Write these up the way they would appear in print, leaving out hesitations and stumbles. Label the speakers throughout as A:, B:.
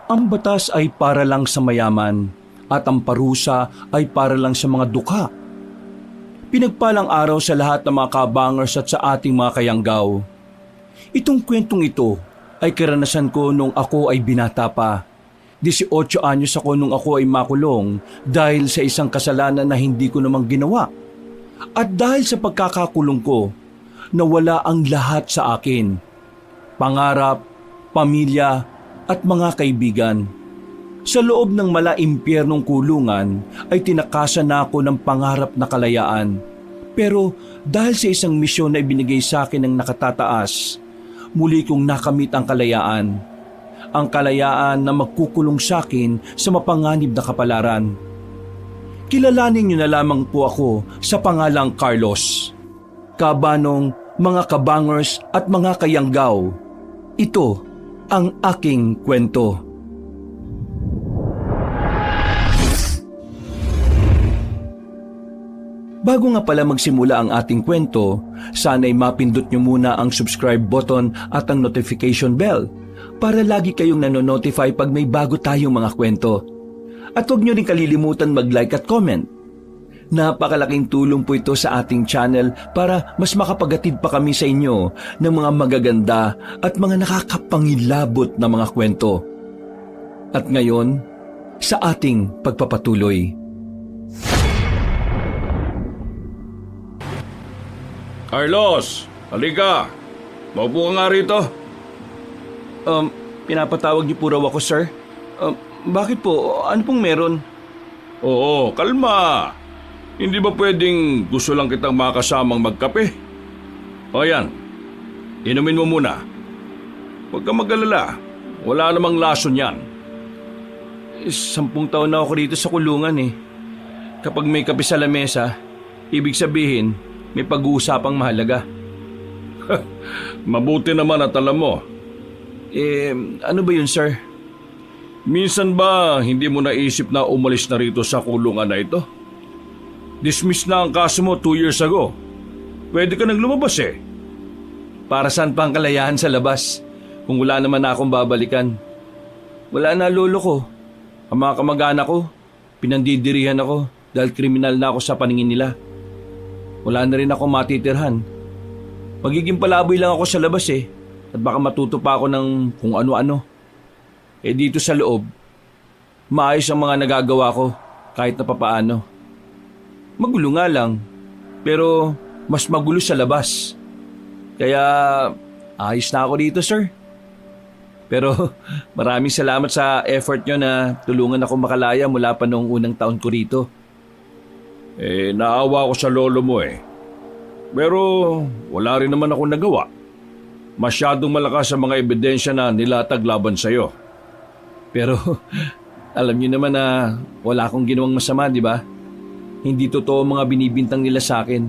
A: Ang batas ay para lang sa mayaman at ang parusa ay para lang sa mga dukha. Pinagpalang araw sa lahat ng mga kabangers at sa ating mga kayanggaw. Itong kwentong ito ay karanasan ko nung ako ay binata pa. 18 anyos ako nung ako ay makulong dahil sa isang kasalanan na hindi ko namang ginawa. At dahil sa pagkakakulong ko, nawala ang lahat sa akin. Pangarap, pamilya, at mga kaibigan. Sa loob ng malaimpyernong kulungan ay tinakasan na ako ng pangarap na kalayaan. Pero dahil sa isang misyon na ibinigay sa akin ng nakatataas, muli kong nakamit ang kalayaan. Ang kalayaan na magkukulong sa akin sa mapanganib na kapalaran. Kilalanin niyo na lamang po ako sa pangalang Carlos. Kabanong, mga kabangers at mga kayanggaw, ito ang aking kwento. Bago nga pala magsimula ang ating kwento, sana'y mapindot nyo muna ang subscribe button at ang notification bell para lagi kayong nanonotify pag may bago tayong mga kwento. At huwag nyo rin kalilimutan mag-like at comment. Napakalaking tulong po ito sa ating channel para mas makapagatid pa kami sa inyo ng mga magaganda at mga nakakapangilabot na mga kwento. At ngayon, sa ating pagpapatuloy.
B: Carlos, halika. Maupo ka nga rito.
A: Pinapatawag niyo po raw ako, sir. Bakit po? Ano pong meron?
B: Oo, kalma. Hindi ba pwedeng gusto lang kitang makasamang magkape? O yan, inumin mo muna. Huwag kang mag-alala. Wala namang lason yan.
A: 10 taon na ako dito sa kulungan eh. Kapag may kape sa lamesa, ibig sabihin may pag-uusapang mahalaga.
B: Mabuti naman at alam mo.
A: Ano ba yun, sir?
B: Minsan ba hindi mo naisip na umalis na rito sa kulungan na ito? Dismiss na ang kaso mo 2 years ago. Pwede ka nang lumabas eh.
A: Para saan pa ang kalayaan sa labas kung wala naman na akong babalikan? Wala na lolo ko. Ang mga kamag-anak ko, pinandidirihan ako dahil kriminal na ako sa paningin nila. Wala na rin ako matitirhan. Magiging palaboy lang ako sa labas eh. At baka matuto pa ako ng kung ano-ano. Dito sa loob, maayos ang mga nagagawa ko kahit na papaano. Magulo nga lang, pero mas magulo sa labas. Kaya ayos na ako dito, sir. Pero maraming salamat sa effort nyo na tulungan ako makalaya mula pa noong unang taon ko rito.
B: Naawa ko sa lolo mo eh. Pero wala rin naman akong nagawa. Masyadong malakas ang mga ebidensya na nilatag laban sa'yo.
A: Pero alam niyo naman na wala akong ginawang masama, di ba? Hindi totoo ang mga binibintang nila sa akin.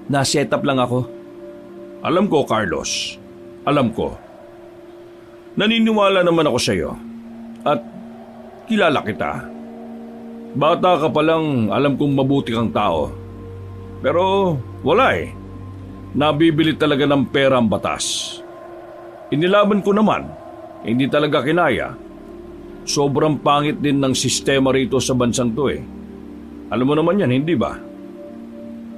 A: Na-set up lang ako.
B: Alam ko, Carlos. Alam ko. Naniniwala naman ako sa'yo. At kilala kita. Bata ka pa lang, alam kong mabuti kang tao. Pero wala eh. Nabibili talaga ng pera ang batas. Inilaban ko naman. Hindi talaga kinaya. Sobrang pangit din ng sistema rito sa bansang to eh. Alam mo naman yan, hindi ba?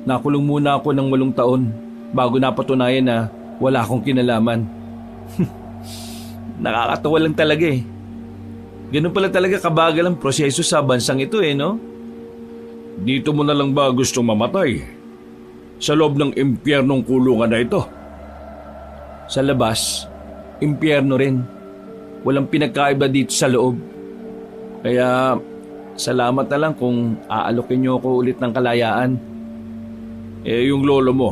A: Nakulong muna ako ng 8 taon bago napatunayan na wala akong kinalaman. Nakakatawa lang talaga eh. Ganun pala talaga kabagal ang proseso sa bansang ito eh, no?
B: Dito mo na lang ba gustong mamatay? Sa loob ng impyernong kulungan na ito?
A: Sa labas, impyerno rin. Walang pinagkaiba dito sa loob. Kaya salamat na lang kung aalokin niyo ako ulit ng kalayaan.
B: Yung lolo mo,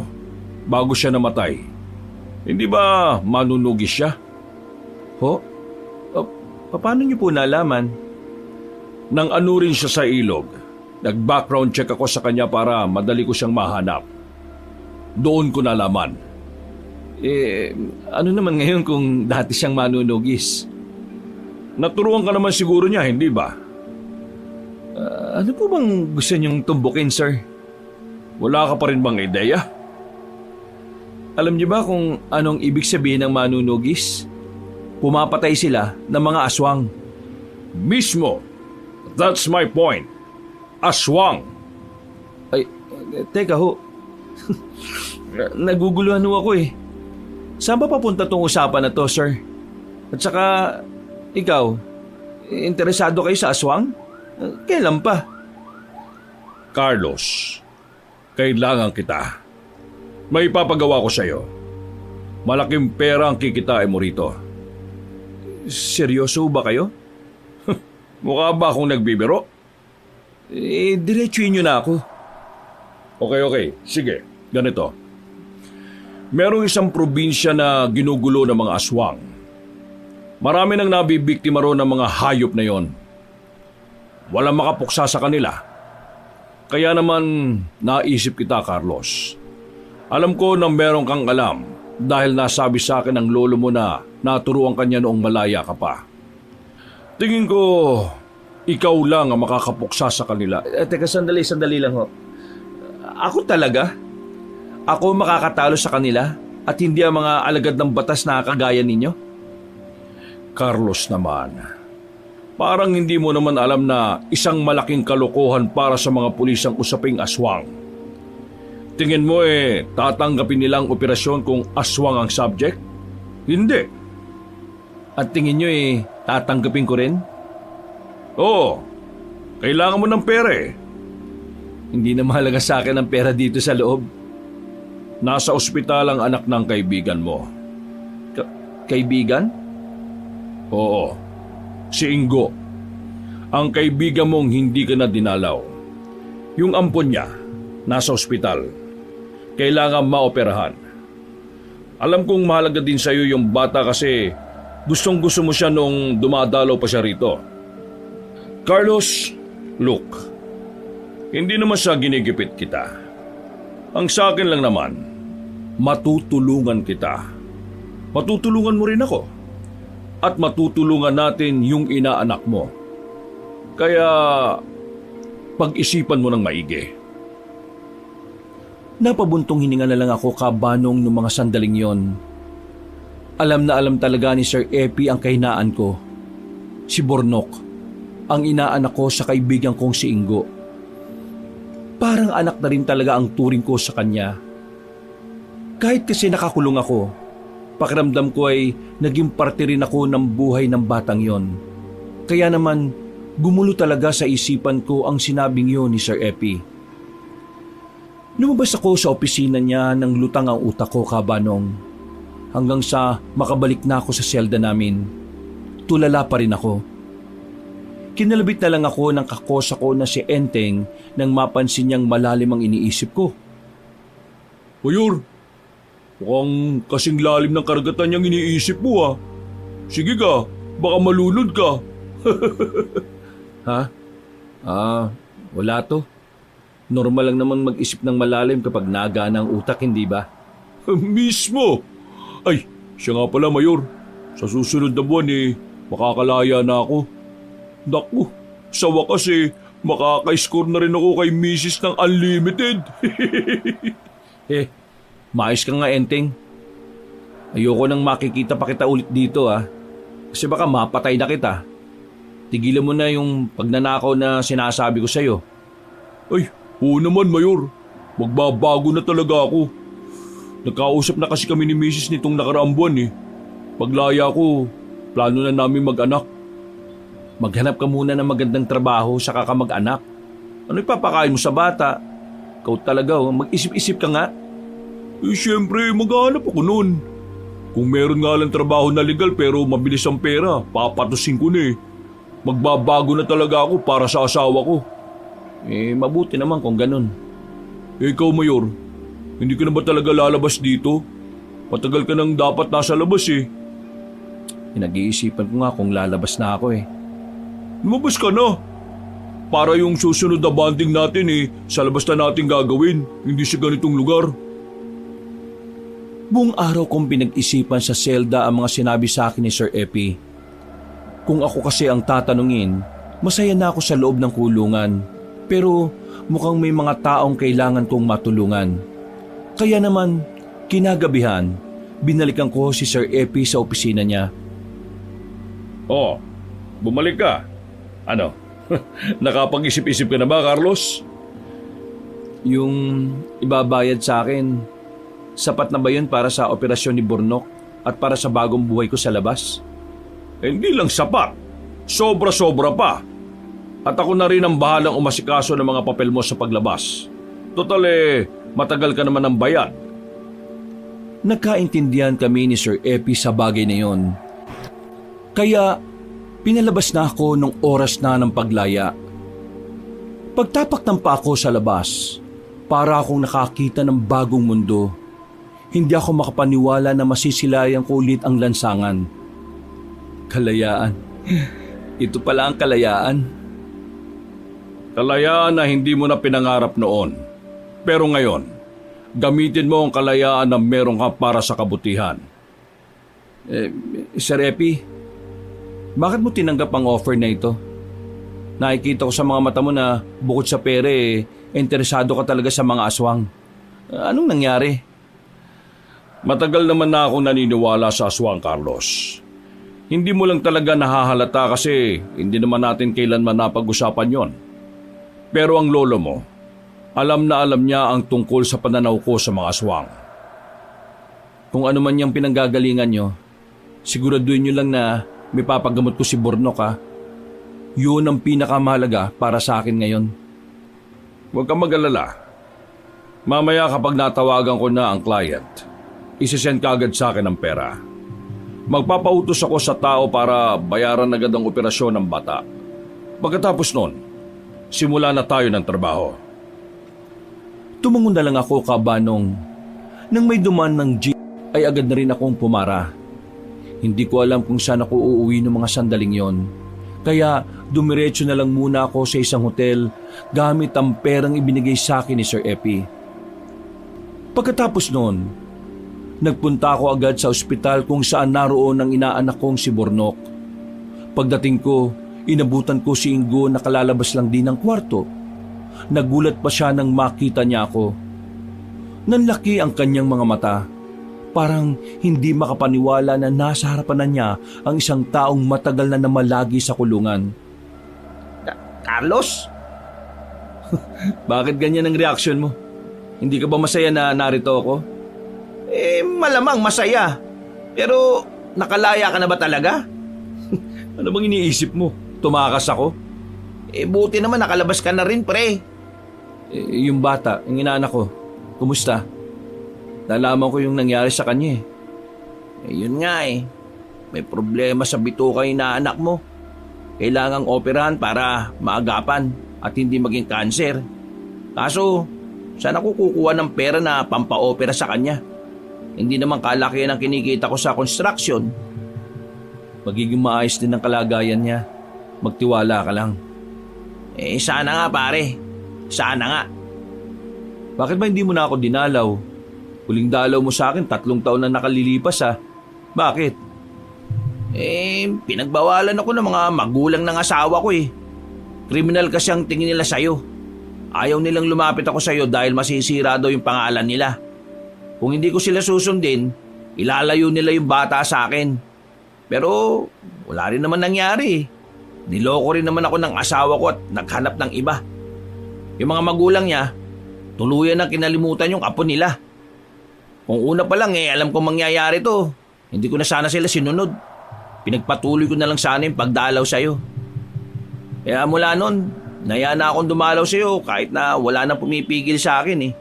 B: bago siya namatay, hindi ba manunugis siya?
A: Ho? Paano niyo po nalaman?
B: Nang ano rin siya sa ilog, nag-background check ako sa kanya para madali ko siyang mahanap. Doon ko nalaman.
A: Ano naman ngayon kung dati siyang manunugis?
B: Naturuan ka naman siguro niya, hindi ba?
A: Ano po bang gusto niyong tumbukin, sir?
B: Wala ka pa rin bang ideya?
A: Alam niyo ba kung anong ibig sabihin ng manunugis? Pumapatay sila ng mga aswang.
B: Mismo. That's my point. Aswang.
A: Ay, teka ho. Naguguluhan ho ako eh. Saan ba papunta tong usapan na to, sir? At saka, ikaw, interesado kayo sa aswang? Kailan pa?
B: Carlos, kailangan kita. May ipapagawa ko sa'yo. Malaking pera ang kikitain mo rito.
A: Seryoso ba kayo?
B: Mukha ba akong nagbibiro?
A: Diretsuin nyo na ako.
B: Okay. Sige, ganito. Merong isang probinsya na ginugulo ng mga aswang. Marami nang nabibiktima ron ng mga hayop na yon. Walang makapuksa sa kanila. Kaya naman naisip kita, Carlos. Alam ko na meron kang alam dahil nasabi sa akin ng lolo mo na naturuan kanya noong malaya ka pa. Tingin ko, ikaw lang ang makakapuksa sa kanila.
A: Teka, sandali lang ho. Ako talaga? Ako makakatalo sa kanila at hindi ang mga alagad ng batas na kagaya ninyo?
B: Carlos naman, parang hindi mo naman alam na isang malaking kalokohan para sa mga pulis ang usaping aswang. Tingin mo tatanggapin nilang operasyon kung aswang ang subject? Hindi.
A: At tingin nyo tatanggapin ko rin?
B: Oo, kailangan mo ng pera
A: Hindi na mahalaga sa akin ang pera dito sa loob.
B: Nasa ospital ang anak ng kaibigan mo.
A: Kaibigan?
B: Oo, si Ingo. Ang kaibigan mong hindi ka na dinalaw. Yung ampon niya, nasa ospital. Kailangan maoperahan. Alam kong mahalaga din sa'yo yung bata kasi gustong gusto mo siya nung dumadalaw pa siya rito. Carlos, look, hindi naman siya ginigipit kita. Ang sa akin lang naman, matutulungan kita. Matutulungan mo rin ako. At matutulungan natin yung inaanak mo. Kaya, pag-isipan mo ng maigi.
A: Napabuntong hininga na lang ako kabanong ng mga sandaling yon. Alam na alam talaga ni Sir Epi ang kahinaan ko. Si Bornok, ang inaanak ko sa kaibigan kong si Ingo. Parang anak na rin talaga ang turing ko sa kanya. Kahit kasi nakakulong ako, pakiramdam ko ay naging parte rin ako ng buhay ng batang yon. Kaya naman, gumulo talaga sa isipan ko ang sinabing yon ni Sir Epi. Lumabas ako sa opisina niya nang lutang ang utak ko, kabanong. Hanggang sa makabalik na ako sa selda namin, tulala pa rin ako. Kinalabit na lang ako ng kakosa ko na si Enteng nang mapansin niyang malalim ang iniisip ko.
B: Mayor, mukhang kasing lalim ng karagatan niyang iniisip mo Sige ka, baka malunod ka.
A: Ha? Wala to. Normal lang naman mag-isip ng malalim kapag nagana ang utak, hindi ba?
B: Mismo! Ay, siya nga pala, Mayor. Sa susunod na buwan makakalaya na ako. Naku, sa wakas makaka-score na rin ako kay Mrs. ng Unlimited.
A: Maayos ka nga, Enteng. Ayoko nang makikita pa kita ulit dito Kasi baka mapatay na kita. Tigilan mo na yung pagnanakaw na sinasabi ko sa'yo.
B: Ay, oo naman, Mayor. Magbabago na talaga ako. Nagkausap na kasi kami ni Mrs. nitong nakaraang buwan Paglaya ko, plano na namin mag-anak.
A: Maghanap ka muna ng magandang trabaho saka ka mag-anak. Ano ipapakain mo sa bata? Ikaw talaga, mag-isip-isip ka nga.
B: Siyempre, maghanap ako nun. Kung meron nga lang trabaho na legal pero mabilis ang pera, papatusin ko na Magbabago na talaga ako para sa asawa ko.
A: Mabuti naman kung ganun.
B: Ikaw, Mayor, hindi ka na ba talaga lalabas dito? Matagal ka nang dapat nasa labas
A: Pinag-iisipan ko nga kung lalabas na ako
B: Lumabas ka na. Para yung susunod na bonding natin sa labas na natin gagawin, hindi sa ganitong lugar.
A: Buong araw kong pinag-isipan sa selda ang mga sinabi sa akin ni Sir Epi. Kung ako kasi ang tatanungin, masaya na ako sa loob ng kulungan. Pero mukhang may mga taong kailangan kong matulungan. Kaya naman, kinagabihan, binalikan ko si Sir Epi sa opisina niya.
B: Oh, bumalik ka. Ano? Nakapag-isip-isip ka na ba, Carlos?
A: Yung ibabayad sa akin, sapat na ba yun para sa operasyon ni Bornok at para sa bagong buhay ko sa labas?
B: Hindi lang sapat. Sobra-sobra pa. At ako na rin ang bahalang umasikaso ng mga papel mo sa paglabas. Total matagal ka naman ng bayad.
A: Nagkaintindihan kami ni Sir Epi sa bagay na yon. Kaya pinalabas na ako nung oras na ng paglaya. Pagtapak ng pako sa labas, para akong nakakita ng bagong mundo. Hindi ako makapaniwala na masisilayan ko ulit ang lansangan. Kalayaan. Ito pala ang kalayaan.
B: Kalayaan na hindi mo na pinangarap noon. Pero ngayon, gamitin mo ang kalayaan na meron ka para sa kabutihan.
A: Sir Epi, bakit mo tinanggap ang offer na ito? Nakikita ko sa mga mata mo na bukod sa pere, interesado ka talaga sa mga aswang. Anong nangyari?
B: Matagal naman na ako naniniwala sa aswang, Carlos. Hindi mo lang talaga nahahalata kasi hindi naman natin kailanman napag-usapan yon. Pero ang lolo mo, alam na alam niya ang tungkol sa pananaw ko sa mga aswang.
A: Kung ano man yung pinanggagalingan nyo, siguraduhin nyo lang na may papagamot ko si Bornok ha. Yun ang pinakamahalaga para sa akin ngayon.
B: Huwag kang mag-alala. Mamaya kapag natawagan ko na ang client, isisend ka agad sa akin ang pera. Magpapautos ako sa tao para bayaran agad ang operasyon ng bata. Pagkatapos nun, simula na tayo ng trabaho.
A: Tumangon na lang ako, kabanong. Nang may duman ng jeep, ay agad na rin akong pumara. Hindi ko alam kung saan ako uuwi ng mga sandaling yon. Kaya dumiretso na lang muna ako sa isang hotel gamit ang perang ibinigay sa akin ni Sir Epi. Pagkatapos noon, nagpunta ako agad sa ospital kung saan naroon ang inaanak kong si Bornok. Pagdating ko, inabutan ko si Ingo na kalalabas lang din ng kwarto. Nagulat pa siya nang makita niya ako. Nanlaki ang kanyang mga mata. Parang hindi makapaniwala na nasa harapan na niya ang isang taong matagal na namalagi sa kulungan.
C: Carlos?
A: Bakit ganyan ang reaksyon mo? Hindi ka ba masaya na narito ako?
C: Malamang masaya. Pero nakalaya ka na ba talaga?
A: Ano bang iniisip mo? Tumakas ako?
C: Buti naman nakalabas ka na rin, pre.
A: Yung bata, yung inaanak ko, kumusta? Nalaman ko yung nangyari sa kanya
C: Yun nga may problema sa bituka yung inaanak mo. Kailangang operahan para maagapan at hindi maging cancer. Kaso, saan ako kukuha ng pera na pampa-opera sa kanya? Hindi naman kalakihan ang kinikita ko sa construction.
A: Magiging maayos din ang kalagayan niya. Magtiwala ka lang.
C: Sana nga pare. Sana nga.
A: Bakit ba hindi mo na ako dinalaw? Huling dalaw mo sa akin, 3 taon na nakalilipas ha. Bakit?
C: Pinagbawalan ako ng mga magulang ng asawa ko Kriminal kasi ang tingin nila sa'yo. Ayaw nilang lumapit ako sa'yo dahil masisira daw yung pangalan nila. Kung hindi ko sila susundin, ilalayo nila yung bata sa akin. Pero wala rin naman nangyari. Niloko rin naman ako ng asawa ko at naghanap ng iba. Yung mga magulang niya, tuluyan na kinalimutan yung apo nila. Kung una pa lang alam kong mangyayari to, hindi ko na sana sila sinunod. Pinagpatuloy ko na lang sana yung pagdalaw sa'yo. Kaya mula nun, naya na akong dumalaw sa'yo kahit na wala na pumipigil sa akin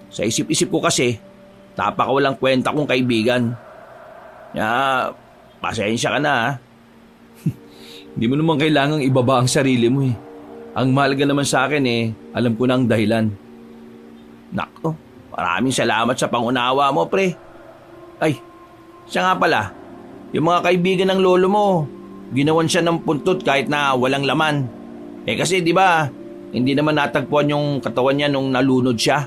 C: Sa isip-isip ko kasi, napakawalang kwenta kong kaibigan. Kaya, pasensya ka na ha.
A: Hindi mo naman kailangang ibaba ang sarili mo Ang mahalaga naman sa akin alam ko na ang dahilan.
C: Nako, maraming salamat sa pangunawa mo, pre. Ay, siya nga pala, yung mga kaibigan ng lolo mo, ginawan siya ng puntot kahit na walang laman. Kasi di ba, hindi naman natagpuan yung katawan niya nung nalunod siya.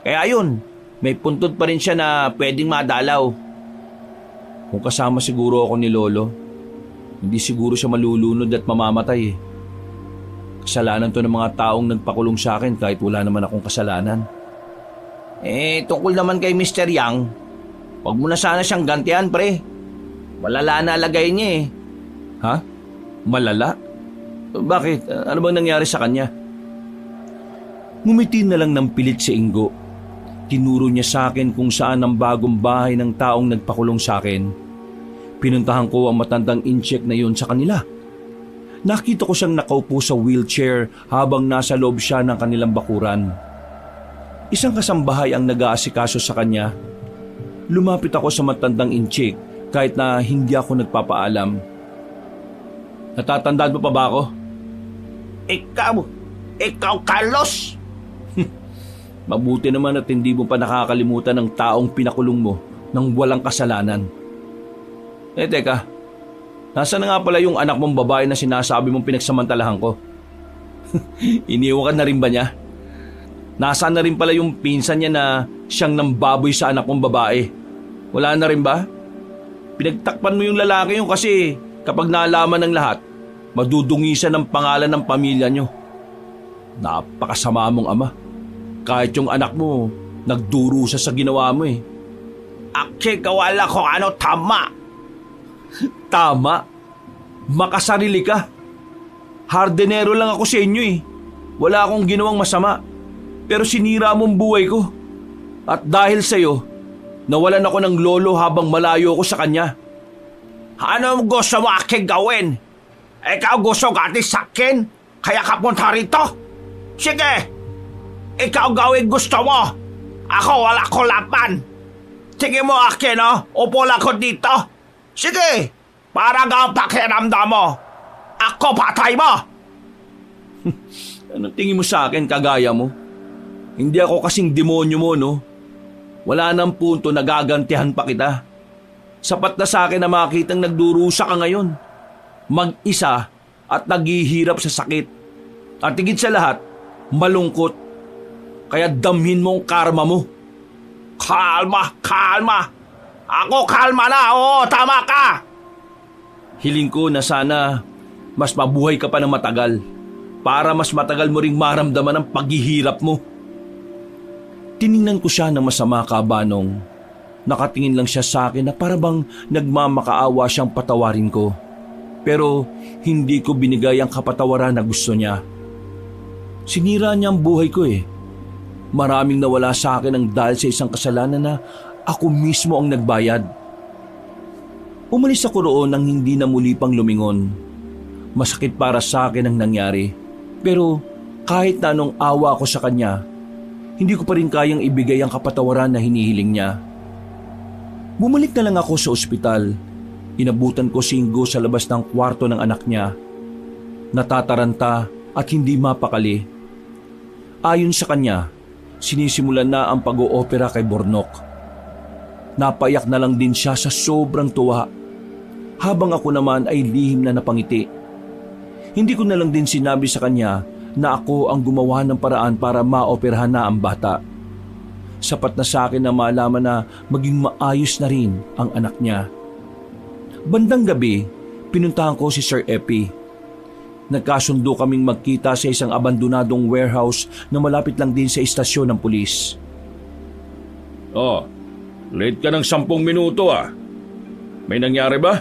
C: Kaya yun, may puntot pa rin siya na pwedeng madalaw.
A: Kung kasama siguro ako ni Lolo, hindi siguro siya malulunod at mamamatay Kasalanan to ng mga taong nagpakulong sa akin kahit wala naman akong kasalanan.
C: Tungkol naman kay Mr. Yang, huwag mo na sana siyang gantihan, pre. Malala na lagay niya
A: Ha? Malala?
C: Bakit? Ano bang nangyari sa kanya?
A: Ngumiti na lang ng pilit si Ingo. Tinuro niya sa akin kung saan ang bagong bahay ng taong nagpakulong sa akin. Pinuntahan ko ang matandang incheck na yun sa kanila. Nakita ko siyang nakaupo sa wheelchair habang nasa loob siya ng kanilang bakuran. Isang kasambahay ang nag-aasikaso sa kanya. Lumapit ako sa matandang incheck kahit na hindi ako nagpapaalam. Natatandaan mo pa ba ako?
C: Ikaw, Carlos!
A: Mabuti naman at hindi mo pa nakakalimutan ng taong pinakulong mo nang walang kasalanan. Teka, nasaan na nga pala yung anak mong babae na sinasabi mong pinagsamantalahan ko? Iniwan ka na rin ba niya? Nasaan na rin pala yung pinsan niya na siyang nambaboy sa anak mong babae? Wala na rin ba? Pinagtakpan mo yung lalaki yun kasi kapag naalaman ng lahat, madudungisan ang pangalan ng pamilya niyo. Napakasama mong ama. Kahit yung anak mo, nagdurusa sa ginawa mo eh.
C: Kawala ko ano tama.
A: Tama. Makasarili ka. Hardenero lang ako sa inyo eh. Wala akong ginawang masama. Pero sinira mong buhay ko. At dahil sa'yo, nawalan ako ng lolo habang malayo ko sa kanya.
C: Ano gusto mo aking gawin? Ikaw gusto gatis sa akin? Kaya ka punta rito? Sige! Ikaw gawin gusto mo. Ako wala ko laban. Tingin mo akin, no? Upo lang ko dito. Sige, para ang pakiramdam mo. Ako patay mo.
A: Anong tingin mo sa akin, kagaya mo? Hindi ako kasing demonyo mo, no? Wala nang punto na gagantihan pa kita. Sapat na sa akin na makitang nagdurusa ka ngayon. Mag-isa at naghihirap sa sakit. At higit sa lahat, malungkot. Kaya damhin mo ang karma mo.
C: Kalma. Ako kalma na, oo, tama ka.
A: Hiling ko na sana mas mabuhay ka pa ng matagal para mas matagal mo ring maramdaman ang paghihirap mo. Tiningnan ko siya ng masama, Kabanong. Nakatingin lang siya sa akin na parabang nagmamakaawa siyang patawarin ko. Pero hindi ko binigay ang kapatawaran na gusto niya. Sinira niya ang buhay ko eh. Maraming nawala sa akin ang dahil sa isang kasalanan na ako mismo ang nagbayad. Umalis ako roon nang hindi na muli pang lumingon. Masakit para sa akin ang nangyari. Pero kahit na anong awa ko sa kanya, hindi ko pa rin kayang ibigay ang kapatawaran na hinihiling niya. Bumalik na lang ako sa ospital. Inabutan ko si Ingo sa labas ng kwarto ng anak niya. Natataranta at hindi mapakali. Ayon sa kanya, sinisimulan na ang pag-oopera kay Bornok. Napaiyak na lang din siya sa sobrang tuwa, habang ako naman ay lihim na napangiti. Hindi ko na lang din sinabi sa kanya na ako ang gumawa ng paraan para maoperahan na ang bata. Sapat na sa akin na malaman na maging maayos na rin ang anak niya. Bandang gabi, pinuntahan ko si Sir Epi. Nagkasundo kaming magkita sa isang abandonadong warehouse na malapit lang din sa istasyon ng pulis.
B: Oh, late ka ng 10 minuto ah. May nangyari ba?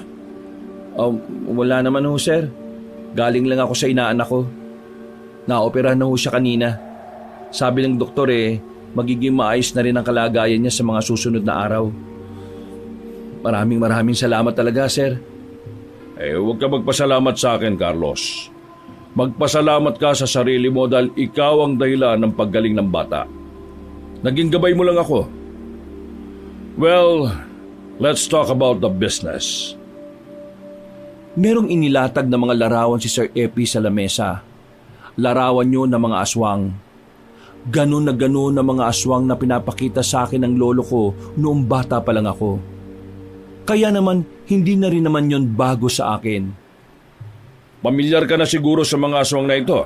A: Wala naman ho, sir. Galing lang ako sa inaanak ko. Naoperahan na ho siya kanina. Sabi ng doktor magiging maayos na rin ang kalagayan niya sa mga susunod na araw. Maraming salamat talaga, sir.
B: Huwag ka magpasalamat sa akin, Carlos. Magpasalamat ka sa sarili mo dahil ikaw ang dahilan ng paggaling ng bata. Naging gabay mo lang ako. Well, let's talk about the business.
A: Merong inilatag na mga larawan si Sir Epi sa lamesa. Larawan yun ng mga aswang. Ganon na mga aswang na pinapakita sa akin ng lolo ko noong bata pa lang ako. Kaya naman, hindi na rin naman yon bago sa akin.
B: Pamilyar ka na siguro sa mga aswang na ito.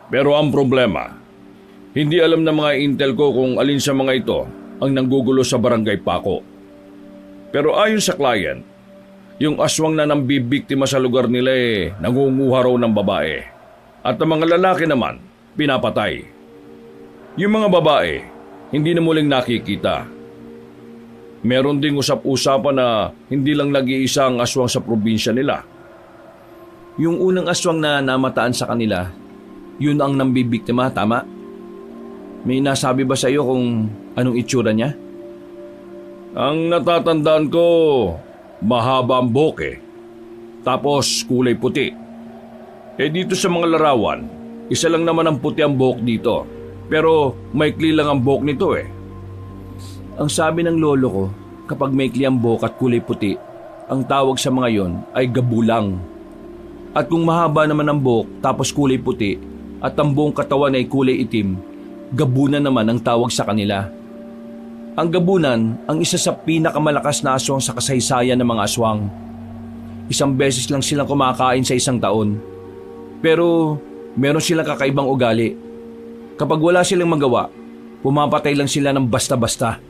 B: Pero ang problema, hindi alam ng mga intel ko kung alin sa mga ito ang nanggugulo sa barangay Paco. Pero ayon sa client, yung aswang na nambibiktima sa lugar nila nangunguha raw ng babae. At ang mga lalaki naman, pinapatay. Yung mga babae, hindi na muling nakikita. Meron ding usap-usapan na hindi lang nag-iisa ang aswang sa probinsya nila.
A: Yung unang aswang na namataan sa kanila, yun ang nambibiktima, tama? May nasabi ba sa iyo kung anong itsura niya?
B: Ang natatandaan ko, mahaba ang buhok eh. Tapos kulay puti. Eh dito sa mga larawan, isa lang naman ang puti ang buhok dito. Pero maikli lang ang buhok nito eh.
A: Ang sabi ng lolo ko, kapag maikli ang buhok at kulay puti, ang tawag sa mga yon ay gabulang. At kung mahaba naman ang buhok tapos kulay puti at ang buong katawan ay kulay itim, gabunan naman ang tawag sa kanila. Ang gabunan ang isa sa pinakamalakas na aswang sa kasaysayan ng mga aswang. Isang beses lang silang kumakain sa isang taon. Pero meron silang kakaibang ugali. Kapag wala silang magawa, pumapatay lang sila ng basta-basta.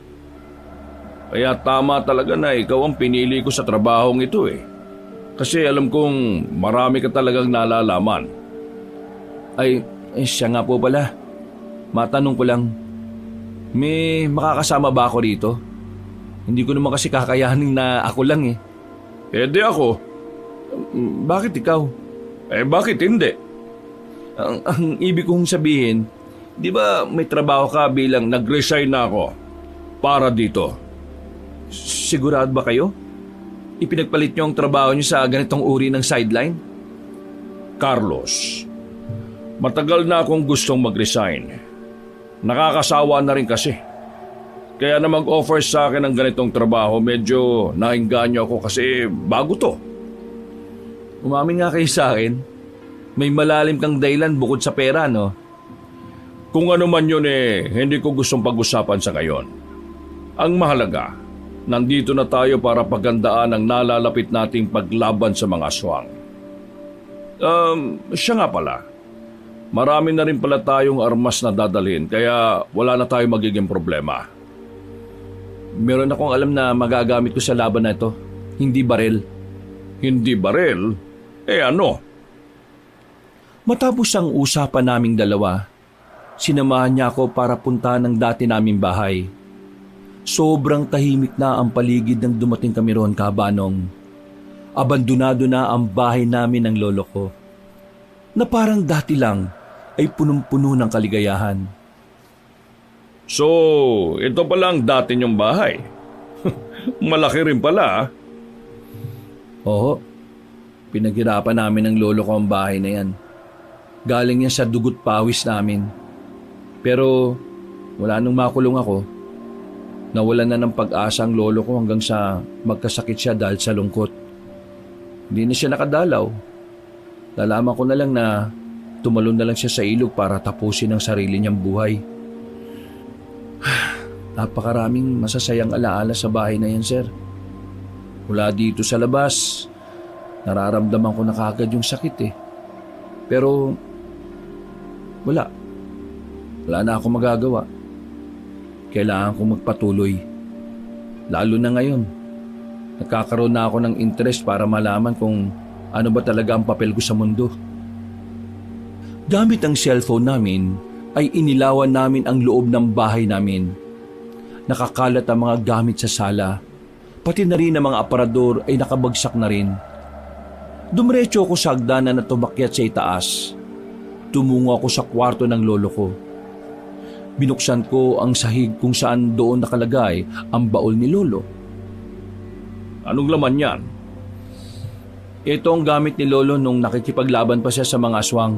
B: Kaya tama talaga na ikaw ang pinili ko sa trabahong ito eh. Kasi alam kong marami ka talagang nalalaman.
A: Ay, siya nga po pala. Matanong ko lang, may makakasama ba ako rito? Hindi ko naman kasi kakayanin na ako lang eh.
B: Eh di ako.
A: Bakit ikaw?
B: Eh bakit hindi?
A: Ang ibig kong sabihin, di ba may trabaho ka bilang
B: Nag-resign na ako para dito.
A: sigurado ba kayo? Ipinagpalit niyo ang trabaho niyo sa ganitong uri ng sideline?
B: Carlos, matagal na akong gustong mag-resign. Nakakasawa na rin kasi. Kaya na mag-offer sa akin ng ganitong trabaho, medyo nainganyo ako kasi bago to.
A: Umamin nga kayo sa akin. May malalim kang dahilan bukod sa pera, no?
B: Kung ano man yun hindi ko gustong pag-usapan sa ngayon. Ang mahalaga, nandito na tayo para pagandaan ang nalalapit nating paglaban sa mga aswang. Siya nga pala. Marami na rin pala tayong armas na dadalhin kaya wala na tayong magiging problema.
A: Meron akong alam na magagamit ko sa laban na ito. Hindi baril.
B: Hindi baril? Ano?
A: Matapos ang usapan naming dalawa, sinamahan niya ako para puntahan ng dati naming bahay. Sobrang tahimik na ang paligid nang dumating kami roon, Kabanong. Abandonado na ang bahay namin ng lolo ko, na parang dati lang ay punong-puno ng kaligayahan.
B: So, ito pala ang dati niyong bahay. Malaki rin pala ah.
A: Oo, pinaghirapan namin ng lolo ko ang bahay na yan. Galing yan sa dugot pawis namin. Pero wala nung makulong ako, nawalan na ng pag-asa ang lolo ko hanggang sa magkasakit siya dahil sa lungkot. Hindi na siya nakadalaw. Nalaman ko na lang na tumalon na lang siya sa ilog para tapusin ang sarili niyang buhay. Napakaraming masasayang alaala sa bahay na yan, sir. Mula dito sa labas, nararamdaman ko na kaagad yung sakit eh. Pero wala na ako magagawa. Kailangan kong magpatuloy. Lalo na ngayon, nagkakaroon na ako ng interest para malaman kung ano ba talaga ang papel ko sa mundo. Gamit ang cellphone namin, ay inilawan namin ang loob ng bahay namin. Nakakalat ang mga gamit sa sala, pati na rin ang mga aparador ay nakabagsak na rin. Dumiretso ako sa hagdanan na tumakyat sa itaas. Tumungo ako sa kwarto ng lolo ko. Binuksan ko ang sahig kung saan doon nakalagay ang baol ni lolo.
B: Anong laman yan?
A: Ito ang gamit ni lolo nung nakikipaglaban pa siya sa mga aswang.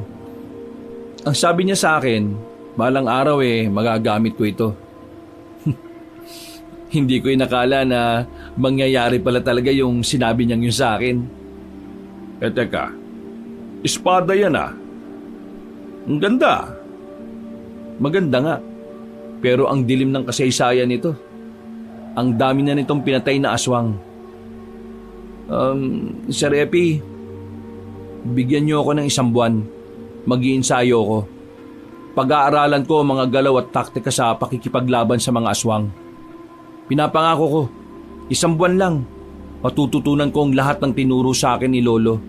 A: Ang sabi niya sa akin, balang araw magagamit ko ito. Hindi ko inakala na mangyayari pala talaga yung sinabi niyang yun sa akin.
B: Teka, espada yan ah. Ang ganda.
A: Maganda nga, pero ang dilim ng kasaysayan nito. Ang dami na nitong pinatay na aswang. Sir Epi, bigyan niyo ako ng 1 buwan. Mag-iinsayo ko. Pag-aaralan ko ang mga galaw at taktika sa pakikipaglaban sa mga aswang. Pinapangako ko, 1 buwan lang. Matututunan ko ang lahat ng tinuro sa akin ni Lolo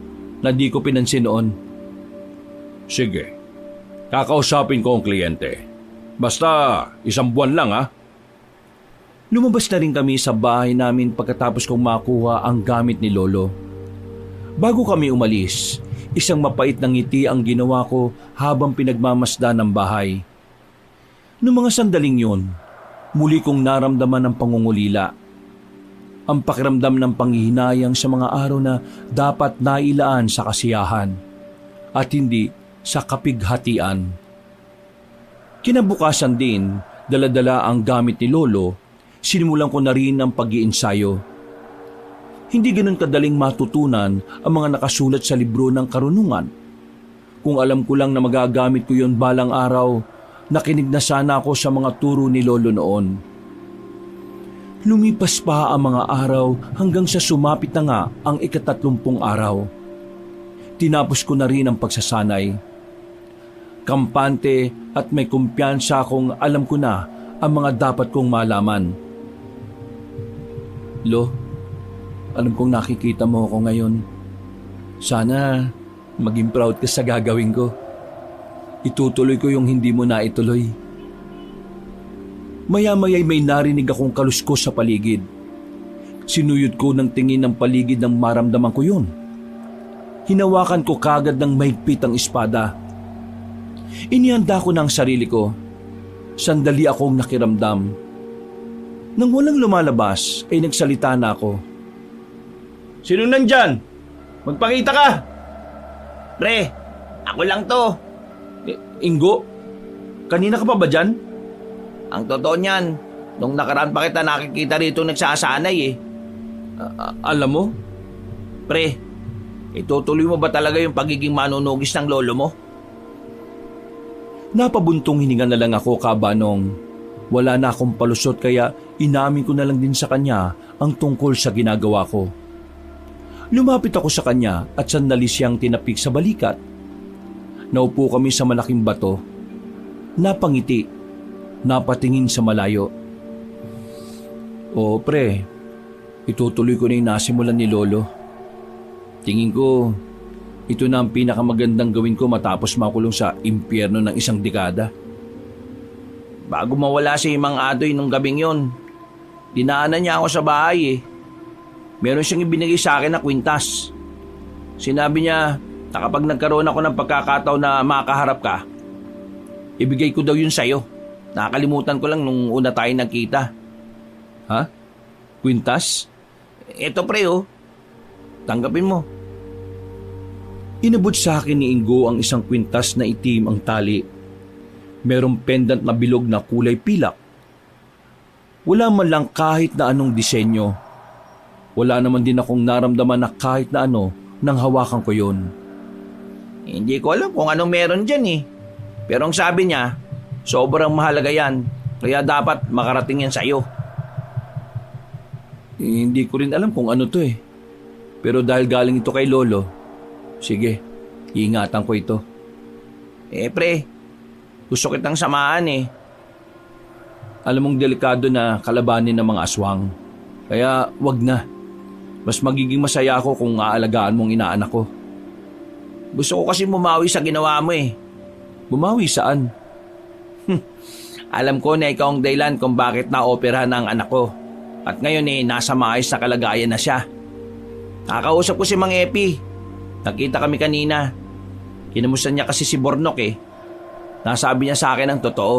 A: na di ko pinansin noon.
B: Sige, kakausapin ko ang kliyente. Basta 1 buwan lang ha.
A: Lumabas na rin kami sa bahay namin pagkatapos kong makuha ang gamit ni Lolo. Bago kami umalis, Isang mapait na ngiti ang ginawa ko habang pinagmamasdan ng bahay. Noong mga sandaling yun, muli kong naramdaman ang pangungulila. Ang pakiramdam ng panghihinayang sa mga araw na dapat nailaan sa kasiyahan at hindi sa kapighatian. Kinabukasan din, dala-dala ang gamit ni Lolo, sinimulan ko na rin ang pag-iensayo. Hindi ganun kadaling matutunan ang mga nakasulat sa libro ng karunungan. Kung alam ko lang na magagamit ko yon balang araw, nakinig na sana ako sa mga turo ni Lolo noon. Lumipas pa ang mga araw hanggang sa sumapit na nga ang 30 araw. Tinapos ko na rin ang pagsasanay. Kampante at may kumpiyansa akong alam ko na ang mga dapat kong malaman. Lo, alam kong nakikita mo ako ngayon. Sana maging proud ka sa gagawin ko. Itutuloy ko yung hindi mo na ituloy. Maya-maya'y may narinig akong kaluskos sa paligid. Sinuyod ko ng tingin ng paligid nang maramdaman ko yun. Hinawakan ko kagad ng mahigpit ang espada. Inihanda ko ng sarili ko. Sandali akong nakiramdam. Nang walang lumalabas ay nagsalita na ako.
C: Sino nandyan? Magpakita ka! Pre, ako lang to.
A: Ingo, kanina ka pa ba dyan?
C: Ang totoo niyan, nung nakaraan pa kita nakikita rito nagsasanay eh.
A: Alam mo?
C: Pre, itutuloy mo ba talaga yung pagiging manunugis ng lolo mo?
A: Napabuntong hininga na lang ako, kabanong. Wala na akong palusot kaya inamin ko na lang din sa kanya ang tungkol sa ginagawa ko. Lumapit ako sa kanya at sandali siyang tinapik sa balikat. Naupo kami sa malaking bato. Napangiti. Napatingin sa malayo. O pre, itutuloy ko na yung nasimulan ni Lolo. Tingin ko, ito na ang pinakamagandang gawin ko matapos makulong sa impyerno ng 1 dekada.
C: Bago mawala si Mang Adoy nung gabing yon, dinaanan niya ako sa bahay eh. Meron siyang ibinigay sa akin na kwintas. Sinabi niya na kapag nagkaroon ako ng pagkakataon na makaharap ka, ibigay ko daw yun sa'yo. Nakakalimutan ko lang nung una tayo nagkita.
A: Ha? Kwintas?
C: Eto pre oh, tanggapin mo.
A: Inabot sa akin ni Ingo ang isang kwintas na itim ang tali. Merong pendant na bilog na kulay pilak. Wala man lang kahit na anong disenyo. Wala naman din akong naramdaman na kahit na ano nang hawakan ko yun.
C: Hindi ko alam kung anong meron dyan eh. Pero ang sabi niya, sobrang mahalaga yan, kaya dapat makarating yan sa'yo.
A: Hindi ko rin alam kung ano to eh. Pero dahil galing ito kay Lolo, sige, iingatan ko ito.
C: Pre, gusto kitang samahan eh.
A: Alam mong delikado na kalabanin ng mga aswang. Kaya wag na. Mas magiging masaya ako kung aalagaan mong inaanak ko.
C: Gusto ko kasi bumawi sa ginawa mo eh.
A: Bumawi saan?
C: Alam ko na ikaw ang dahilan kung bakit naoperahan ang anak ko. At ngayon eh, nasa maayos na kalagayan na siya. Nakakausap ko si Mang Epi. Nakita kami kanina. Kinamusta niya kasi si Bornok eh. Nasabi niya sa akin ang totoo.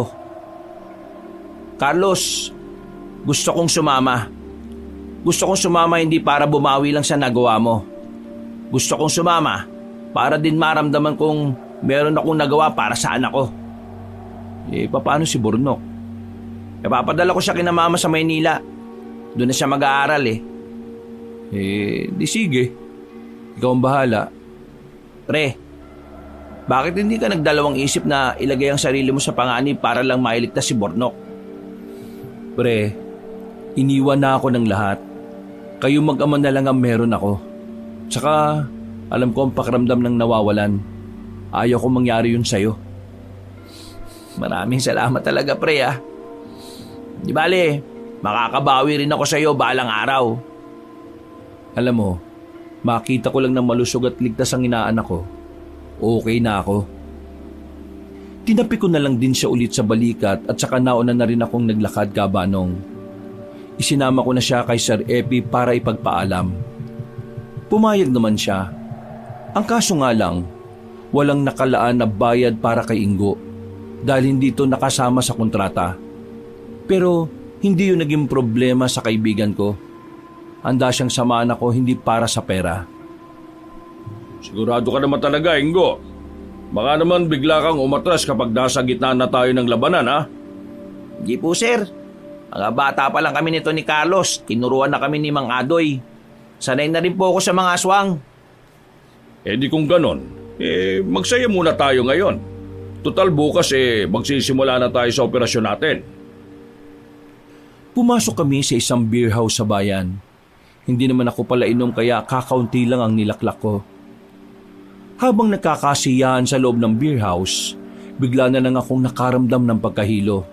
C: Carlos, gusto kong sumama. Gusto kong sumama hindi para bumawi lang sa nagawa mo. Gusto kong sumama para din maramdaman kong meron akong nagawa para sa anak ko.
A: Paano si Bornok?
C: Papadala ko siya kina mama sa Maynila. Doon na siya mag-aaral eh.
A: Di sige. Ikaw ang bahala.
C: Pre, bakit hindi ka nagdalawang isip na ilagay ang sarili mo sa panganib para lang mailigtas si Bornok?
A: Pre, iniwan na ako ng lahat. Kayo mag-ama na lang ang meron ako. Tsaka, alam ko ang pakiramdam ng nawawalan. Ayaw ko mangyari yun sa'yo.
C: Maraming salamat talaga pre ah. Di bale, makakabawi rin ako sa'yo balang araw.
A: Alam mo, makita ko lang na malusog at ligtas ang inaanak ko. Okay na ako. Tinapi ko na lang din siya ulit sa balikat at saka nauna na rin akong naglakad, kabanong. Isinama ko na siya kay Sir Epi para ipagpaalam. Pumayag naman siya. Ang kaso nga lang, walang nakalaan na bayad para kay Ingo dahil hindi ito nakasama sa kontrata. Pero hindi yun naging problema sa kaibigan ko. Handa siyang samahan ako hindi para sa pera.
B: Sigurado ka naman talaga, Ingo. Baka naman bigla kang umatras kapag nasa gitna na tayo ng labanan, ha?
C: Hindi po, sir. Mga bata pa lang kami nito ni Carlos. Tinuruan na kami ni Mang Adoy. Sanay na rin po ako sa mga aswang.
B: Eh di kung ganon, magsaya muna tayo ngayon. Total bukas magsisimula na tayo sa operasyon natin.
A: Pumasok kami sa isang beer house sa bayan. Hindi naman ako pala inom kaya kakaunti lang ang nilaklak ko. Habang nakakasiyahan sa loob ng beer house, bigla na lang akong nakaramdam ng pagkahilo.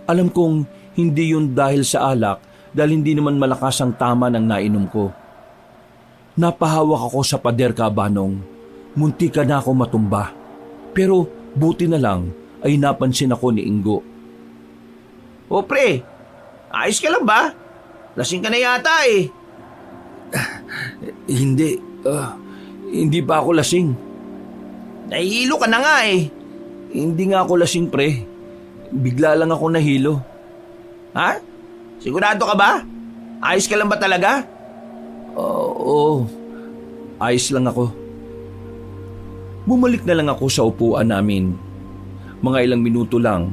A: Alam kong hindi yun dahil sa alak dahil hindi naman malakas ang tama ng nainom ko. Napahawak ako sa pader, Kabanong. Munti ka na ako matumba. Pero buti na lang ay napansin ako ni Ingo.
C: O pre, ayos ka lang ba? Lasing ka na yata eh.
A: Hindi pa ako lasing.
C: Nahihilo ka na nga eh.
A: Hindi nga ako lasing, pre. Bigla lang ako nahilo.
C: Ha? Sigurado ka ba? Ayos ka lang ba talaga?
A: Oo, ayos lang ako. Bumalik na lang ako sa upuan namin. Mga ilang minuto lang,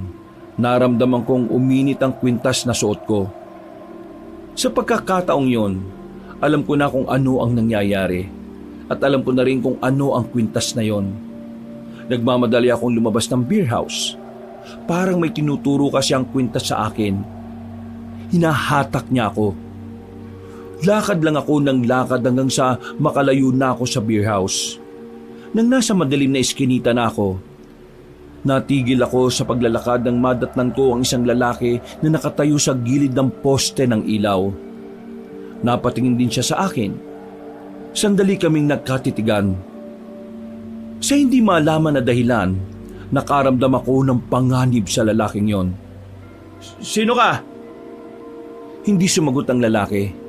A: naramdaman kong uminit ang kwintas na suot ko. Sa pagkakataong yon, alam ko na kung ano ang nangyayari at alam ko na rin kung ano ang kwintas na yon. Nagmamadali akong lumabas ng beer house. Parang may tinuturo kasi ang kwintas sa akin. Hinahatak niya ako. Lakad lang ako ng lakad hanggang sa makalayo na ako sa beer house. Nang nasa madilim na eskinita na ako, natigil ako sa paglalakad nang madatnan ko ang isang lalaki na nakatayo sa gilid ng poste ng ilaw. Napatingin din siya sa akin. Sandali kaming nagkatitigan. Sa hindi malaman na dahilan, nakaramdam ako ng panganib sa lalaking yon.
C: Sino ka?
A: Hindi sumagot ang lalaki.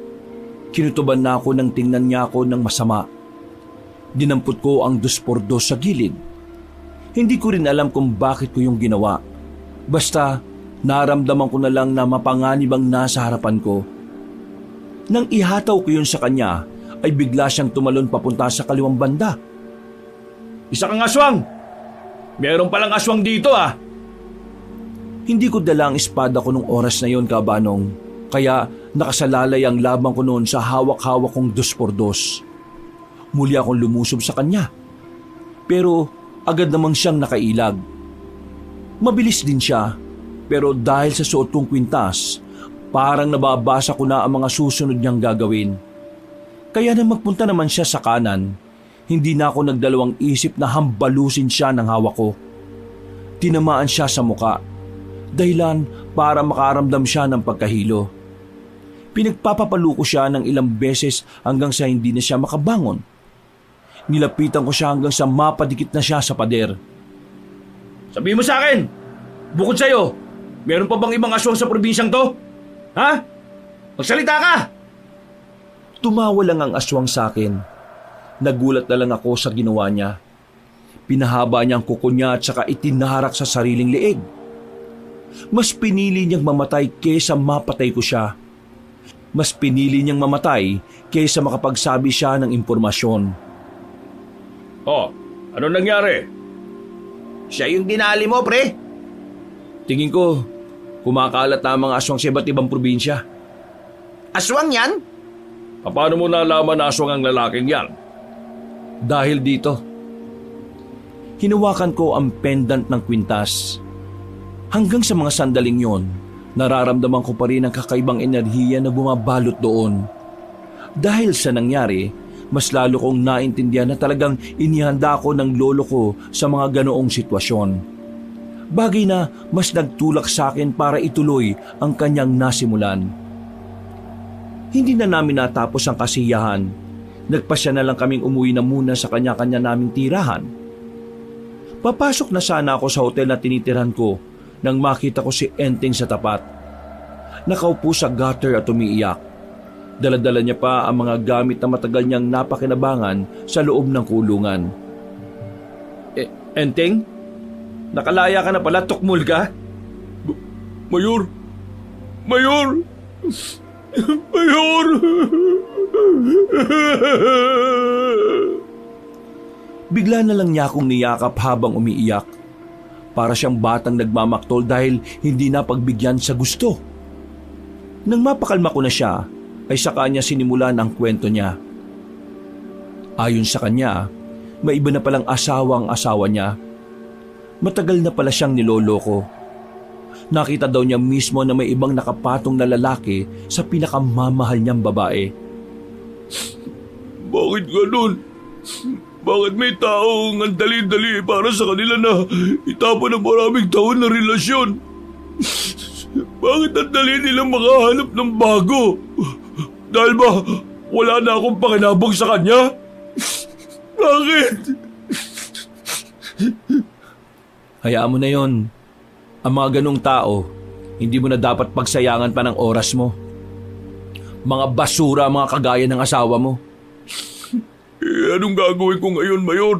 A: Kinutuban na ako nang tingnan niya ako ng masama. Dinampot ko ang 2x2 sa gilid. Hindi ko rin alam kung bakit ko yung ginawa. Basta, naramdaman ko na lang na mapanganib ang nasa harapan ko. Nang ihataw ko yun sa kanya, ay bigla siyang tumalon papunta sa kaliwang banda.
B: Isa kang aswang! Meron palang aswang dito, ah!
A: Hindi ko dala ang espada ko nung oras na yon, Kabanong. Kaya nakasalalay ang labang ko noon sa hawak-hawak kong 2x2. Muli akong lumusob sa kanya. Pero agad namang siyang nakailag. Mabilis din siya, pero dahil sa suot kong kwintas, parang nababasa ko na ang mga susunod niyang gagawin. Kaya nang magpunta naman siya sa kanan, hindi na ako nagdalawang isip na hambalusin siya ng hawak ko. Tinamaan siya sa muka, dahilan para makaramdam siya ng pagkahilo. Pinagpapapalo ko siya ng ilang beses hanggang sa hindi na siya makabangon. Nilapitan ko siya hanggang sa mapadikit na siya sa pader.
B: Sabihin mo sa akin, bukod sa'yo, meron pa bang ibang aswang sa probinsyang to? Ha? Magsalita ka!
A: Tumawa lang ang aswang sa akin. Nagulat na lang ako sa ginawa niya. Pinahaba niya ang kuko niya at saka itinaharak sa sariling leeg. Mas pinili niyang mamatay kaysa mapatay ko siya. Mas pinili niyang mamatay kaysa makapagsabi siya ng impormasyon.
B: Oh, ano nangyari?
C: Siya yung dinali mo, pre.
A: Tingin ko, kumakalat na ang mga aswang sa iba't ibang probinsya.
C: Aswang yan?
B: Paano mo nalaman na aswang ang lalaking yan?
A: Dahil dito, hinawakan ko ang pendant ng kwintas. Hanggang sa mga sandaling yon, nararamdaman ko pa rin ang kakaibang enerhiya na bumabalot doon. Dahil sa nangyari, mas lalo kong naintindihan na talagang inihanda ko ng lolo ko sa mga ganoong sitwasyon. Bagay na mas nagtulak sa akin para ituloy ang kanyang nasimulan. Hindi na namin natapos ang kasiyahan. Nagpasya na lang kaming umuwi na muna sa kanya-kanya naming tirahan. Papasok na sana ako sa hotel na tinitirahan ko nang makita ko si Enteng sa tapat. Nakaupo sa gutter at umiiyak. Dala-dala niya pa ang mga gamit na matagal niyang napakinabangan sa loob ng kulungan. Enteng? Nakalaya ka na pala, tukmul ka?
B: Mayor! Mayor! Mayor!
A: Bigla na lang niya akong niyakap habang umiiyak. Para siyang batang nagmamaktol dahil hindi na pagbigyan sa gusto. Nang mapakalma ko na siya, ay saka niya sinimulan ang kwento niya. Ayon sa kanya, may iba na palang asawa ang asawa niya. Matagal na pala siyang niloloko. Nakita daw niya mismo na may ibang nakapatong na lalaki sa pinakamamahal niyang babae.
B: Bakit ganun? Bakit may taong ang dali-dali para sa kanila na itapon ng maraming taon na relasyon? Bakit ang dali nilang makahanap ng bago? Dahil ba wala na akong pakinabang sa kanya? Bakit?
A: Hayaan mo na yon. Ang mga ganong tao, hindi mo na dapat pagsayangan pa ng oras mo. Mga basura mga kagaya ng asawa mo.
B: Anong gagawin ko ngayon, Mayor?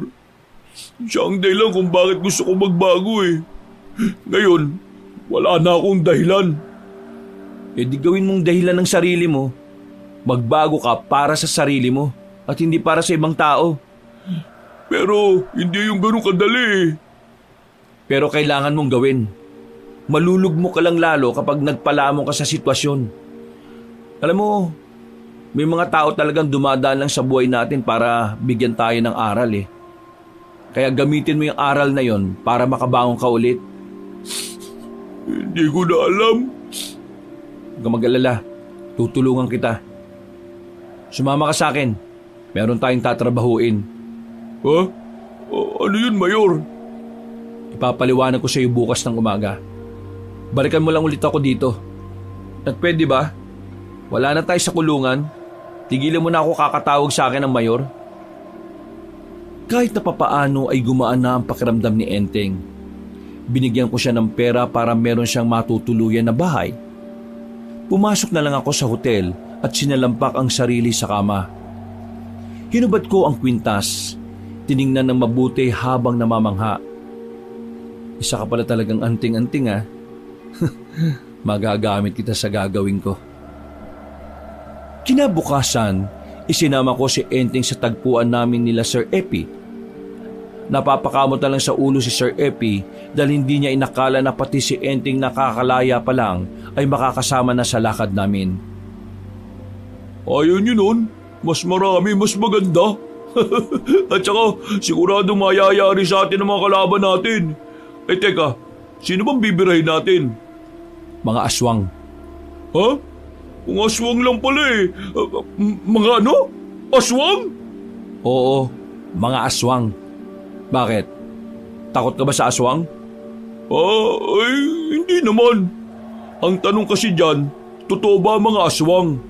B: Siya ang dahilan kung bakit gusto ko magbago eh. Ngayon, wala na akong dahilan.
A: Di gawin mong dahilan ng sarili mo. Magbago ka para sa sarili mo at hindi para sa ibang tao.
B: Pero hindi yung ganun kadali eh.
A: Pero kailangan mong gawin. Malulugmo ka lang lalo kapag nagpalamon ka sa sitwasyon. Alam mo, may mga tao talagang dumadaan lang sa buhay natin para bigyan tayo ng aral eh. Kaya gamitin mo yung aral na yon para makabangon ka ulit.
B: Hindi ko na alam.
A: Huwag kang mag-alala. Tutulungan kita. Sumama ka sa akin. Meron tayong tatrabahuin.
B: Ha? Ano yun, Mayor?
A: Ipapaliwanag ko sa iyo bukas ng umaga. Balikan mo lang ulit ako dito. At pwede ba? Wala na tayo sa kulungan. Tigilan mo na ako kakatawag sa akin ng mayor. Kahit na papaano ay gumaan na ang pakiramdam ni Enteng. Binigyan ko siya ng pera para meron siyang matutuluyan na bahay. Pumasok na lang ako sa hotel at sinalampak ang sarili sa kama. Hinubad ko ang kwintas. Tiningnan ng mabuti habang namamangha. Isa ka pala talagang anting-anting ah. Magagamit kita sa gagawin ko. Kinabukasan, isinama ko si Enteng sa tagpuan namin nila Sir Epi. Napapakamot na lang sa ulo si Sir Epi dahil hindi niya inakala na pati si Enteng nakakalaya pa lang ay makakasama na sa lakad namin.
B: Ayaw nyo nun? Mas marami, mas maganda. At saka, sigurado mayayari sa atin ang mga kalaban natin. Eh teka, sino bang bibirahin natin?
A: Mga aswang.
B: Ha? Kung aswang lang pala eh. Mga ano? Aswang?
A: Oo, mga aswang. Bakit? Takot ka ba sa aswang?
B: Ay, hindi naman. Ang tanong kasi dyan, totoo ba mga aswang?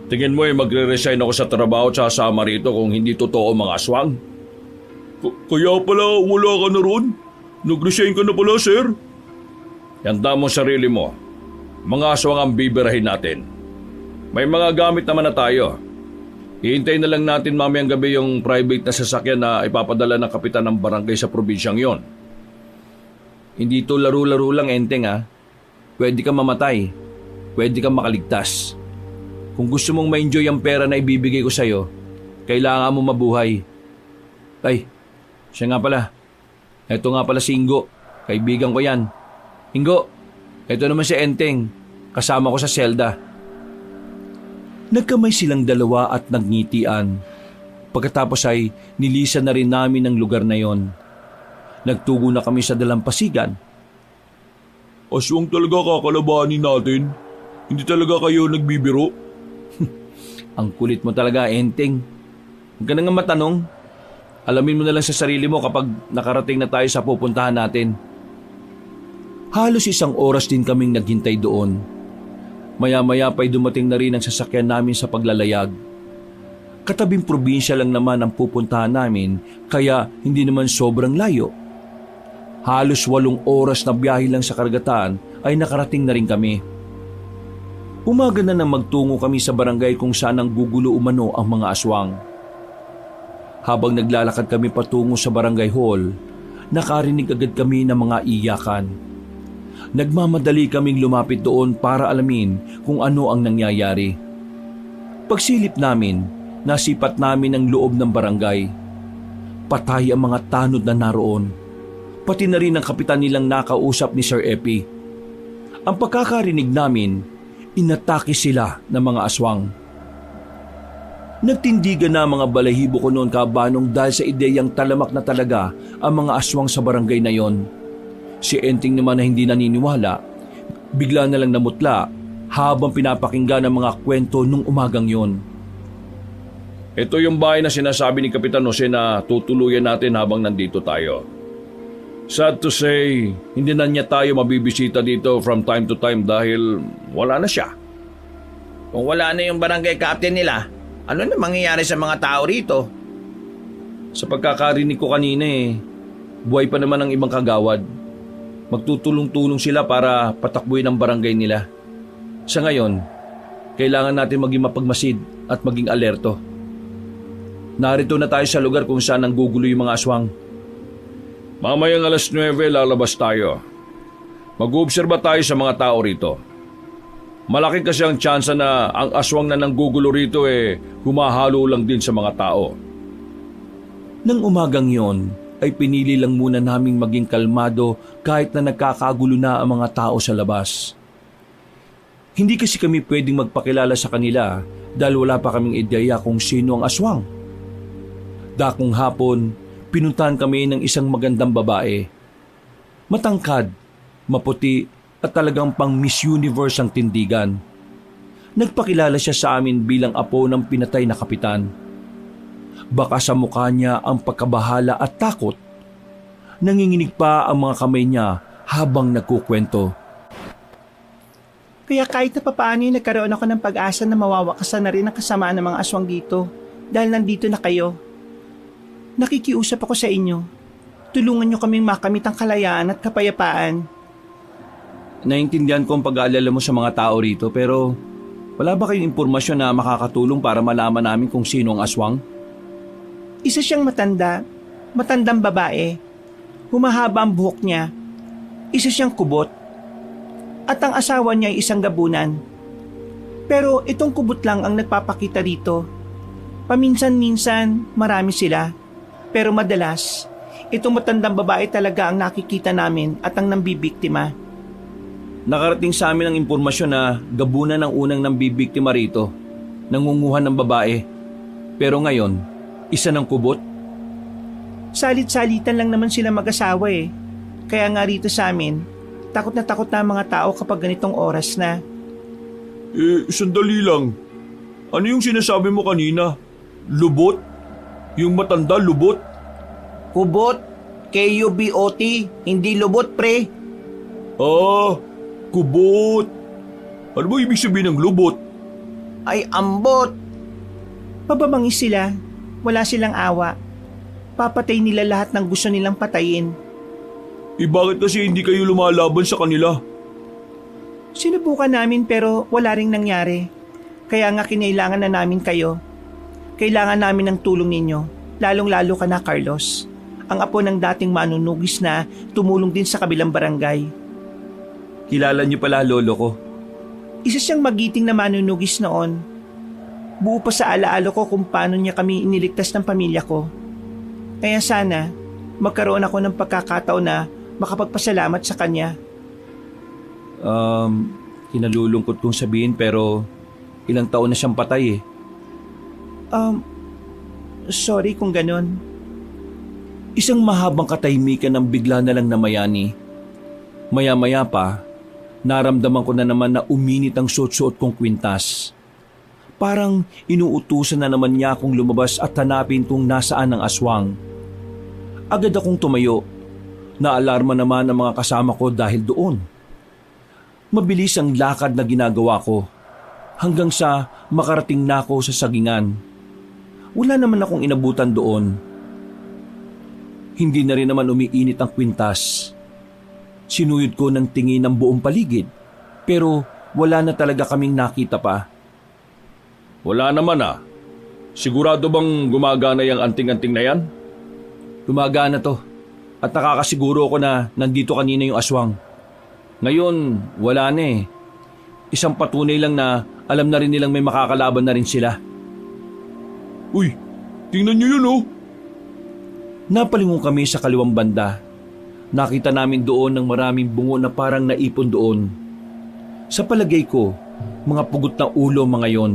B: Tingin mo magre-resign ako sa trabaho at sasama rito kung hindi totoo mga aswang? Kaya pala wala ka na ron? Nag-resign ka na pala, sir? Yanda mo sarili mo. Mga aswang ang bibirahin natin. May mga gamit naman na tayo. Hihintayin na lang natin mamayang gabi yung private na sasakyan na ipapadala ng kapitan ng barangay sa probinsyang yon.
A: Hindi to laro-laro lang, Enteng ha. Pwede kang mamatay. Pwede kang makaligtas. Kung gusto mong ma-enjoy ang pera na ibibigay ko sa'yo, kailangan mo mabuhay. Ay, siya nga pala. Ito nga pala si Ingo. Kaibigan ko yan. Ingo, ito naman si Enteng. Kasama ko sa selda. Nagkamay silang dalawa at nagngitian. Pagkatapos ay nilisan na rin namin ang lugar na yon. Nagtugo na kami sa dalampasigan.
B: Aswang talaga kakalabanin natin. Hindi talaga kayo nagbibiro.
A: Ang kulit mo talaga, Enteng. Huwag ka na nga matanong. Alamin mo na lang sa sarili mo kapag nakarating na tayo sa pupuntahan natin. Halos 1 oras din kaming naghintay doon. Maya-maya pa'y dumating na rin ang sasakyan namin sa paglalayag. Katabing probinsya lang naman ang pupuntahan namin kaya hindi naman sobrang layo. Halos 8 oras na biyahe lang sa karagatan ay nakarating na rin kami. Umaga na nang magtungo kami sa barangay kung saan ang gugulo umano ang mga aswang. Habang naglalakad kami patungo sa barangay hall, nakarinig agad kami ng mga iyakan. Nagmamadali kaming lumapit doon para alamin kung ano ang nangyayari. Pagsilip namin, nasipat namin ang loob ng barangay. Patay ang mga tanod na naroon. Pati na rin ang kapitan nilang nakausap ni Sir Epi. Ang pagkakarinig namin, inatake sila ng mga aswang. Nagtindigan na mga balahibo ko noon kabanong dahil sa ideyang talamak na talaga ang mga aswang sa barangay na yon. Si Enting naman na hindi naniniwala, bigla na lang namutla habang pinapakinggan ang mga kwento nung umagang yon.
B: Ito yung bahay na sinasabi ni Kapitan Jose na tutuluyan natin habang nandito tayo. Sad to say, hindi na niya tayo mabibisita dito from time to time dahil wala na siya.
C: Kung wala na yung barangay captain nila, ano na mangyayari sa mga tao rito?
A: Sa pagkakarinig ko kanina buhay pa naman ang ibang kagawad. Magtutulong-tulong sila para patakbuhin ang barangay nila. Sa ngayon, kailangan natin maging mapagmasid at maging alerto. Narito na tayo sa lugar kung saan nanggugulo yung mga aswang.
B: Mamayang 9:00 lalabas tayo. Mag-oobserba tayo sa mga tao rito. Malaki kasi ang tsansa na ang aswang na nanggugulo rito humahalo lang din sa mga tao.
A: Nang umagang yon, ay pinili lang muna naming maging kalmado kahit na nagkakagulo na ang mga tao sa labas. Hindi kasi kami pwedeng magpakilala sa kanila dahil wala pa kaming ideya kung sino ang aswang. Dakong hapon, pinuntahan kami ng isang magandang babae. Matangkad, maputi at talagang pang Miss Universe ang tindigan. Nagpakilala siya sa amin bilang apo ng pinatay na kapitan. Baka sa mukha niya ang pagkabahala at takot. Nanginginig pa ang mga kamay niya habang nagkukwento.
D: Kaya kahit na papaano nagkaroon ako ng pag-asa na mawawakasan na rin ang kasamaan ng mga aswang dito dahil nandito na kayo. Nakikiusap ako sa inyo. Tulungan niyo kaming makamit ang kalayaan at kapayapaan.
A: Naintindihan ko ang pag-aalala mo sa mga tao rito pero wala ba kayong impormasyon na makakatulong para malaman namin kung sino ang aswang?
D: Isa siyang matandang babae. Humahaba ang buhok niya. Isa siyang kubot. At ang asawa niya ay isang gabunan. Pero itong kubot lang ang nagpapakita rito. Paminsan-minsan marami sila. Pero madalas, itong matandang babae talaga ang nakikita namin at ang nambibiktima.
A: Nakarating sa amin ang impormasyon na gabunan ang unang nambibiktima rito. Nangunguhan ng babae. Pero ngayon, isa ng kubot?
D: Salit-salitan lang naman sila mag-asawa eh. Kaya nga rito sa amin, takot na ang mga tao kapag ganitong oras na.
B: Sandali lang. Ano yung sinasabi mo kanina? Lubot? Yung matanda lubot?
C: Kubot, K-U-B-O-T, hindi lubot pre.
B: Kubot. Ano ba ibig sabihin ng lubot?
C: Ay ambot.
D: Mababangis sila, wala silang awa. Papatay nila lahat ng gusto nilang patayin.
B: Bakit kasi hindi kayo lumalaban sa kanila?
D: Sinubukan namin pero wala ring nangyari. Kaya nga kinailangan na namin kayo. Kailangan namin ng tulong ninyo, lalong-lalo ka na Carlos. Ang apo ng dating manunugis na tumulong din sa kabilang barangay.
A: Kilala niyo pala lolo ko.
D: Isa siyang magiting na manunugis noon. Buo pa sa alaala ko kung paano niya kami iniligtas ng pamilya ko. Kaya sana, magkaroon ako ng pagkakataon na makapagpasalamat sa kanya.
A: Kinalulungkot kong sabihin pero ilang taon na siyang patay
D: Sorry kung ganon.
A: Isang mahabang katahimikan ang bigla na lang namayani. Maya-maya pa, naramdaman ko na naman na uminit ang suot-suot kong kwintas. Parang inuutusan na naman niya akong lumabas at hanapin kung nasaan ang aswang. Agad akong tumayo. Naalarma naman ang mga kasama ko dahil doon. Mabilis ang lakad na ginagawa ko hanggang sa makarating na ako sa sagingan. Wala naman akong inabutan doon. Hindi na rin naman umiinit ang kwintas. Sinuyod ko ng tingin ng buong paligid pero wala na talaga kaming nakita pa.
B: Wala naman ah. Sigurado bang gumagana yung anting-anting na yan?
A: Gumagana to at nakakasiguro ko na nandito kanina yung aswang. Ngayon, wala na eh. Isang patunay lang na alam na rin nilang may makakalaban na rin sila.
B: Uy, tingnan nyo yun oh.
A: Napalingon kami sa kaliwang banda. Nakita namin doon ng maraming bungo na parang naipon doon. Sa palagay ko, mga pugot na ulo mga yon.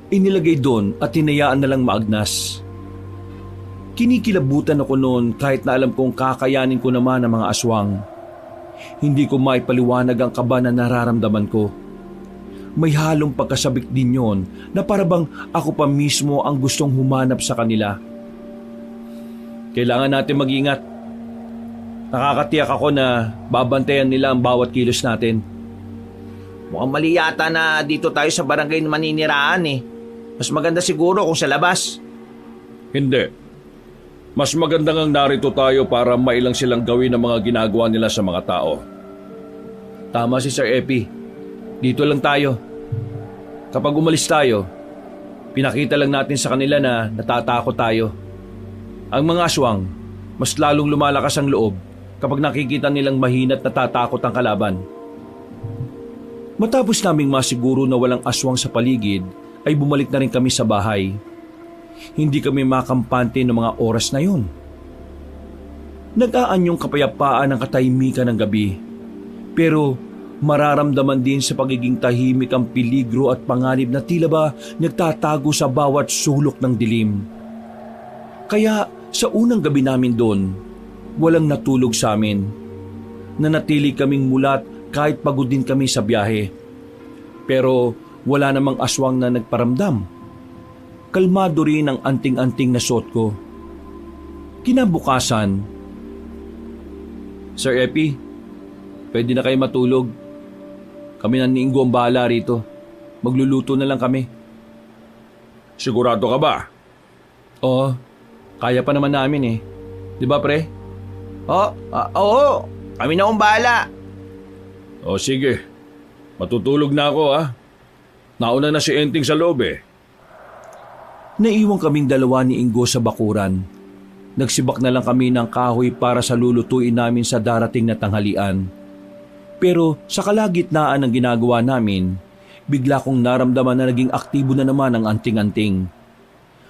A: Inilagay doon at hinayaan na lang maagnas. Kinikilabutan ako noon kahit na alam kong kakayanin ko naman ang mga aswang. Hindi ko maipaliwanag ang kaba na nararamdaman ko. May halong pagkasabik din yon na parabang ako pa mismo ang gustong humanap sa kanila. Kailangan natin mag-ingat. Nakakatiyak ako na babantayan nila ang bawat kilos natin.
C: Mukhang mali yata na dito tayo sa barangay na maniniraan eh. Mas maganda siguro kung sa labas.
B: Hindi. Mas maganda ngang narito tayo para mailang silang gawin ang mga ginagawa nila sa mga tao.
A: Tama si Sir Epi. Dito lang tayo. Kapag umalis tayo, pinakita lang natin sa kanila na natatakot tayo. Ang mga aswang, mas lalong lumalakas ang loob kapag nakikita nilang mahina't natatakot ang kalaban. Matapos naming masiguro na walang aswang sa paligid, ay bumalik na rin kami sa bahay. Hindi kami makampante ng mga oras na yun. Nag-aanyong kapayapaan ang katahimikan ng gabi. Pero mararamdaman din sa pagiging tahimik ang peligro at panganib na tila ba nagtatago sa bawat sulok ng dilim. Kaya sa unang gabi namin doon, walang natulog sa amin. Nanatili kaming mulat kahit pagod din kami sa biyahe. Pero wala namang aswang na nagparamdam. Kalmado rin ang anting-anting na suot ko. Kinabukasan, Sir Epi, pwede na kayo matulog. Kami na ni Ingo ang bahala rito. Magluluto na lang kami.
B: Sigurado ka ba?
A: Oo, kaya pa naman namin eh. Di ba pre?
C: Oo. Kami na akong bahala.
B: O sige, matutulog na ako ah. Nauna na si Enting sa loob eh.
A: Naiwan kaming dalawa ni Ingo sa bakuran. Nagsibak na lang kami ng kahoy para sa lulutuin namin sa darating na tanghalian. Pero sa kalagitnaan ng ginagawa namin, bigla kong naramdaman na naging aktibo na naman ang anting-anting.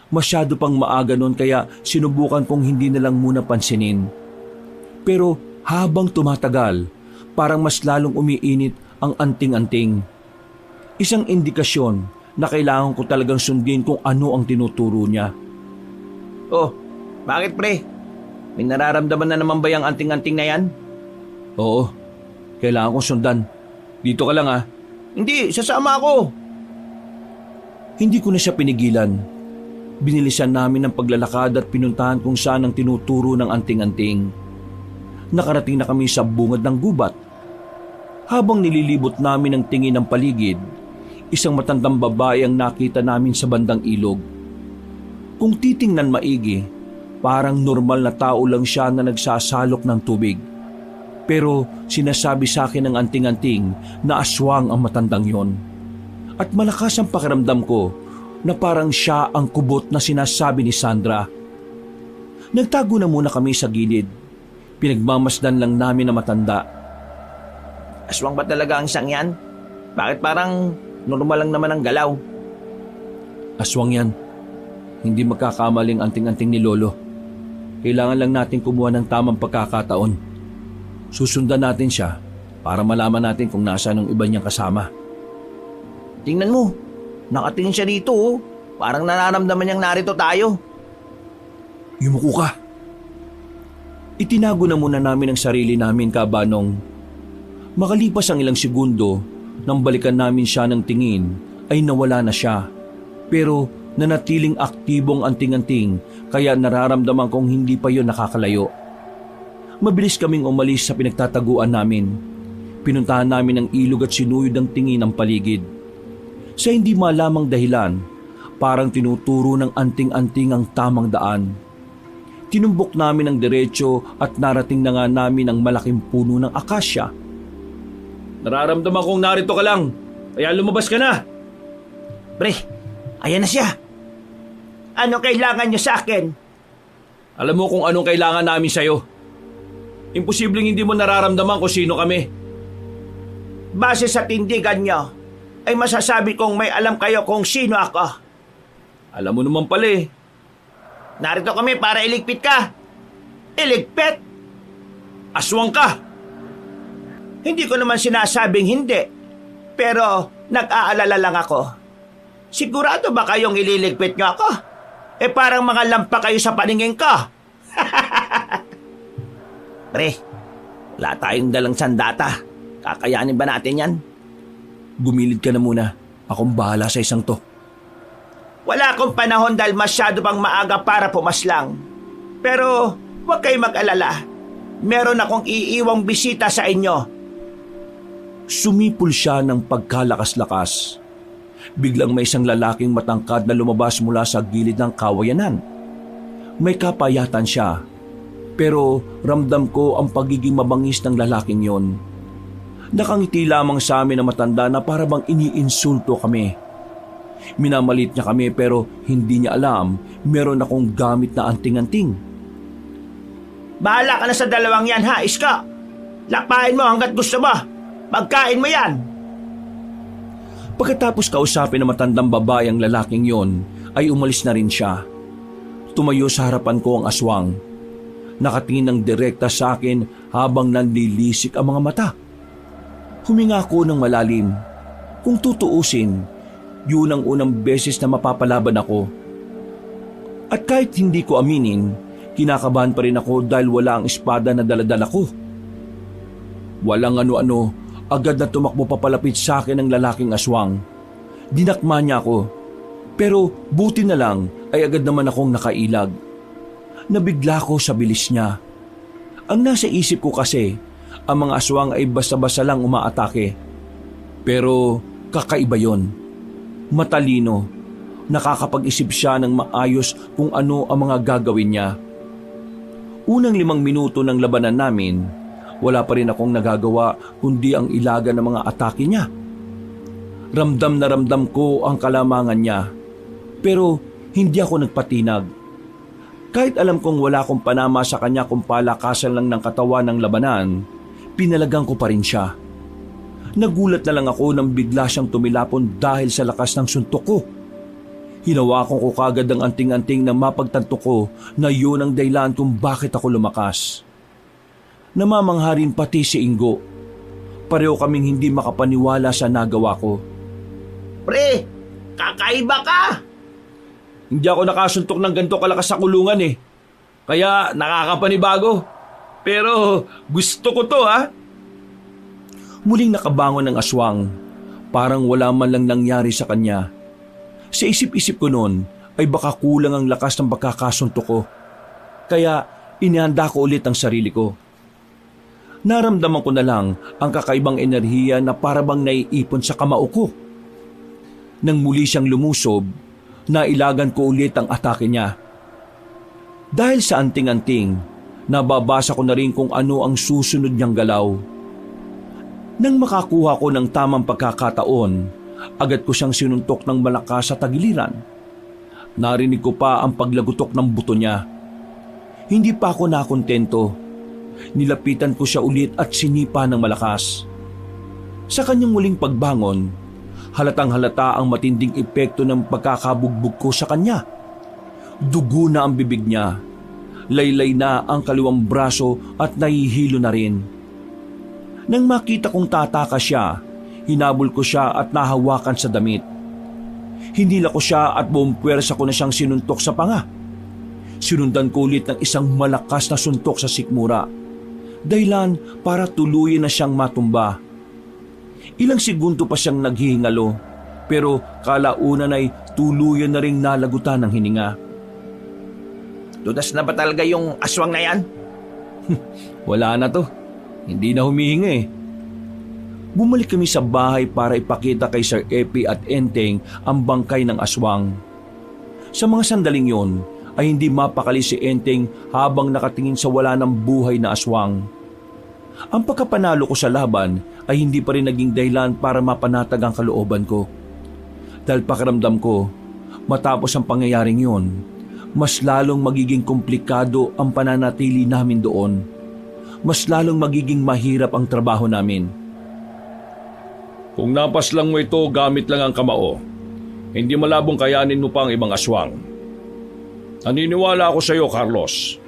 A: Masyado pang maaga noon kaya sinubukan kong hindi na lang muna pansinin. Pero habang tumatagal, parang mas lalong umiinit ang anting-anting. Isang indikasyon na kailangan ko talagang sundin kung ano ang tinuturo niya.
C: Oh, bakit pre? May nararamdaman na naman ba yung anting-anting na yan?
A: Oo, kailangan kong sundan. Dito ka lang ah.
C: Hindi, sasama ako.
A: Hindi ko na siya pinigilan. Binilisan namin ang paglalakad at pinuntahan kung saan ang tinuturo ng anting-anting. Nakarating na kami sa bungad ng gubat. Habang nililibot namin ang tingin ng paligid, isang matandang babae ang nakita namin sa bandang ilog. Kung titingnan maigi, parang normal na tao lang siya na nagsasalok ng tubig. Pero sinasabi sa akin ng anting-anting na aswang ang matandang yon. At malakas ang pakiramdam ko na parang siya ang kubot na sinasabi ni Sandra. Nagtago na muna kami sa gilid. Pinagmamasdan lang namin na matanda.
C: Aswang ba talaga ang isang yan? Bakit parang normal lang naman ang galaw?
A: Aswang yan. Hindi magkakamaling anting-anting ni Lolo. Kailangan lang natin kumuha ng tamang pagkakataon. Susundan natin siya para malaman natin kung nasaan ang iba niyang kasama.
C: Tingnan mo, nakatingin siya dito oh. Parang nararamdaman niyang narito tayo.
A: Yumuko ka. Itinago na muna namin ang sarili namin, kabanong. Makalipas ang ilang segundo, nang balikan namin siya ng tingin, ay nawala na siya. Pero nanatiling aktibong anting-anting kaya nararamdaman kong hindi pa yon nakakalayo. Mabilis kaming umalis sa pinagtataguan namin. Pinuntahan namin ang ilog at sinuyod ang tingin ng paligid. Sa hindi malamang dahilan, parang tinuturo ng anting-anting ang tamang daan. Tinumbok namin ang diretso at narating na nga namin ang malaking puno ng akasya.
B: Nararamdaman kong narito ka lang. Kaya lumabas ka na.
C: Pre, ayan na siya.
D: Ano kailangan niyo sa akin?
B: Alam mo kung anong kailangan namin sa'yo. Imposibleng hindi mo nararamdaman kung sino kami.
D: Base sa tindigan niyo, ay masasabi kong may alam kayo kung sino ako.
B: Alam mo naman pala eh.
D: Narito kami para iligpit ka. Iligpit?
B: Aswang ka!
D: Hindi ko naman sinasabing hindi. Pero nag-aalala lang ako. Sigurado ba kayong ililigpit niyo ako? Eh parang mga lampa kayo sa paningin ko.
C: Pre, wala tayong dalang sandata. Kakayanin ba natin yan?
A: Gumilid ka na muna. Akong bahala sa isang to.
D: Wala akong panahon dahil masyado pang maaga para pumaslang. Pero huwag kayong mag-alala. Meron akong iiwang bisita sa inyo.
A: Sumipol siya ng pagkalakas-lakas. Biglang may isang lalaking matangkad na lumabas mula sa gilid ng kawayanan. May kapayatan siya, pero ramdam ko ang pagiging mabangis ng lalaking yon. Nakangiti lamang sa amin na matanda na para bang iniinsulto kami. Minamalit niya kami pero hindi niya alam meron akong gamit na anting-anting.
D: Bahala ka na sa dalawang yan ha, Iska. Lakpain mo hanggat gusto mo. Pagkain mo yan.
A: Pagkatapos kausapin ng matandang babae ang lalaking yon, ay umalis na rin siya. Tumayo sa harapan ko ang aswang. Nakatingin ng direkta sa akin habang nanlilisik ang mga mata. Huminga ako ng malalim. Kung tutuusin, yun ang unang beses na mapapalaban ako. At kahit hindi ko aminin, kinakabahan pa rin ako dahil wala ang espada na daladala ko. Walang ano-ano, agad na tumakbo papalapit sa akin ang lalaking aswang. Dinakma niya ako, pero buti na lang ay agad naman akong nakailag. Nabigla ko sa bilis niya. Ang nasa isip ko kasi, ang mga aswang ay basta-basta lang umaatake. Pero kakaiba yon. Matalino, nakakapag-isip siya ng maayos kung ano ang mga gagawin niya. Unang 5 minuto ng labanan namin, wala pa rin akong nagagawa kundi ang ilaga ng mga atake niya. Ramdam na ramdam ko ang kalamangan niya, pero hindi ako nagpatinag. Kahit alam kong wala akong panama sa kanya kung palakasan lang ng katawan ng labanan, pinalagang ko pa rin siya. Nagulat na lang ako nang bigla siyang tumilapon dahil sa lakas ng suntok ko. Hinawakan ko kagad ang anting-anting na mapagtanto ko na yun ang dahilan kung bakit ako lumakas. Namamangha rin pati si Ingo. Pareho kaming hindi makapaniwala sa nagawa ko.
D: Pre, kakaiba ka.
B: Hindi ako nakasuntok ng ganito kalakas sa kulungan eh. Kaya nakakapanibago. Pero gusto ko to ha.
A: Muling nakabangon ng aswang. Parang wala man lang nangyari sa kanya. Sa isip-isip ko noon ay baka kulang ang lakas ng pagkakasuntok ko. Kaya inihanda ko ulit ang sarili ko. Naramdaman ko na lang ang kakaibang enerhiya na parabang naiipon sa kamao ko. Nang muli siyang lumusob, nailagan ko ulit ang atake niya. Dahil sa anting-anting, nababasa ko na rin kung ano ang susunod niyang galaw. Nang makakuha ko ng tamang pagkakataon, agad ko siyang sinuntok ng malakas sa tagiliran. Narinig ko pa ang paglagutok ng buto niya. Hindi pa ako nakontento. Nilapitan ko siya ulit at sinipa ng malakas. Sa kanyang muling pagbangon, halatang halata ang matinding epekto ng pagkakabugbog ko sa kanya. Dugo na ang bibig niya. Laylay na ang kaliwang braso at nahihilo na rin. Nang makita kong tataka siya, hinabol ko siya at nahawakan sa damit. Hinila ko siya at buong puwersa ko na siyang sinuntok sa panga. Sinundan ko ulit ng isang malakas na suntok sa sikmura. Dahilan para tuluyin na siyang matumba. Ilang segundo pa siyang naghihingalo, pero kalaunan ay tuluyan na ring nalagutan ng hininga.
C: Dudas na ba talaga yung aswang na yan?
A: Wala na to. Hindi na humihinga eh. Bumalik kami sa bahay para ipakita kay Sir Epi at Enteng ang bangkay ng aswang. Sa mga sandaling yon ay hindi mapakali si Enteng habang nakatingin sa wala ng buhay na aswang. Ang pagkapanalo ko sa laban ay hindi pa rin naging dahilan para mapanatag ang kalooban ko. Dahil pakiramdam ko, matapos ang pangyayaring yun, mas lalong magiging komplikado ang pananatili namin doon. Mas lalong magiging mahirap ang trabaho namin.
B: Kung napas lang mo ito gamit lang ang kamao, hindi malabong kayanin mo pa ang ibang aswang. Naniniwala ako sa iyo, Carlos.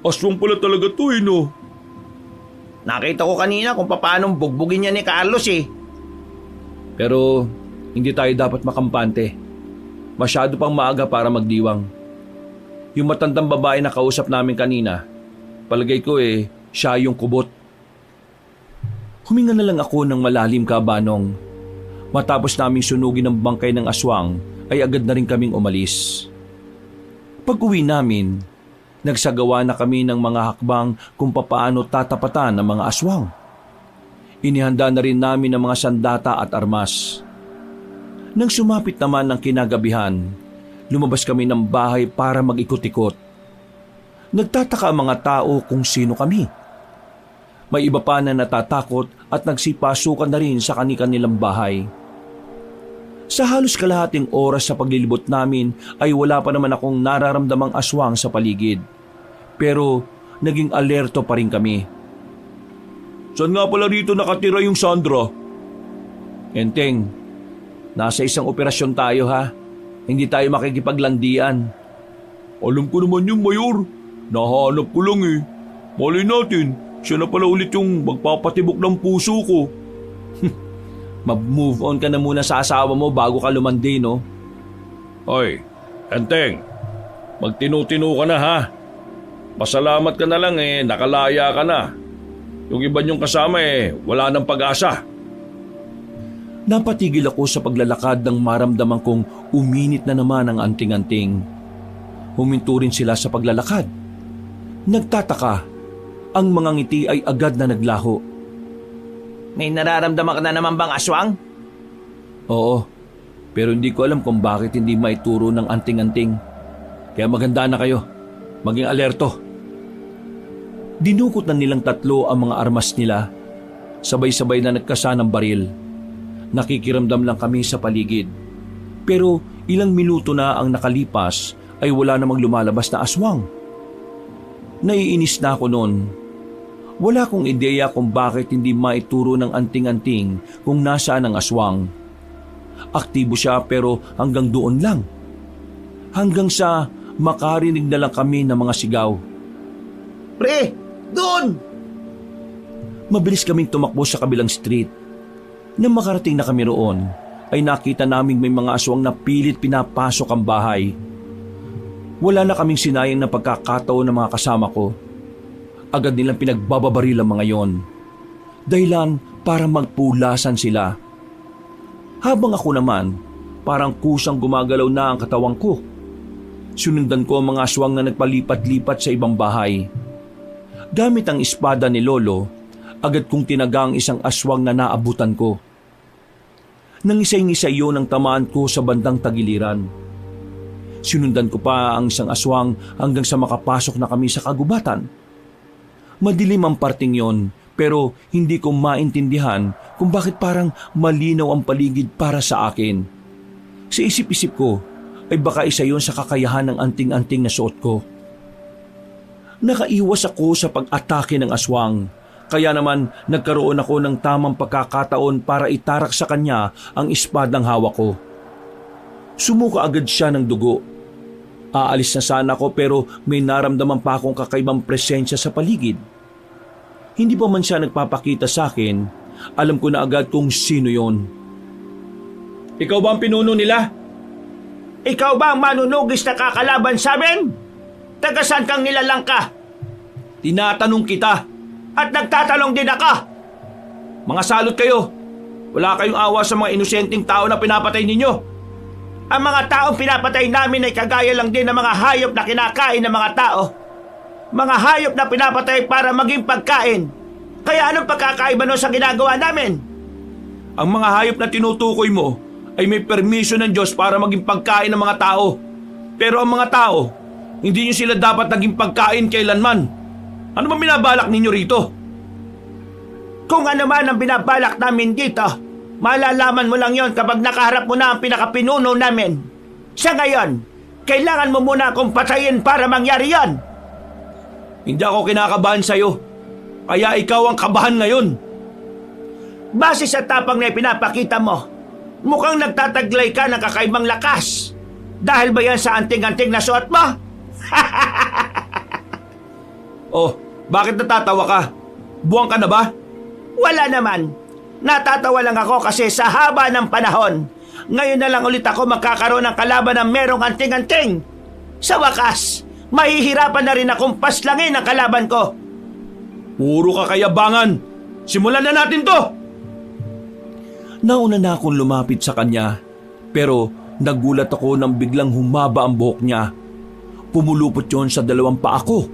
B: Aswang pala talaga to, no?
C: Nakita ko kanina kung paano bugbugin niya ni Carlos eh.
A: Pero hindi tayo dapat makampante. Masyado pang maaga para magdiwang. Yung matandang babae na kausap namin kanina, palagay ko siya yung kubot. Huminga na lang ako ng malalim, Kabanong. Matapos naming sunugin ang bangkay ng aswang, ay agad na rin kaming umalis. Pag-uwi namin, nagsagawa na kami ng mga hakbang kung papaano tatapatan ng mga aswang. Inihanda na rin namin ang mga sandata at armas. Nang sumapit naman ng kinagabihan, lumabas kami ng bahay para mag-ikot-ikot. Nagtataka ang mga tao kung sino kami. May iba pa na natatakot at nagsipasukan na rin sa kanilang bahay. Sa halos kalahating oras sa paglilibot namin ay wala pa naman akong nararamdamang aswang sa paligid. Pero naging alerto pa rin kami.
B: Saan nga pala rito nakatira yung Sandra?
A: Enteng, nasa isang operasyon tayo ha. Hindi tayo makikipaglandian.
B: Alam ko naman yung Mayor. Nahanap ko lang eh. Malay natin, siya na pala ulit yung magpapatibok ng puso ko.
A: Mag-move on ka na muna sa asawa mo bago ka lumandi, no?
B: Hoy, Enteng, magtinu-tinu ka na ha. Pasalamat ka na lang nakalaya ka na. Yung iba niyong kasama wala nang pag-asa.
A: Napatigil ako sa paglalakad nang maramdaman kong uminit na naman ang anting-anting. Huminto rin sila sa paglalakad. Nagtataka, ang mga ngiti ay agad na naglaho.
C: May nararamdaman ka na naman bang aswang?
A: Oo, pero hindi ko alam kung bakit hindi maituro ng anting-anting. Kaya maganda na kayo, maging alerto. Dinukot na nilang tatlo ang mga armas nila. Sabay-sabay na nagkasa ng baril. Nakikiramdam lang kami sa paligid. Pero ilang minuto na ang nakalipas ay wala namang lumalabas na aswang. Naiinis na ako noon. Wala akong ideya kung bakit hindi maituro ng anting-anting kung nasaan ang aswang. Aktibo siya pero hanggang doon lang. Hanggang sa makarinig na lang kami ng mga sigaw.
C: Pre, doon!
A: Mabilis kaming tumakbo sa kabilang street. Nang makarating na kami roon, ay nakita naming may mga aswang na pilit pinapasok ang bahay. Wala na kaming sinayang na pagkakataon ng mga kasama ko. Agad nilang pinagbababaril ang mga yon. Dahilan para magpulasan sila. Habang ako naman, parang kusang gumagalaw na ang katawang ko. Sinundan ko ang mga aswang na nagpalipat-lipat sa ibang bahay. Gamit ang espada ni Lolo, agad kong tinaga ang isang aswang na naabutan ko. Nangisay-ngisay yun ang tamaan ko sa bandang tagiliran. Sinundan ko pa ang isang aswang hanggang sa makapasok na kami sa kagubatan. Madilim ang parting yon, pero hindi ko maintindihan kung bakit parang malinaw ang paligid para sa akin. Sa isip-isip ko, ay baka isa yon sa kakayahan ng anting-anting na suot ko. Nakaiwas ako sa pag-atake ng aswang, kaya naman nagkaroon ako ng tamang pagkakataon para itarak sa kanya ang espadang hawak ko. Sumuka agad siya ng dugo. Aalis na sana ako pero may naramdaman pa akong kakaibang presensya sa paligid. Hindi pa man siya nagpapakita sa akin, alam ko na agad kung sino yon.
B: Ikaw ba ang pinuno nila?
C: Ikaw ba ang manunugis na kakalaban sa amin? Tagasan kang nilalang ka?
A: Tinatanong kita.
C: At nagtatanong din ako.
A: Mga salot kayo. Wala kayong awa sa mga inosenteng tao na pinapatay ninyo.
C: Ang mga taong pinapatay namin ay kagaya lang din ng mga hayop na kinakain ng mga tao. Mga hayop na pinapatay para maging pagkain. Kaya anong pagkakaiba nun sa ginagawa namin?
A: Ang mga hayop na tinutukoy mo ay may permisyon ng Diyos para maging pagkain ng mga tao. Pero ang mga tao, hindi nyo sila dapat naging pagkain kailanman. Ano ba binabalak ninyo rito?
C: Kung ano man ang binabalak namin dito, malalaman mo lang yon kapag nakaharap mo na ang pinakapinuno namin. Sa ngayon, kailangan mo muna akong patayin para mangyari yon.
A: Hindi ako kinakabahan sa'yo. Kaya ikaw ang kabahan ngayon.
C: Base sa tapang na ipinapakita mo, mukhang nagtataglay ka ng kakaibang lakas. Dahil ba yan sa anting-anting na suot mo?
A: Oh, bakit natatawa ka? Buwang ka na ba?
C: Wala naman. Natatawa lang ako kasi sa haba ng panahon, ngayon na lang ulit ako magkakaroon ng kalaban ng merong anting-anting. Sa wakas, mahihirapan na rin akong paslangin ang kalaban ko.
A: Puro ka kayabangan. Simulan na natin to! Nauna na akong lumapit sa kanya, pero nagulat ako nang biglang humaba ang buhok niya. Pumulupot yon sa dalawang paa ko.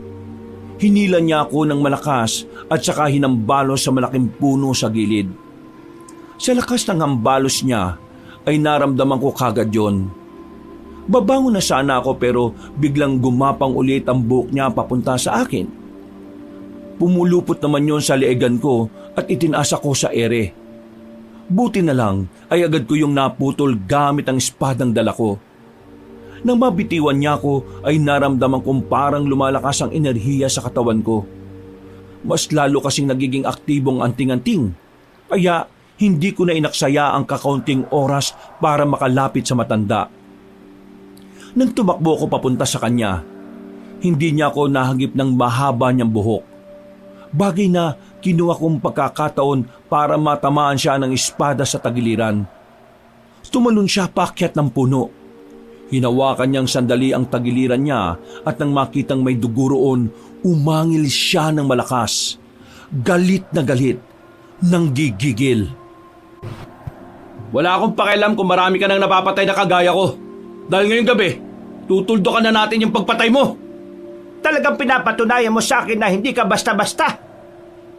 A: Hinila niya ako ng malakas at saka hinambalos sa malaking puno sa gilid. Sa lakas ng hambalos niya ay naramdaman ko kagad yon. Babangon na sana ako pero biglang gumapang ulit ang buhok niya papunta sa akin. Pumulupot naman yon sa leegan ko at itinaas ako sa ere. Buti na lang ay agad ko yung naputol gamit ang espadang dala ko. Nang mabitiwan niya ako ay naramdaman kong parang lumalakas ang enerhiya sa katawan ko. Mas lalo kasing nagiging aktibong anting-anting. Kaya hindi ko na inaksaya ang kakaunting oras para makalapit sa matanda. Nang tumakbo ko papunta sa kanya, hindi niya ako nahagip ng mahaba niyang buhok. Bagay na kinuha kong pagkakataon para matamaan siya ng espada sa tagiliran. Tumalon siya paakyat ng puno. Hinawakan niyang sandali ang tagiliran niya at nang makitang may dugo roon, umangil siya ng malakas. Galit na galit, nanggigigil. Wala akong pakialam kung marami ka nang napapatay na kagaya ko. Dahil ngayong gabi, tutuldukan na natin yung pagpatay mo.
C: Talagang pinapatunayan mo sa akin na hindi ka basta-basta.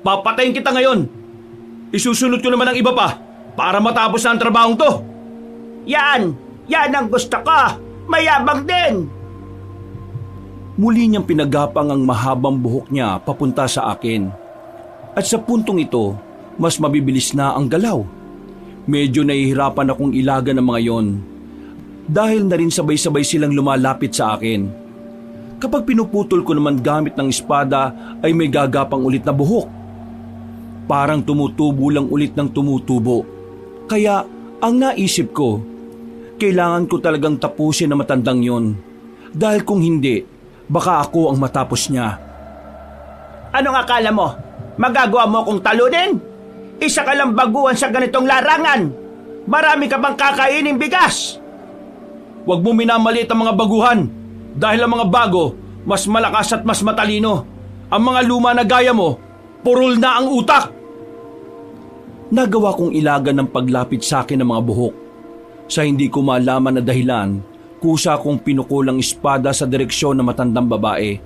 A: Papatayin kita ngayon. Isusunod ko naman ang iba pa para matapos na ang trabahong to.
C: Yan ang gusto ko. Mayabang din.
A: Muli niyang pinagapang ang mahabang buhok niya papunta sa akin. At sa puntong ito, mas mabibilis na ang galaw. Medyo nahihirapan akong ilagan ng mga yon. Dahil na rin sabay-sabay silang lumalapit sa akin. Kapag pinuputol ko naman gamit ng espada ay may gagapang ulit na buhok. Parang tumutubo lang ulit ng tumutubo. Kaya ang naisip ko, kailangan ko talagang tapusin na matandang yon. Dahil kung hindi, baka ako ang matapos niya.
C: Anong akala mo? Magagawa mo kong talunin? Isa ka lang baguhan sa ganitong larangan. Marami ka bang kakainin bigas?
A: Huwag mo minamalit ang mga baguhan. Dahil ang mga bago, mas malakas at mas matalino. Ang mga luma na gaya mo, purol na ang utak. Nagawa kong ilagan ng paglapit sa akin ng mga buhok. Sa hindi ko malaman na dahilan, kusa kong pinukulang espada sa direksyon ng matandang babae.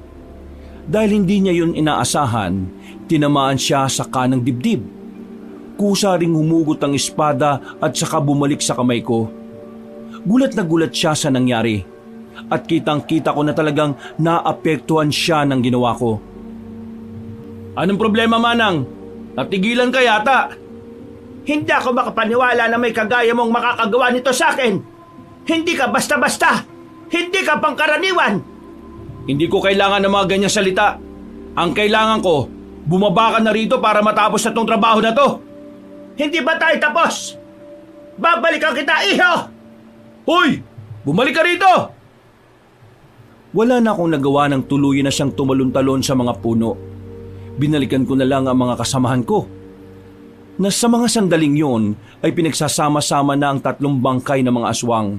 A: Dahil hindi niya yun inaasahan, tinamaan siya sa kanang dibdib. Kusa ring humugot ang espada at saka bumalik sa kamay ko. Gulat na gulat siya sa nangyari. At kitang-kita ko na talagang naapektuhan siya ng ginawa ko. Anong problema, Manang? Natigilan ka yata.
C: Hindi ako makapaniwala na may kagaya mong makakagawa nito sa akin. Hindi ka basta-basta. Hindi ka pangkaraniwan.
A: Hindi ko kailangan ng mga ganyang salita. Ang kailangan ko, bumaba ka na rito para matapos na tong trabaho na to.
C: Hindi ba tayo tapos? Babalikan kita, iho!
A: Hoy! Bumalik ka rito! Wala na akong nagawa ng tuluyan na siyang tumalon-talon sa mga puno. Binalikan ko na lang ang mga kasamahan ko. Na sa mga sandaling yon ay pinagsasama-sama na ang 3 bangkay ng mga aswang.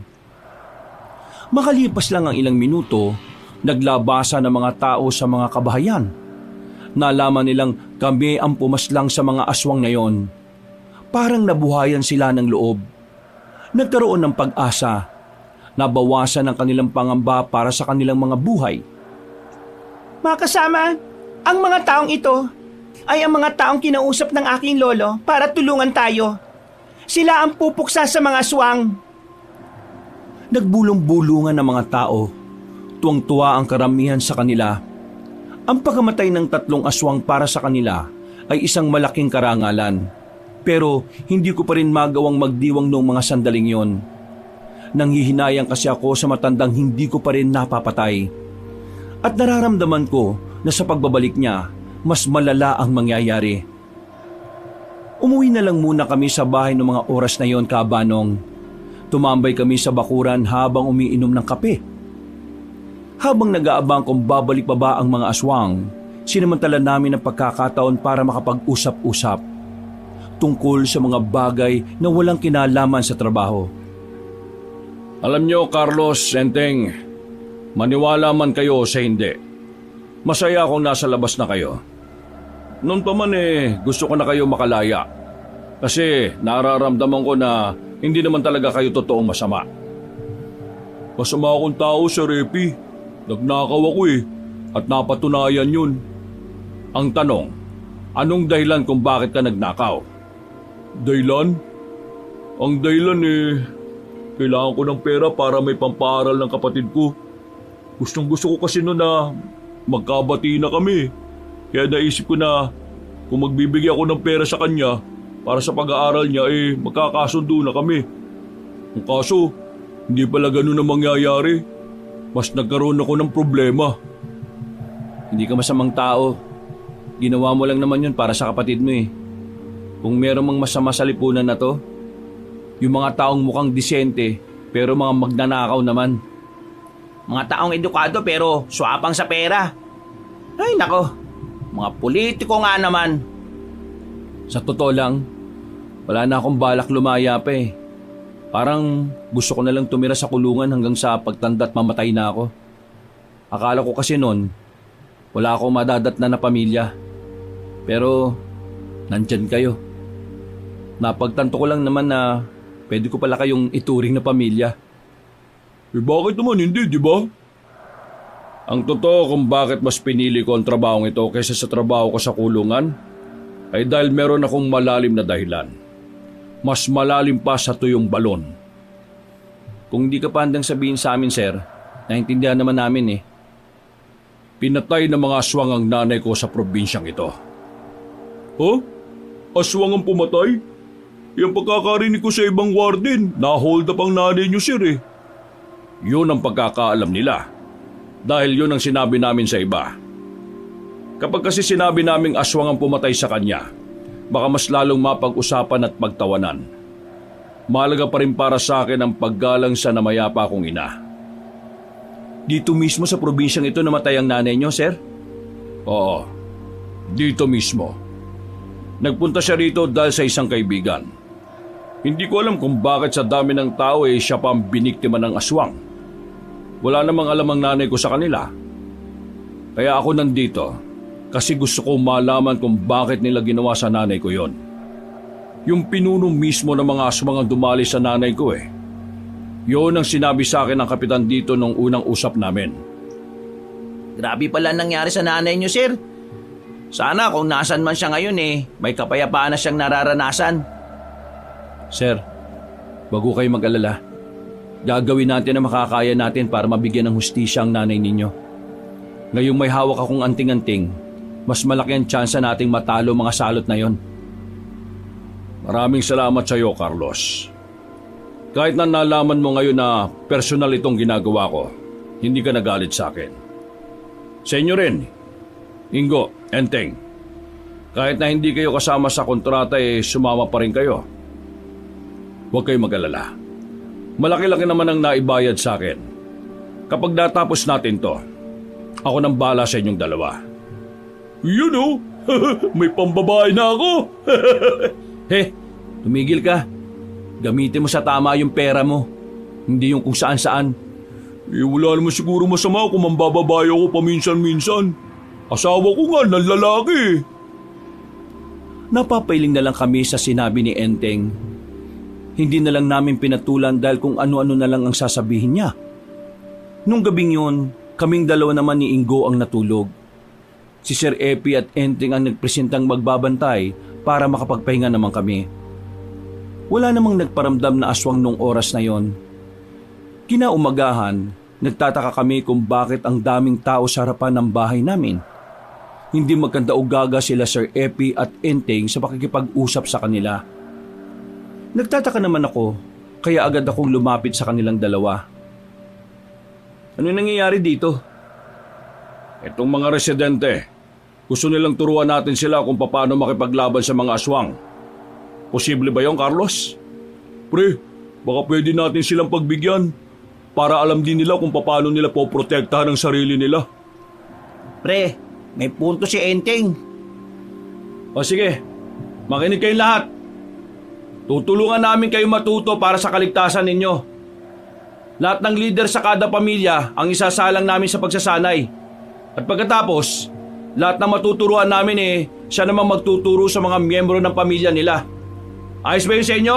A: Makalipas lang ang ilang minuto, naglabasa ng mga tao sa mga kabahayan. Nalaman nilang kami ang pumaslang sa mga aswang na yon. Parang nabuhayan sila ng loob. Nagkaroon ng pag-asa. Nabawasan ang kanilang pangamba para sa kanilang mga buhay.
D: Mga kasama, ang mga taong ito ay ang mga taong kinausap ng aking lolo para tulungan tayo. Sila ang pupuksa sa mga aswang.
A: Nagbulong-bulungan ng mga tao. Tuwang-tuwa ang karamihan sa kanila. Ang pagkamatay ng 3 aswang para sa kanila ay isang malaking karangalan. Pero hindi ko pa rin magawang magdiwang noong mga sandaling yon. Nanghihinayang kasi ako sa matandang hindi ko pa rin napapatay. At nararamdaman ko na sa pagbabalik niya, mas malala ang mangyayari. Umuwi na lang muna kami sa bahay ng mga oras na yon, Kabanong. Tumambay kami sa bakuran habang umiinom ng kape. Habang nag-aabang kung babalik pa ba ang mga aswang, sinamantala namin ang pagkakataon para makapag-usap-usap tungkol sa mga bagay na walang kinalaman sa trabaho.
B: Alam nyo, Carlos, Enteng, maniwala man kayo sa hindi, masaya akong nasa labas na kayo. Noon pa man gusto ko na kayo makalaya. Kasi nararamdaman ko na hindi naman talaga kayo totoong masama. Masama akong tao, Sir Epi. Nagnakaw ako at napatunayan yun. Ang tanong, anong dahilan kung bakit ka nagnakaw? Dahilan? Ang dahilan kailangan ko ng pera para may pampaaral ng kapatid ko. Gustong gusto ko kasi noon na magkabati na kami. Kaya naisip ko na kung magbibigay ako ng pera sa kanya para sa pag-aaral niya magkakasundo na kami. Ang kaso, hindi pala ganun ang mangyayari. Mas nagkaroon ako ng problema.
A: Hindi ka masamang tao. Ginawa mo lang naman yun para sa kapatid mo Kung meron mang masama sa lipunan na to, yung mga taong mukhang disente pero mga magnanakaw naman.
C: Mga taong edukado pero swapang sa pera. Ay nako, mga politiko nga naman.
A: Sa totoo lang, wala na akong balak lumaya pa Parang gusto ko na lang tumira sa kulungan hanggang sa pagtanda at mamatay na ako. Akala ko kasi noon, wala akong madadatnan na pamilya. Pero, nandyan kayo. Napagtanto ko lang naman na pwede ko pala kayong ituring na pamilya.
B: Bakit naman hindi, di ba? Ang totoo kung bakit mas pinili ko ang trabahong ito kaysa sa trabaho ko sa kulungan ay dahil meron akong malalim na dahilan. Mas malalim pa sa tuyong balon.
A: Kung hindi ka pa handang sabihin sa amin, sir, naintindihan naman namin
B: Pinatay ng mga aswang ang nanay ko sa probinsyang ito. Huh? Aswang ang pumatay? Yung pagkakarinig ko sa ibang warden, na-hold up ang nanay niyo, sir Yun ang pagkakaalam nila. Dahil yun ang sinabi namin sa iba. Kapag kasi sinabi naming aswang ang pumatay sa kanya, baka mas lalong mapag-usapan at pagtawanan. Mahalaga pa rin para sa akin ang paggalang sa namayapa kong ina.
A: Dito mismo sa probinsyang ito namatay ang nanay niyo, sir?
B: Oo, dito mismo. Nagpunta siya rito dahil sa isang kaibigan. Hindi ko alam kung bakit sa dami ng tao siya pa ang biniktima ng aswang. Wala namang alam ang nanay ko sa kanila. Kaya ako nandito kasi gusto ko malaman kung bakit nila ginawa sa nanay ko yon. Yung pinuno mismo ng mga aswang ang dumali sa nanay ko Yun ang sinabi sa akin ng kapitan dito nung unang usap namin.
C: Grabe pala nangyari sa nanay niyo, sir. Sana kung nasan man siya ngayon may kapayapaan na siyang nararanasan.
A: Sir, bago kayo mag-alala. Gagawin natin ang makakaya natin para mabigyan ng hustisya ang nanay ninyo. Ngayong may hawak akong anting-anting, mas malaki ang tsansa nating matalo mga salot na yon.
B: Maraming salamat sa iyo, Carlos. Kahit na nalaman mo ngayon na personal itong ginagawa ko, hindi ka nagalit sa akin. Sa inyo rin, Ingo, Enteng. Kahit na hindi kayo kasama sa kontrata sumama pa rin kayo. Huwag kayong mag-alala. Malaki-laki naman ang naibayad sa akin. Kapag natapos natin to, ako nang bahala sa inyong dalawa. Yun may pambabae na ako.
A: Tumigil ka. Gamitin mo sa tama yung pera mo. Hindi yung kung saan-saan.
B: Wala naman siguro masama kung mambababae ako paminsan-minsan. Asawa ko nga ng lalaki.
A: Napapailing na lang kami sa sinabi ni Enteng. Hindi na lang namin pinatulan dahil kung ano-ano na lang ang sasabihin niya. Nung gabing yun, kaming dalawa naman ni Ingo ang natulog. Si Sir Epi at Enteng ang nagpresentang magbabantay para makapagpahinga naman kami. Wala namang nagparamdam na aswang nung oras na yon. Kinaumagahan, nagtataka kami kung bakit ang daming tao sa harapan ng bahay namin. Hindi magkanda o gaga sila Sir Epi at Enteng sa pakikipag-usap sa kanila. Nagtataka naman ako, kaya agad akong lumapit sa kanilang dalawa. Ano nangyayari dito?
B: Itong mga residente, gusto nilang turuan natin sila kung paano makipaglaban sa mga aswang. Posible ba yon, Carlos?
A: Pre, baka pwede natin silang pagbigyan para alam din nila kung paano nila poprotektahan ang sarili nila.
C: Pre, may punto si Enteng.
B: O sige, makinig kayong lahat. Tutulungan namin kayo matuto para sa kaligtasan ninyo. Lahat ng leader sa kada pamilya ang isasalang namin sa pagsasanay. At pagkatapos, lahat na matuturuan namin siya namang magtuturo sa mga miyembro ng pamilya nila. Ayos ba yun sa inyo?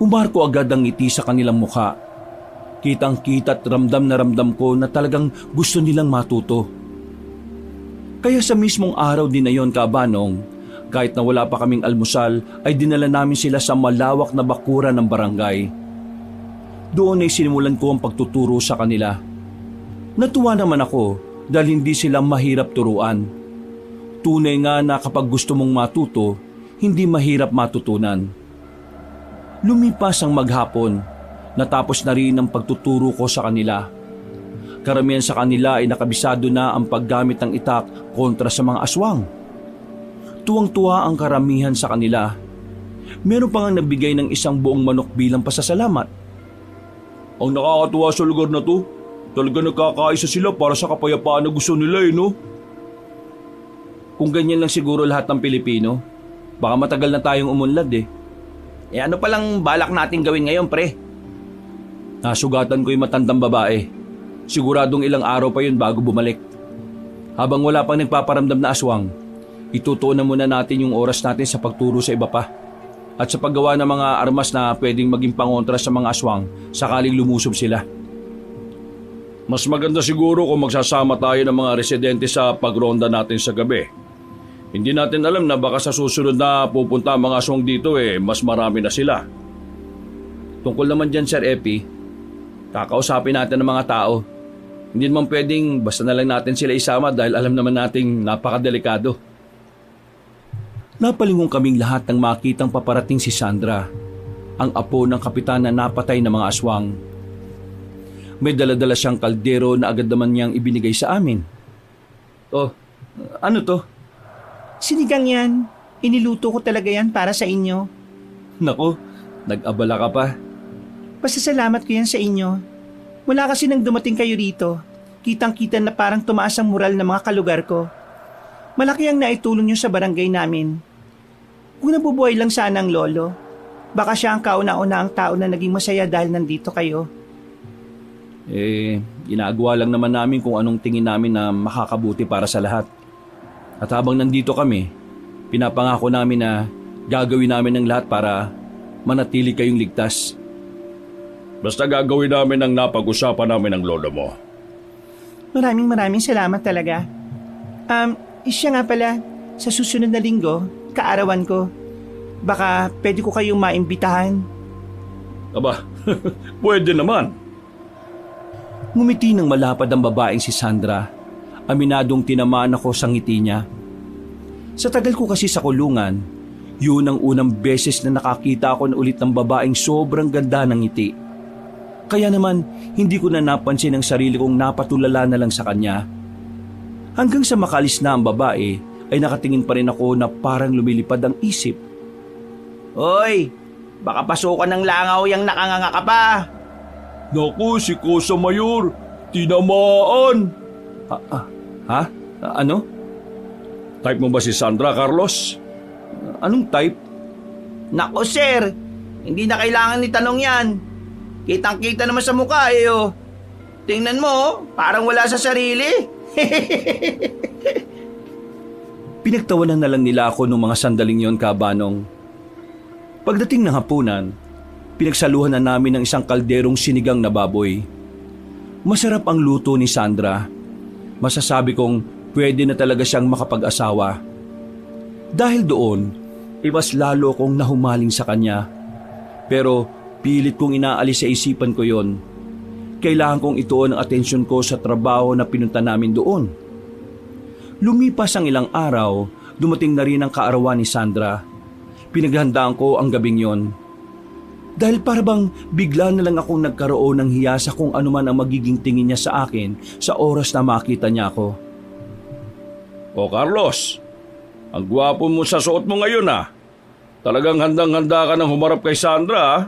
A: Umarko agad ang ngiti sa kanilang mukha. Kitang-kita at ramdam na ramdam ko na talagang gusto nilang matuto. Kaya sa mismong araw din na yon, Kabanong, kahit na wala pa kaming almusal, ay dinala namin sila sa malawak na bakuran ng barangay. Doon ay sinimulan ko ang pagtuturo sa kanila. Natuwa naman ako dahil hindi sila mahirap turuan. Tunay nga na kapag gusto mong matuto, hindi mahirap matutunan. Lumipas ang maghapon, natapos na rin ang pagtuturo ko sa kanila. Karamihan sa kanila ay nakabisado na ang paggamit ng itak kontra sa mga aswang. Tuwang-tuwa ang karamihan sa kanila. Meron pa nga nagbigay ng isang buong manok bilang pasasalamat.
B: Ang nakakatuwa sa lugar na to, talaga nagkakaisa sila para sa kapayapaan na gusto nila no?
A: Kung ganyan lang siguro lahat ng Pilipino, baka matagal na tayong umunlad
C: Ano palang balak natin gawin ngayon, pre?
A: Nasugatan ko yung matandang babae. Siguradong ilang araw pa yun bago bumalik. Habang wala pang nagpaparamdam na aswang, itutuunan muna natin yung oras natin sa pagturo sa iba pa at sa paggawa ng mga armas na pwedeng maging pangontra sa mga aswang sakaling lumusob sila.
B: Mas maganda siguro kung magsasama tayo ng mga residente sa pagronda natin sa gabi. Hindi natin alam na baka sa susunod na pupunta ang mga aswang dito mas marami na sila.
A: Tungkol naman dyan, Sir Epi, kakausapin natin ng mga tao. Hindi naman pwedeng basta na lang natin sila isama dahil alam naman nating napakadelikado. Napalingon kaming lahat nang makitang paparating si Sandra, ang apo ng kapitan na napatay ng mga aswang. May daladala siyang kaldero na agad naman niyang ibinigay sa amin. Oh, ano to?
D: Sinigang yan. Iniluto ko talaga yan para sa inyo.
A: Nako, nag-abala ka pa.
D: Pasasalamat ko yan sa inyo. Mula kasi nang dumating kayo rito, kitang-kita na parang tumaas ang moral ng mga kalugar ko. Malaki ang naitulong nyo sa barangay namin. Kung nabubuhay lang sana ang lolo, baka siya ang kauna-una ang tao na naging masaya dahil nandito kayo.
A: Ginagawa lang naman namin kung anong tingin namin na makakabuti para sa lahat. At habang nandito kami, pinapangako namin na gagawin namin ang lahat para manatili kayong ligtas.
B: Basta gagawin namin ang napag-usapan namin ng lolo mo.
D: Maraming salamat talaga. Siya nga pala, sa susunod na linggo, kaarawan ko. Baka pwede ko kayong maimbitahan.
B: Aba, pwede naman.
A: Ngumiti ng malapad ang babaeng si Sandra. Aminadong tinamaan ako sa ngiti niya. Sa tagal ko kasi sa kulungan, yun ang unang beses na nakakita ako na ulit ng babaeng sobrang ganda ng ngiti. Kaya naman, hindi ko na napansin ang sarili kong napatulala na lang sa kanya. Hanggang sa makalis na ang babae, ay nakatingin pa rin ako na parang lumilipad ang isip.
C: Hoy, baka pasukan ng langaw yung nakanganga ka pa.
B: Naku, si Kosa Mayor, tinamaan.
A: Ha? Ano?
B: Type mo ba si Sandra, Carlos?
A: Anong type?
C: Nako sir, hindi na kailangan itanong yan. Kitang-kita naman sa mukha Tingnan mo, parang wala sa sarili.
A: Pinagtawanan na lang nila ako nung mga sandaling yon, Kabanong. Pagdating ng hapunan, pinagsaluhan na namin ng isang kalderong sinigang na baboy. Masarap ang luto ni Sandra. Masasabi kong pwede na talaga siyang makapag-asawa. Dahil doon, mas lalo akong nahumaling sa kanya. Pero pilit kong inaalis sa isipan ko yon. Kailangan kong ituon ang atensyon ko sa trabaho na pinunta namin doon. Lumipas ang ilang araw, dumating na rin ang kaarawan ni Sandra. Pinaghandaan ko ang gabing yon. Dahil parabang bigla na lang akong nagkaroon ng hiya sa kung ano man ang magiging tingin niya sa akin sa oras na makita niya ako.
B: O Carlos, ang gwapo mo sa suot mo ngayon ah. Talagang handang-handa ka nang humarap kay Sandra ah.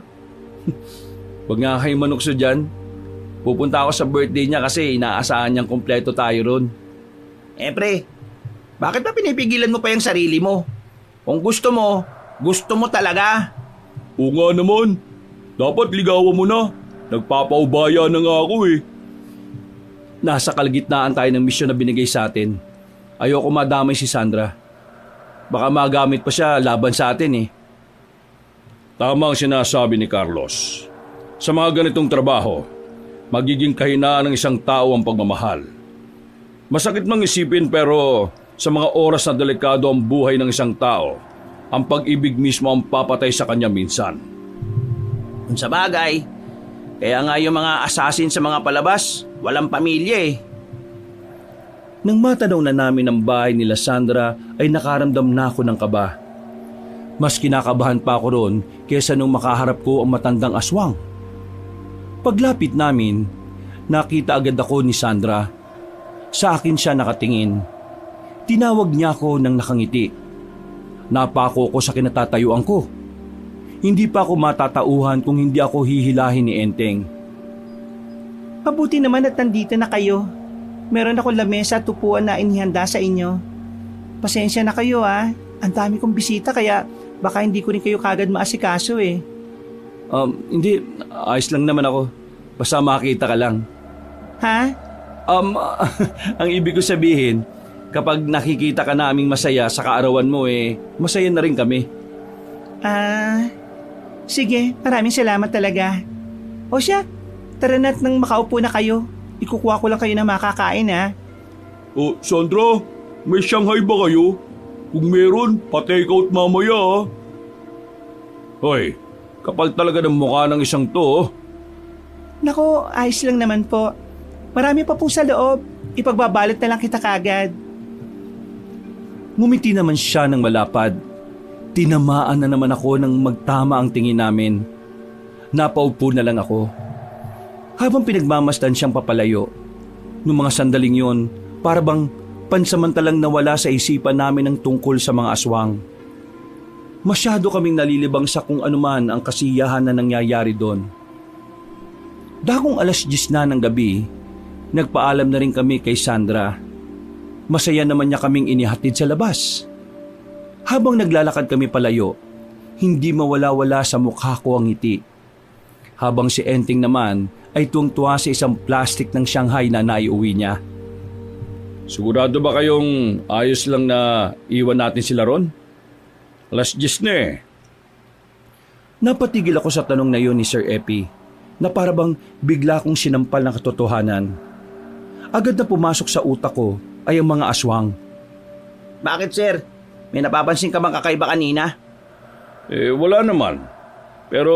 A: Huwag nga kayo manukso dyan. Pupunta ako sa birthday niya kasi inaasahan niyang kompleto tayo ron.
C: Pre, bakit ba pinipigilan mo pa yung sarili mo? Kung gusto mo talaga.
B: Oo nga naman. Dapat ligawan mo na. Nagpapaubaya na nga ako eh.
A: Nasa kalagitnaan tayo ng misyon na binigay sa atin. Ayoko madamay si Sandra. Baka magamit pa siya laban sa atin eh.
B: Tama ang sinasabi ni Carlos. Sa mga ganitong trabaho, magiging kahinaan ng isang tao ang pagmamahal. Masakit mang isipin pero sa mga oras na delikado ang buhay ng isang tao, ang pag-ibig mismo ang papatay sa kanya minsan.
C: Kung sa bagay, kaya nga yung mga assassin sa mga palabas, walang pamilya eh.
A: Nang matanaw na namin ang bahay nila Sandra ay nakaramdam na ako ng kaba. Mas kinakabahan pa ako roon kesa nung makaharap ko ang matandang aswang. Paglapit namin, nakita agad ako ni Sandra. Sa akin siya nakatingin. Tinawag niya ako ng nakangiti. Napako ko sa kinatatayuan ko. Hindi pa ako matatauhan kung hindi ako hihilahin ni Enteng.
D: Mabuti naman at nandito na kayo. Meron akong lamesa at tupuan na inihanda sa inyo. Pasensya na kayo Ang dami kong bisita kaya baka hindi ko rin kayo kagad maasikaso eh.
A: Hindi. Ayos lang naman ako. Basta makita ka lang.
D: Ha?
A: Ang ibig ko sabihin, kapag nakikita ka naming masaya sa kaarawan mo masaya na rin kami.
D: Sige, maraming salamat talaga. O siya, tara na't nang makaupo na kayo. Ikukuha ko lang kayo na makakain
B: O Sandra, may Shanghai ba kayo? Kung meron, pa-take out mamaya ah. Hoy, kapal talaga ng mukha ng isang to.
D: Nako, ayos lang naman po. Marami pa po sa loob. Ipagbabalot na lang kita kagad.
A: Ngumiti naman siya ng malapad. Tinamaan na naman ako nang magtama ang tingin namin. Napaupo na lang ako. Habang pinagmamasdan siyang papalayo, noong mga sandaling yon, para bang pansamantalang nawala sa isipan namin ang tungkol sa mga aswang. Masyado kaming nalilibang sa kung anuman ang kasiyahan na nangyayari doon. Dagong 10:00 na ng gabi, nagpaalam na rin kami kay Sandra. Masaya naman niya kaming inihatid sa labas. Habang naglalakad kami palayo, hindi mawala-wala sa mukha ko ang ngiti. Habang si Enteng naman ay tuwang-tuwa sa isang plastic ng Shanghai na naiuwi niya.
B: Sigurado ba kayong ayos lang na iwan natin sila ron? 10:00 na eh.
A: Napatigil ako sa tanong na yun ni Sir Epi na parabang bigla kong sinampal ng katotohanan. Agad na pumasok sa utak ko ay ang mga aswang.
C: Bakit sir? May napapansin ka bang kakaiba kanina?
B: Wala naman. Pero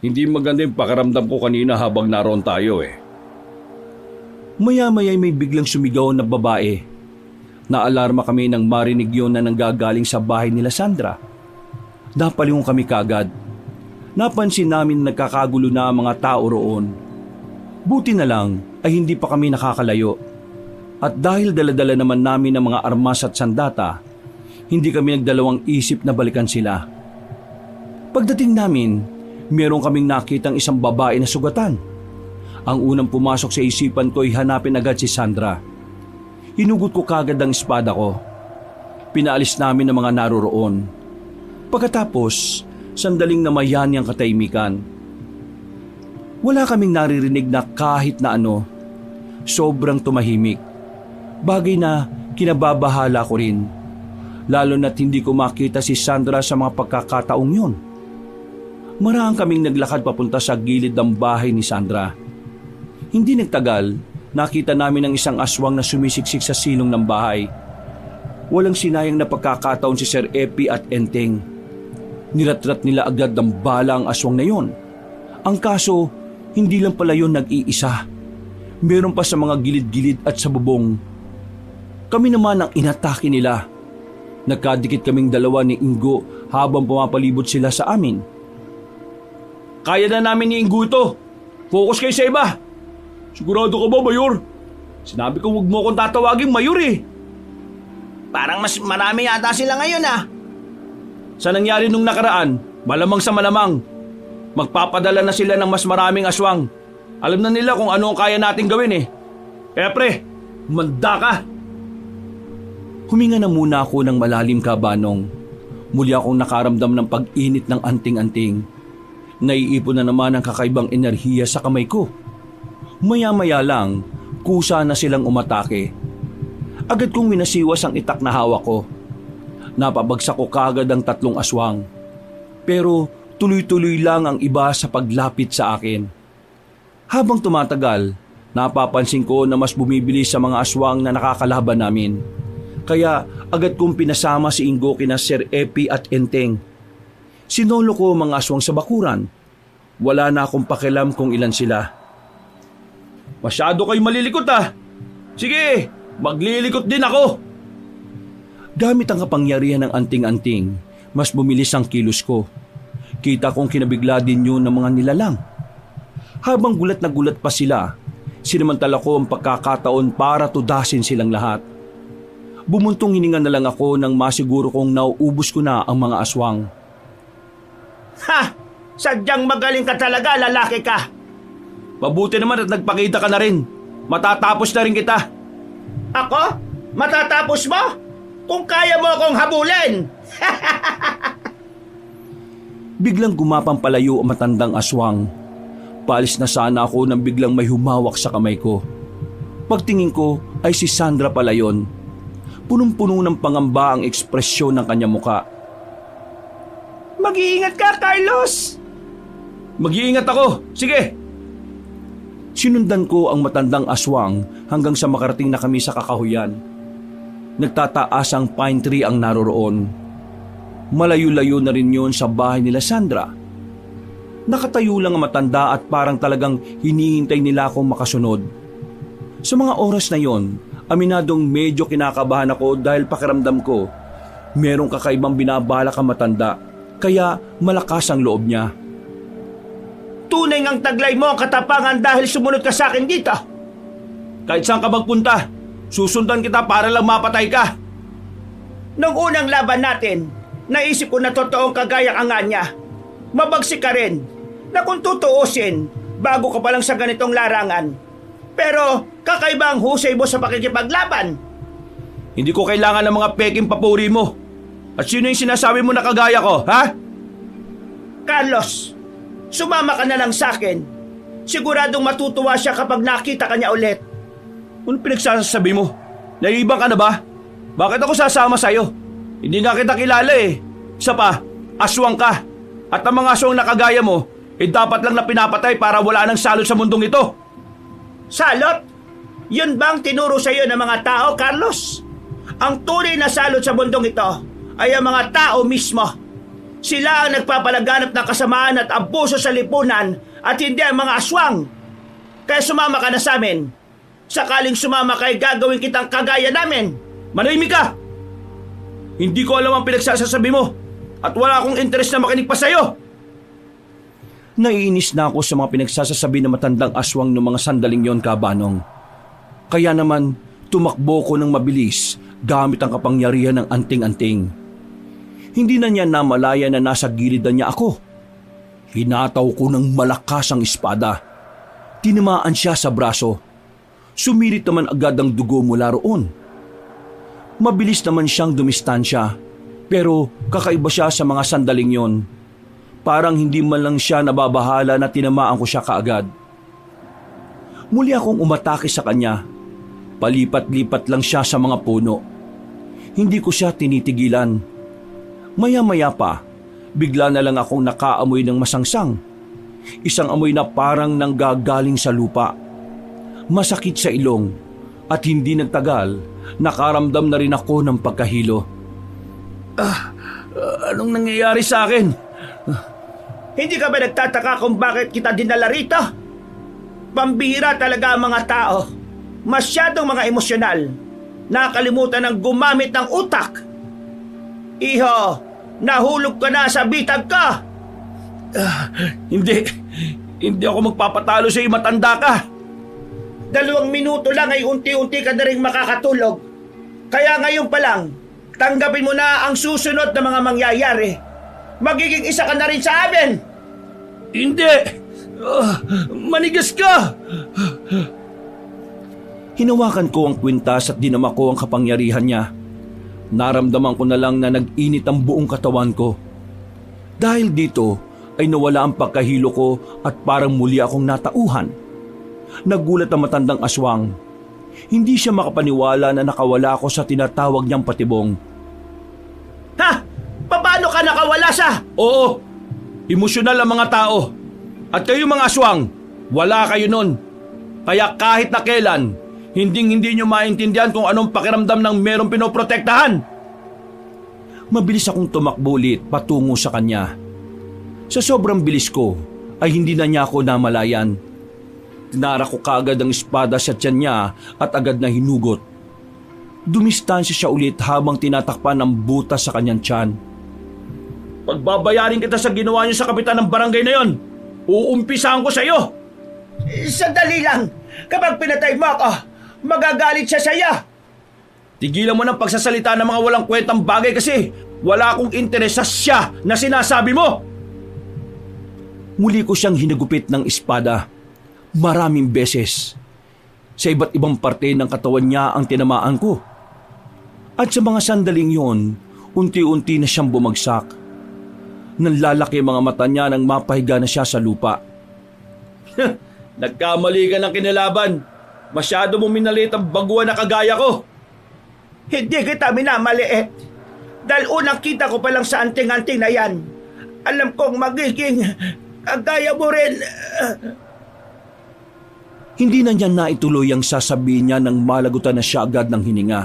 B: hindi maganda yung pakiramdam ko kanina habang naroon tayo eh.
A: Maya-maya may biglang sumigaw na babae. Naalarma kami nang marinig yun na nanggagaling sa bahay nila Sandra. Napalingon kami kagad. Napansin namin nagkakagulo na ang mga tao roon. Buti na lang ay hindi pa kami nakakalayo. At dahil daladala naman namin ang mga armas at sandata, hindi kami nagdalawang isip na balikan sila. Pagdating namin, meron kaming nakitang isang babae na sugatan. Ang unang pumasok sa isipan ko ay hanapin agad si Sandra. Hinugot ko kagad ang espada ko. Pinaalis namin ang mga naroroon. Pagkatapos, sandaling namayani ang katahimikan. Wala kaming naririnig na kahit na ano. Sobrang tumahimik. Bagay na kinababahala ko rin. Lalo na't hindi ko makita si Sandra sa mga pagkakataong yun. Marahang kaming naglakad papunta sa gilid ng bahay ni Sandra. Hindi nagtagal, nakita namin ang isang aswang na sumisiksik sa silong ng bahay. Walang sinayang na pagkakataon si Sir Epi at Enteng. Niratrat nila agad ng bala ang aswang na yon. Ang kaso, hindi lang pala yun nag-iisa. Meron pa sa mga gilid-gilid at sa bubong. Kami naman ang inatake nila. Nagkadikit kaming dalawa ni Ingo habang pumapalibot sila sa amin.
B: Kaya na namin ni Ingo ito. Focus kayo sa iba. Sigurado ka ba, Mayor? Sinabi ko huwag mo akong tatawagin Mayor eh.
C: Parang mas marami yata sila ngayon ah.
B: Sa nangyari nung nakaraan, malamang sa malamang, magpapadala na sila ng mas maraming aswang. Alam na nila kung ano ang kaya nating gawin eh. Kaya pre, manda ka.
A: Huminga na muna ako ng malalim, Kabanong. Muli akong nakaramdam ng pag-init ng anting-anting. Naiipon na naman ang kakaibang enerhiya sa kamay ko. Maya-maya lang, kusa na silang umatake. Agad kong winasiwas ang itak na hawak ko. Napabagsak ko kagad ang 3 aswang. Pero tuloy-tuloy lang ang iba sa paglapit sa akin. Habang tumatagal, napapansin ko na mas bumibilis sa mga aswang na nakakalaban namin. Kaya agad kong pinasama si Ingo kina Sir Epi at Enteng. Sinolo ko mga aswang sa bakuran. Wala na akong pakialam kung ilan sila.
B: Masyado kayo malilikot ah. Sige, maglilikot din ako.
A: Gamit ang kapangyarihan ng anting-anting, mas bumilis ang kilos ko. Kita kong kinabigla din yun ng mga nilalang. Habang gulat na gulat pa sila, sinamantala ko ang pagkakataon para tudasin silang lahat. Bumuntong hininga na lang ako nang masiguro kong nauubos ko na ang mga aswang.
C: Ha! Sadyang magaling ka talaga, lalaki ka.
B: Mabuti naman at nagpakita ka na rin. Matatapos na rin kita.
C: Ako? Matatapos mo? Kung kaya mo akong habulin!
A: Biglang gumapang palayo ang matandang aswang. Paalis na sana ako nang biglang may humawak sa kamay ko. Pagtingin ko ay si Sandra pala yun. Punong-puno ng pangamba ang ekspresyon ng kanyang muka.
D: Mag-iingat ka, Carlos!
B: Mag-iingat ako. Sige.
A: Sinundan ko ang matandang aswang hanggang sa makarating na kami sa kakahuyan. Nagtataas ang pine tree ang naroroon. Malayo-layo na rin yun sa bahay nila Sandra. Nakatayo lang ang matanda at parang talagang hinihintay nila akong makasunod. Sa mga oras na yon, aminadong medyo kinakabahan ako dahil pakiramdam ko merong kakaibang binabalak ang matanda, kaya malakas ang loob niya.
C: Tunay ngang taglay mo ang katapangan dahil sumunod ka sa akin dito.
B: Kahit saan ka magpunta, susundan kita para lang mapatay ka.
C: Nung unang laban natin, naisip ko na totoong kagaya ka nga niya. Mabagsik ka rin, na kung tutuusin, bago ka pa lang sa ganitong larangan. Pero kakaiba ang husay mo sa pakikipaglaban.
B: Hindi ko kailangan ng mga peking papuri mo. At sino yung sinasabi mo na kagaya ko, ha?
C: Carlos, sumama ka na lang sa akin. Siguradong matutuwa siya kapag nakita ka niya ulit.
B: Ano pinagsasabi mo? Naiibang ka na ba? Bakit ako sasama sa'yo? Hindi nga kita kilala eh. Isa pa, aswang ka. At ang mga aswang na kagaya mo, dapat lang na pinapatay para wala nang salot sa mundong ito.
C: Salot? Yun bang tinuro sa iyo ng mga tao, Carlos? Ang tunay na salot sa mundong ito ay ang mga tao mismo. Sila ang nagpapalaganap ng kasamaan at abuso sa lipunan at hindi ang mga aswang. Kaya sumama ka na sa amin. Sakaling sumama ka ay gagawin kitang kagaya namin.
B: Manahimik ka! Hindi ko alam ang pinagsasabi mo at wala akong interes na makinig pa sa'yo.
A: Naiinis na ako sa mga pinagsasabi ng matandang aswang ng mga sandaling yon, Kabanong. Kaya naman, tumakbo ko ng mabilis gamit ang kapangyarihan ng anting-anting. Hindi na niya namalaya na nasa gilid na niya ako. Hinataw ko ng malakas ang espada. Tinamaan siya sa braso. Sumirit naman agad ang dugo mula roon. Mabilis naman siyang dumistansya, pero kakaiba siya sa mga sandaling yon. Parang hindi man lang siya nababahala na tinamaan ko siya kaagad. Muli akong umatake sa kanya. Palipat-lipat lang siya sa mga puno. Hindi ko siya tinitigilan. Maya-maya pa, bigla na lang akong nakaamoy ng masangsang. Isang amoy na parang nanggagaling sa lupa. Masakit sa ilong at hindi nagtagal, nakaramdam na rin ako ng pagkahilo.
B: Anong nangyayari sa akin?
C: Hindi ka ba nagtataka kung bakit kita dinala rito? Pambihira talaga ang mga tao. Masyadong mga emosyonal. nakalimutan ng gumamit ng utak. Iho, nahulog ka na sa bitag ka.
B: Hindi ako magpapatalo sa iyo, matanda ka.
C: 2 minuto lang ay unti-unti ka na rin makakatulog. Kaya ngayon pa lang, tanggapin mo na ang susunod na mga mangyayari. Magiging isa ka na rin sa amin.
B: Hindi! Manigas ka!
A: Hinawakan ko ang kwintas at dinama ko ang kapangyarihan niya. Naramdaman ko na lang na nag-init ang buong katawan ko. Dahil dito ay nawala ang pagkahilo ko at parang muli akong natauhan. Nagulat ang matandang aswang. Hindi siya makapaniwala na nakawala ako sa tinatawag niyang patibong.
C: Ha? Paano ka nakawala sa?
B: Oo, emosyonal ang mga tao. At kayo mga aswang, wala kayo nun. Kaya kahit na kailan, hindi nyo maintindihan kung anong pakiramdam ng merong pinoprotektahan.
A: Mabilis akong tumakbo ulit patungo sa kanya. Sa sobrang bilis ko, ay hindi na niya ako namalayan. Tinara ko kaagad ang espada sa tiyan niya at agad na hinugot. Dumistansya siya ulit habang tinatakpan ng butas sa kanyang tiyan.
B: Pagbabayarin kita sa ginawa niyo sa kapitan ng barangay na yon. Uumpisahan ko sa iyo.
C: Sandali lang. Kapag pinatay mo ako, magagalit siya sa iyo.
B: Tigilan mo ng pagsasalita ng mga walang kwentang bagay kasi wala akong interes sa siya na sinasabi mo.
A: Muli ko siyang hinagupit ng espada. Maraming beses. Sa iba't ibang parte ng katawan niya ang tinamaan ko. At sa mga sandaling yon, unti-unti na siyang bumagsak. Nanlalaki ang mga mata niya nang mapahiga na siya sa lupa.
B: Nagkamali ka ng kinalaban. Masyado mong minalit ang baguhan na kagaya ko.
C: Hindi kita minamaliit. Dahil unang kita ko pa lang sa anting-anting na yan. Alam kong magiging kagaya mo rin.
A: Hindi na niya naituloy ang sasabihin niya nang malagutan na siya agad ng hininga.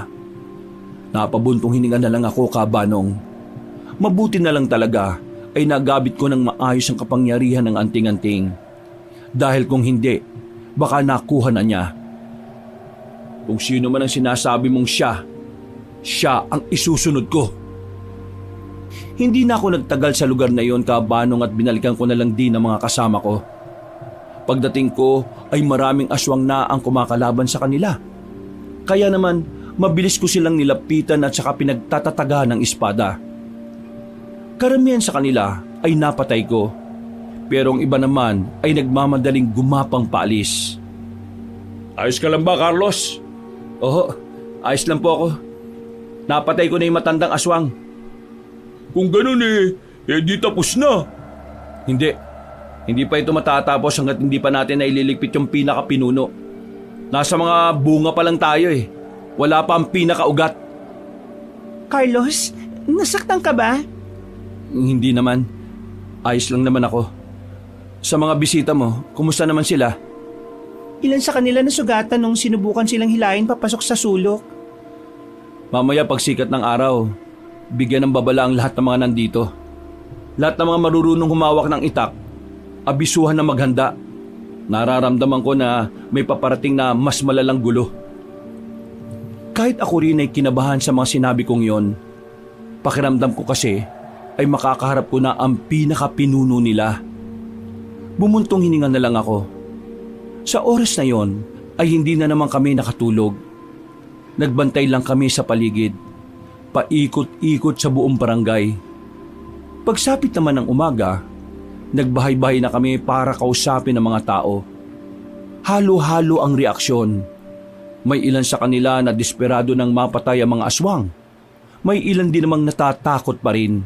A: Napabuntong hininga na lang ako, kabanong. Mabuti na lang talaga ay nagabit ko ng maayos ang kapangyarihan ng anting-anting. Dahil kung hindi, baka nakuha na niya. Kung sino man ang sinasabi mong siya ang isusunod ko. Hindi na ako nagtagal sa lugar na iyon, kabanong, at binalikan ko na lang din ang mga kasama ko. Pagdating ko ay maraming aswang na ang kumakalaban sa kanila. Kaya naman, mabilis ko silang nilapitan at saka pinagtatataga ng espada. Karamihan sa kanila ay napatay ko, pero ang iba naman ay nagmamadaling gumapang paalis.
B: Ayos ka lang ba, Carlos?
A: Oo, ayos lang po ako. Napatay ko na yung matandang aswang.
B: Kung ganun di tapos na.
A: Hindi pa ito matatapos hanggat hindi pa natin naililigpit yung pinakapinuno. Nasa mga bunga pa lang tayo eh. Wala pa ang pinakaugat.
D: Carlos, nasaktan ka ba?
A: Hindi naman. Ayos lang naman ako. Sa mga bisita mo, kumusta naman sila?
D: Ilan sa kanila nasugatan nung sinubukan silang hilahin papasok sa sulok.
A: Mamaya pagsikat ng araw, bigyan ng babala ang lahat ng mga nandito. Lahat ng mga marurunong humawak ng itak, abisuhan na maghanda. Nararamdaman ko na may paparating na mas malalang gulo. Kahit ako rin ay kinabahan sa mga sinabi kong yon, pakiramdam ko kasi ay makakaharap ko na ang pinakapinuno nila. Bumuntong hininga na lang ako. Sa oras na yon ay hindi na naman kami nakatulog. Nagbantay lang kami sa paligid, paikot-ikot sa buong barangay. Pagsapit naman ng umaga, nagbahay-bahay na kami para kausapin ang mga tao. Halo-halo ang reaksyon. May ilan sa kanila na desperado nang mapatay ang mga aswang. May ilan din namang natatakot pa rin.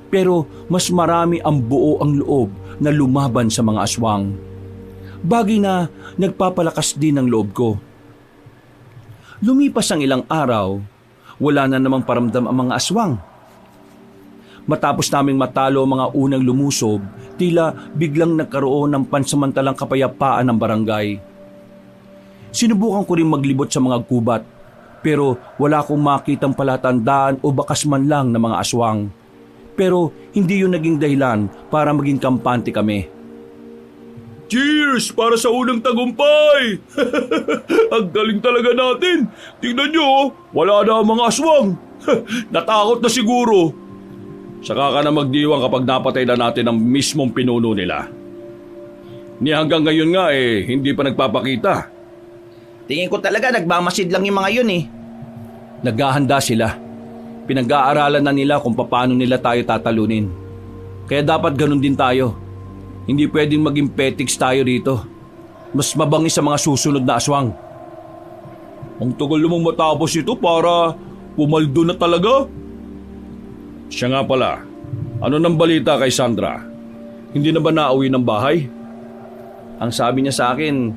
A: Pero mas marami ang buo ang loob na lumaban sa mga aswang. Bagay na nagpapalakas din ang loob ko. Lumipas ang ilang araw, wala na namang paramdam ang mga aswang. Matapos naming matalo ang mga unang lumusob, tila biglang nagkaroon ng pansamantalang kapayapaan ng barangay. Sinubukan ko rin maglibot sa mga gubat, pero wala akong makitang palatandaan o bakas man lang ng mga aswang. Pero hindi yun naging dahilan para maging kampante kami.
B: Cheers para sa unang tagumpay! Ang galing talaga natin. Tingnan nyo, wala na ang mga aswang. Natakot na siguro. Saka ka na magdiwang kapag napatay na natin ang mismong pinuno nila. Ni hanggang ngayon nga hindi pa nagpapakita.
C: Tingin ko talaga nagmamasid lang yung mga yun eh.
A: Naghahanda sila. Pinag-aaralan na nila kung paano nila tayo tatalunin. Kaya dapat ganun din tayo. Hindi pwedeng maging petiks tayo rito. Mas mabangis sa mga susunod na aswang.
B: Ang tagal namang matapos ito para pumaldo na talaga. Siya nga pala, ano nang balita kay Sandra? Hindi na ba nauwi ng bahay?
A: Ang sabi niya sa akin,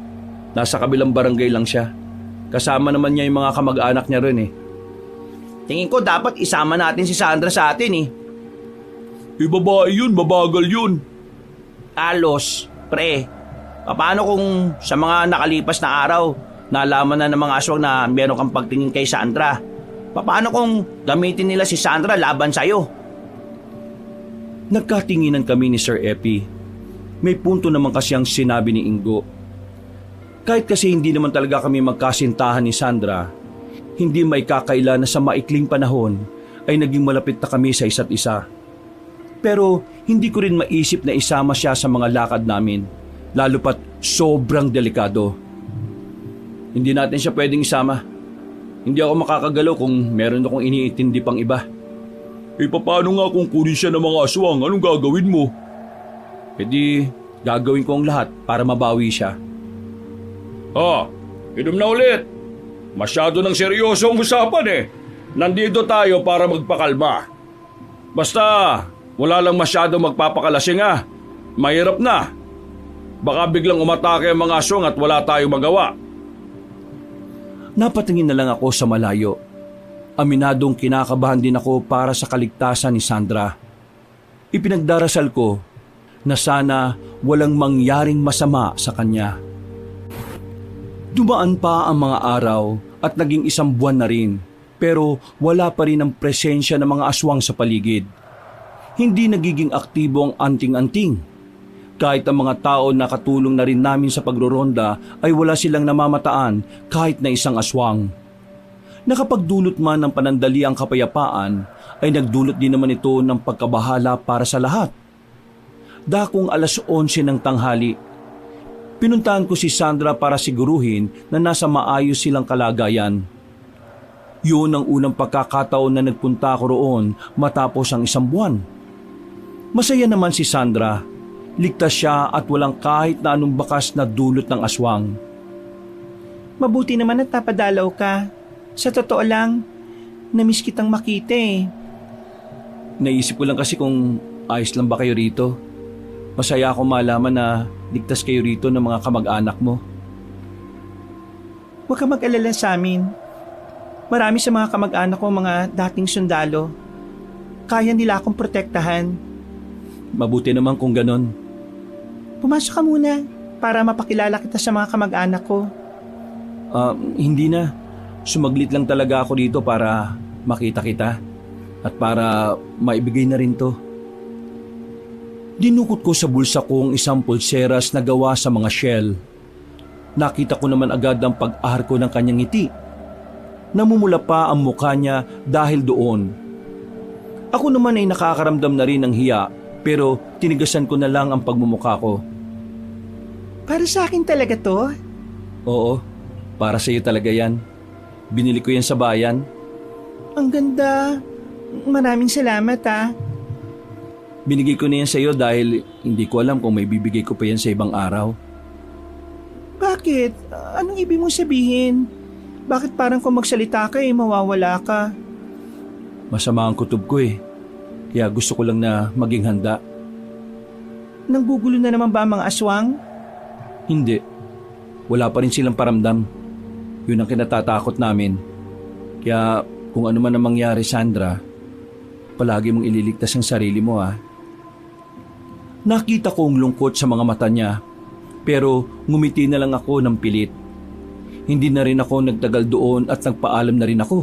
A: nasa kabilang barangay lang siya. Kasama naman niya yung mga kamag-anak niya rin eh.
C: Tingin ko dapat isama natin si Sandra sa atin eh.
B: Babae yun, mabagal yun.
C: Alos, pre. Paano kung sa mga nakalipas na araw, nalaman na ng mga aswang na meron kang pagtingin kay Sandra? Paano kung gamitin nila si Sandra laban sa'yo?
A: Nagkatinginan kami ni Sir Epi. May punto naman kasi ang sinabi ni Ingo. Kahit kasi hindi naman talaga kami magkasintahan ni Sandra, hindi may kakaila na sa maikling panahon ay naging malapit na kami sa isa't isa. Pero hindi ko rin maisip na isama siya sa mga lakad namin, lalo pat sobrang delikado. Hindi natin siya pwedeng isama. Hindi ako makakagalaw kung meron akong iniintindi pang iba.
B: Paano nga kung kunin siya ng mga aswang? Anong gagawin mo?
A: E di, gagawin ko ang lahat para mabawi siya.
B: Inom na ulit. Masyado ng seryoso ang usapan eh. Nandito tayo para magpakalma. Basta, wala lang masyado magpapakalasing ah. Mahirap na. Baka biglang umatake ang mga aswang at wala tayong magawa.
A: Napatingin na lang ako sa malayo. Aminadong kinakabahan din ako para sa kaligtasan ni Sandra. Ipinagdarasal ko na sana walang mangyaring masama sa kanya. Dumaan pa ang mga araw at naging 1 buwan na rin, pero wala pa rin ang presensya ng mga aswang sa paligid. Hindi nagiging aktibo ang anting-anting. Kahit ang mga tao na katulong na rin namin sa pagroronda ay wala silang namamataan kahit na isang aswang. Nakapagdulot man ng panandali ang kapayapaan, ay nagdulot din naman ito ng pagkabahala para sa lahat. Dakong 11:00 ng tanghali, pinuntahan ko si Sandra para siguruhin na nasa maayos silang kalagayan. Yun ang unang pagkakataon na nagpunta ko roon matapos ang 1 buwan. Masaya naman si Sandra. Ligtas siya at walang kahit na anong bakas na dulot ng aswang.
D: Mabuti naman at napadalaw ka. Sa totoo lang, namiss kitang makita eh.
A: Naisip ko lang kasi kung ayos lang ba kayo rito. Masaya ako malaman na ligtas kayo rito ng mga kamag-anak mo.
D: Huwag ka mag-alala sa amin. Marami sa mga kamag-anak ko mga dating sundalo. Kaya nila akong protektahan.
A: Mabuti naman kung ganon.
D: Pumasok ka muna para mapakilala kita sa mga kamag-anak ko.
A: Hindi na. Sumaglit lang talaga ako dito para makita kita at para maibigay na rin to. Dinukot ko sa bulsa ko ang isang pulseras na gawa sa mga shell. Nakita ko naman agad ang pag-arko ng kanyang ngiti. Namumula pa ang mukha niya dahil doon. Ako naman ay nakakaramdam na rin ng hiya, pero tinigasan ko na lang ang pagmumukha ko.
D: Para sa akin talaga to?
A: Oo, para sa iyo talaga yan. Binili ko yan sa bayan.
D: Ang ganda. Maraming salamat ah.
A: Binigay ko na yan sa iyo dahil hindi ko alam kung may bibigay ko pa yan sa ibang araw.
D: Bakit? Anong ibig mong sabihin? Bakit parang kung magsalita ka mawawala ka?
A: Masama ang kutob ko eh. Kaya gusto ko lang na maging handa.
D: Nanggugulo na naman ba ang mga aswang?
A: Hindi. Wala pa rin silang paramdam. Yun ang kinatatakot namin. Kaya kung ano man ang mangyari, Sandra, palagi mong ililigtas ang sarili mo ah. Nakita ko ang lungkot sa mga mata niya, pero ngumiti na lang ako ng pilit. Hindi na rin ako nagtagal doon at nagpaalam na rin ako.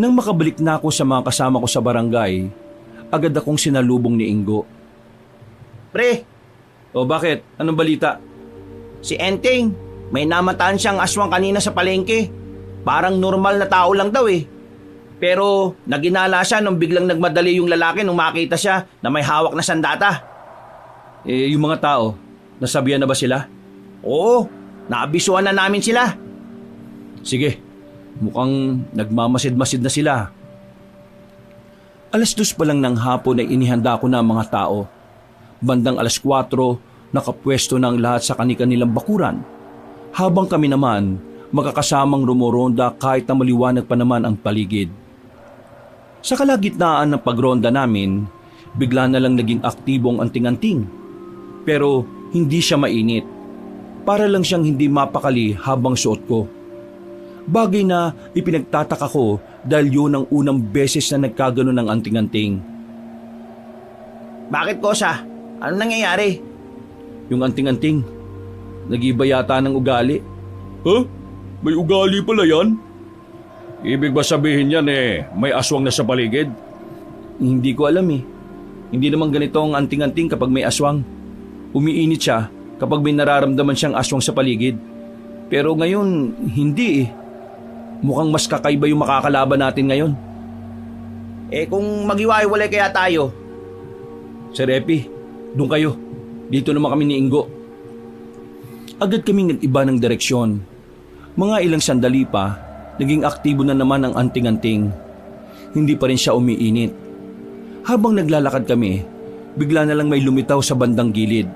A: Nang makabalik na ako sa mga kasama ko sa barangay, agad akong sinalubong ni Ingo.
C: Pre,
A: O bakit? Anong balita?
C: Si Enteng, may namataan siyang aswang kanina sa palengke. Parang normal na tao lang daw eh. Pero naginala siya nung biglang nagmadali yung lalaki nung makita siya na may hawak na sandata.
A: Yung mga tao, nasabihan na ba sila?
C: Oo, naabisuhan na namin sila.
A: Sige, mukhang nagmamasid-masid na sila. 2:00 pa lang ng hapon ay inihanda ko na ang mga tao. Bandang 4:00, nakapwesto na ang lahat sa kani-kanilang bakuran. Habang kami naman, magkakasamang rumoronda kahit na maliwanag pa naman ang paligid. Sa kalagitnaan ng pagronda namin, bigla na lang naging aktibong anting-anting. Pero hindi siya mainit. Para lang siyang hindi mapakali habang suot ko. Bagay na ipinagtataka ko dahil yun ang unang beses na nagkagano ng anting-anting.
C: Bakit, Kosa? Ano nangyayari?
A: Yung anting-anting, nag-iba yata ng ugali.
B: Huh? May ugali pala yan? Ibig ba sabihin yan may aswang na sa paligid?
A: Hindi ko alam eh. Hindi naman ganito ang anting-anting kapag may aswang. Umiinit siya kapag may nararamdaman siyang aswang sa paligid. Pero ngayon, hindi eh. Mukhang mas kakaiba yung makakalaban natin ngayon.
C: Kung maghiwa-hiwalay kaya tayo?
A: Sir Epi, doon kayo. Dito naman kami ni Ingo. Agad kaming nag-iba ng direksyon. Mga ilang sandali pa, naging aktibo na naman ang anting-anting. Hindi pa rin siya umiinit. Habang naglalakad kami, bigla na lang may lumitaw sa bandang gilid.